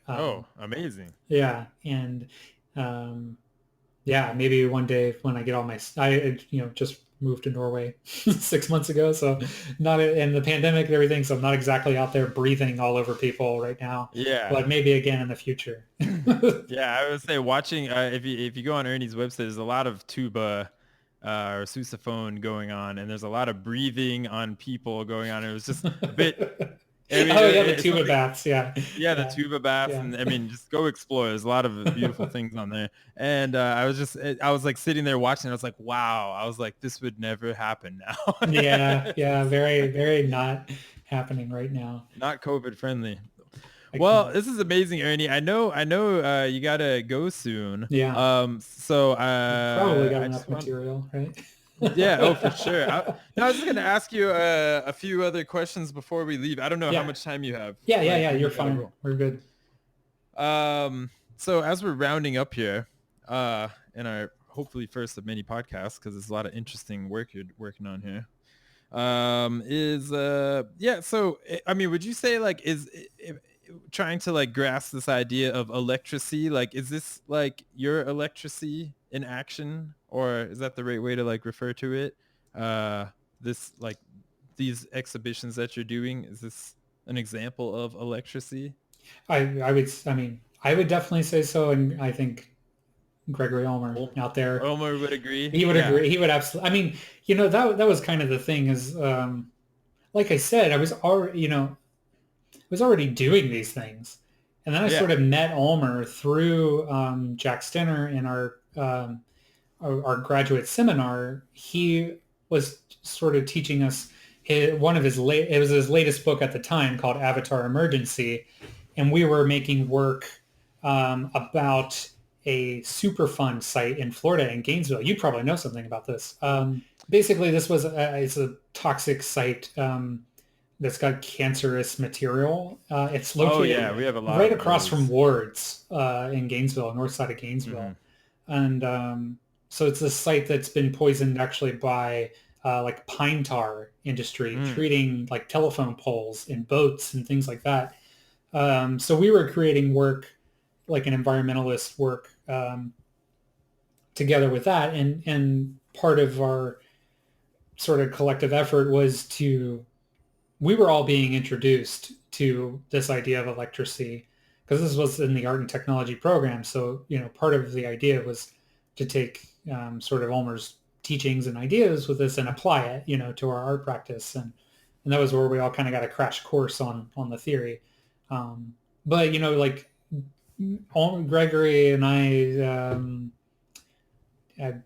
Amazing. Yeah. And maybe one day when I get all I just moved to Norway 6 months ago. So not in the pandemic and everything. So I'm not exactly out there breathing all over people right now. Yeah. But maybe again in the future. Yeah. I would say watching, if you go on Ernie's website, there's a lot of tuba or sousaphone going on, and there's a lot of breathing on people going on. It was just a bit. The tuba baths, the tuba baths, and just go explore. There's a lot of beautiful things on there, and I was like sitting there watching. I was like, wow. I was like, this would never happen now. Very, very not happening right now. Not COVID friendly. Well, this is amazing, Ernie. I know. You gotta go soon. Yeah. So probably got enough material, right? Yeah. Oh, for sure. I was just gonna ask you a few other questions before we leave. I don't know how much time you have. Yeah. You're fine. We're good. So as we're rounding up here, in our hopefully first of many podcasts, because there's a lot of interesting work you're working on here. So would you say like trying to like grasp this idea of electracy, like is this like your electracy in action, or is that the right way to like refer to it? This like these exhibitions that you're doing, is this an example of electracy? I would definitely say so, and I think Gregory Ulmer out there, Ulmer would agree. He would agree. He would absolutely. That was kind of the thing is, like I said, I was already doing these things, and then I sort of met Ulmer through Jack Stenner in our graduate seminar. He was sort of teaching us it was his latest book at the time called Avatar Emergency, and we were making work about a Superfund site in Florida in Gainesville. You probably know something about this. Basically, this was it's a toxic site that's got cancerous material. It's located we have a lot right across from Ward's in Gainesville, north side of Gainesville. And so it's a site that's been poisoned actually by like pine tar industry, treating like telephone poles in boats and things like that. So we were creating work like an environmentalist work together with that. And part of our sort of collective effort was we were all being introduced to this idea of electricity because this was in the art and technology program. So, part of the idea was to take sort of Ulmer's teachings and ideas with this and apply it, to our art practice. And that was where we all kind of got a crash course on the theory. But, like Gregory and I had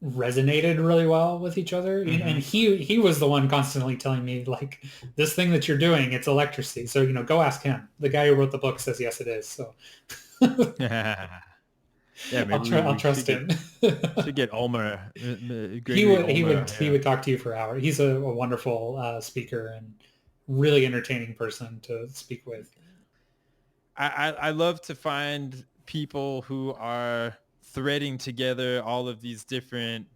resonated really well with each other. Mm-hmm. And he was the one constantly telling me, like, this thing that you're doing, it's electricity. So, go ask him. The guy who wrote the book says, yes, it is. So yeah, maybe I'll trust him. Should get Ulmer. He would talk to you for hours. He's a wonderful speaker and really entertaining person to speak with. I love to find people who are threading together all of these different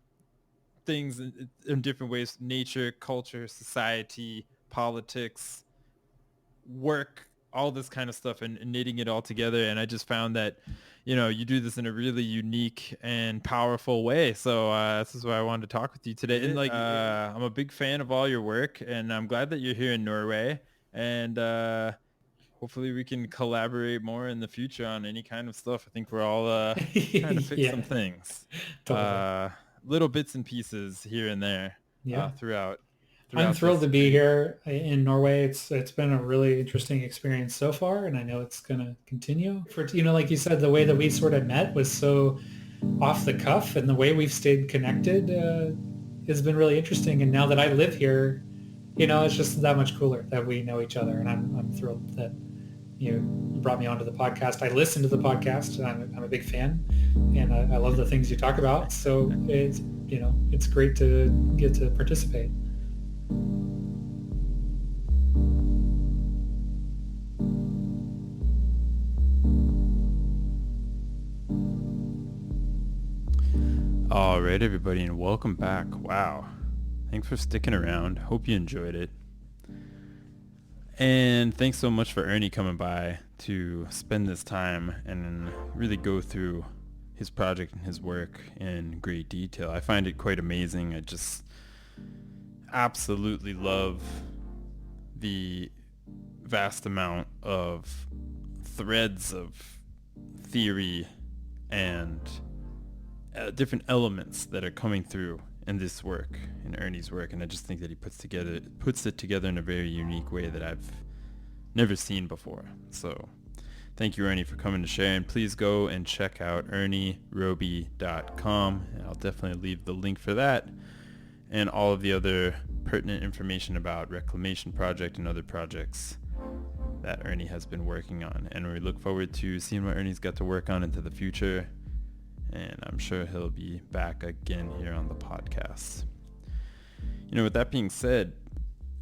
things in different ways: nature, culture, society, politics, work, all this kind of stuff, and knitting it all together. And I just found that, you do this in a really unique and powerful way. So this is why I wanted to talk with you today. And I'm a big fan of all your work, and I'm glad that you're here in Norway. And hopefully we can collaborate more in the future on any kind of stuff. I think we're all trying to fix some things. Totally. Little bits and pieces here and there throughout. I'm thrilled to be here in Norway. It's been a really interesting experience so far, and I know it's going to continue. For like you said, the way that we sort of met was so off the cuff, and the way we've stayed connected has been really interesting. And now that I live here, it's just that much cooler that we know each other, and I'm thrilled that you brought me onto the podcast. I listen to the podcast, and I'm a big fan, and I love the things you talk about. So it's great to get to participate. All right, everybody, and welcome back. Wow. Thanks for sticking around. Hope you enjoyed it. And thanks so much for Ernie coming by to spend this time and really go through his project and his work in great detail. I find it quite amazing. I just absolutely love the vast amount of threads of theory and different elements that are coming through in this work, in Ernie's work, and I just think that he puts it together in a very unique way that I've never seen before. So thank you, Ernie, for coming to share, and please go and check out ErnieRoby.com, and I'll definitely leave the link for that and all of the other pertinent information about Reclamation Project and other projects that Ernie has been working on. And we look forward to seeing what Ernie's got to work on into the future, and I'm sure he'll be back again here on the podcast. With that being said,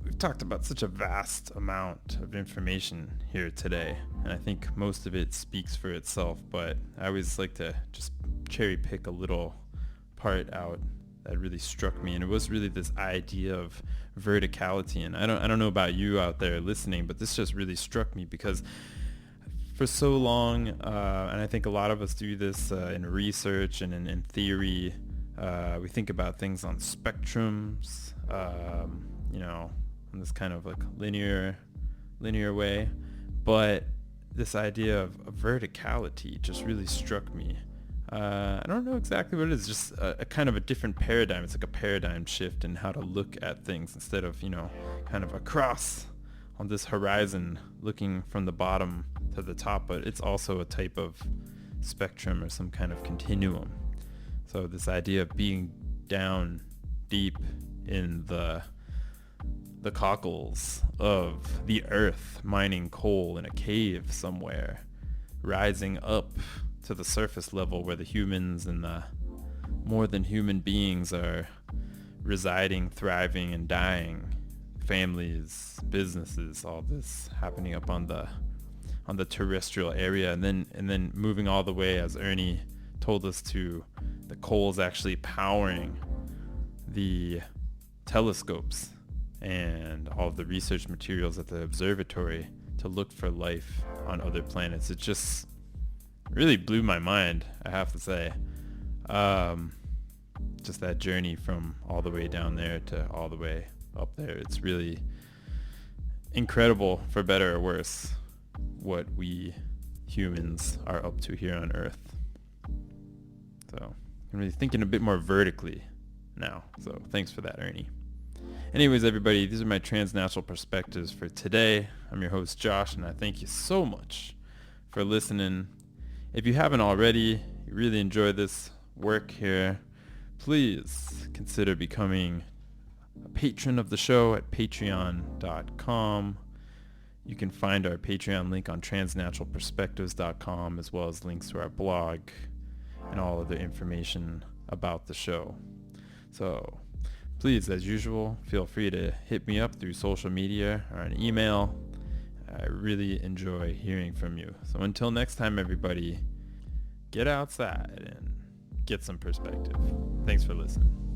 we've talked about such a vast amount of information here today, and I think most of it speaks for itself, but I always like to just cherry pick a little part out that really struck me, and it was really this idea of verticality. And I don't know about you out there listening, but this just really struck me because for so long, and I think a lot of us do this in research and in theory, we think about things on spectrums, in this kind of like linear way. But this idea of verticality just really struck me. I don't know exactly what it is, just a kind of a different paradigm. It's like a paradigm shift in how to look at things instead of, kind of across on this horizon looking from the bottom to the top, but it's also a type of spectrum or some kind of continuum. So this idea of being down deep in the cockles of the earth, mining coal in a cave somewhere, rising up to the surface level where the humans and the more than human beings are residing, thriving, and dying. Families, businesses, all this happening up on the terrestrial area, and then moving all the way, as Ernie told us, to the coal's actually powering the telescopes and all of the research materials at the observatory to look for life on other planets. It's just really blew my mind, I have to say. Just that journey from all the way down there to all the way up there. It's really incredible, for better or worse, what we humans are up to here on Earth. So I'm really thinking a bit more vertically now. So thanks for that, Ernie. Anyways, everybody, these are my transnational perspectives for today. I'm your host, Josh, and I thank you so much for listening. If you haven't already, you really enjoy this work here, please consider becoming a patron of the show at patreon.com. You can find our Patreon link on transnaturalperspectives.com, as well as links to our blog and all other information about the show. So please, as usual, feel free to hit me up through social media or an email. I really enjoy hearing from you. So until next time, everybody, get outside and get some perspective. Thanks for listening.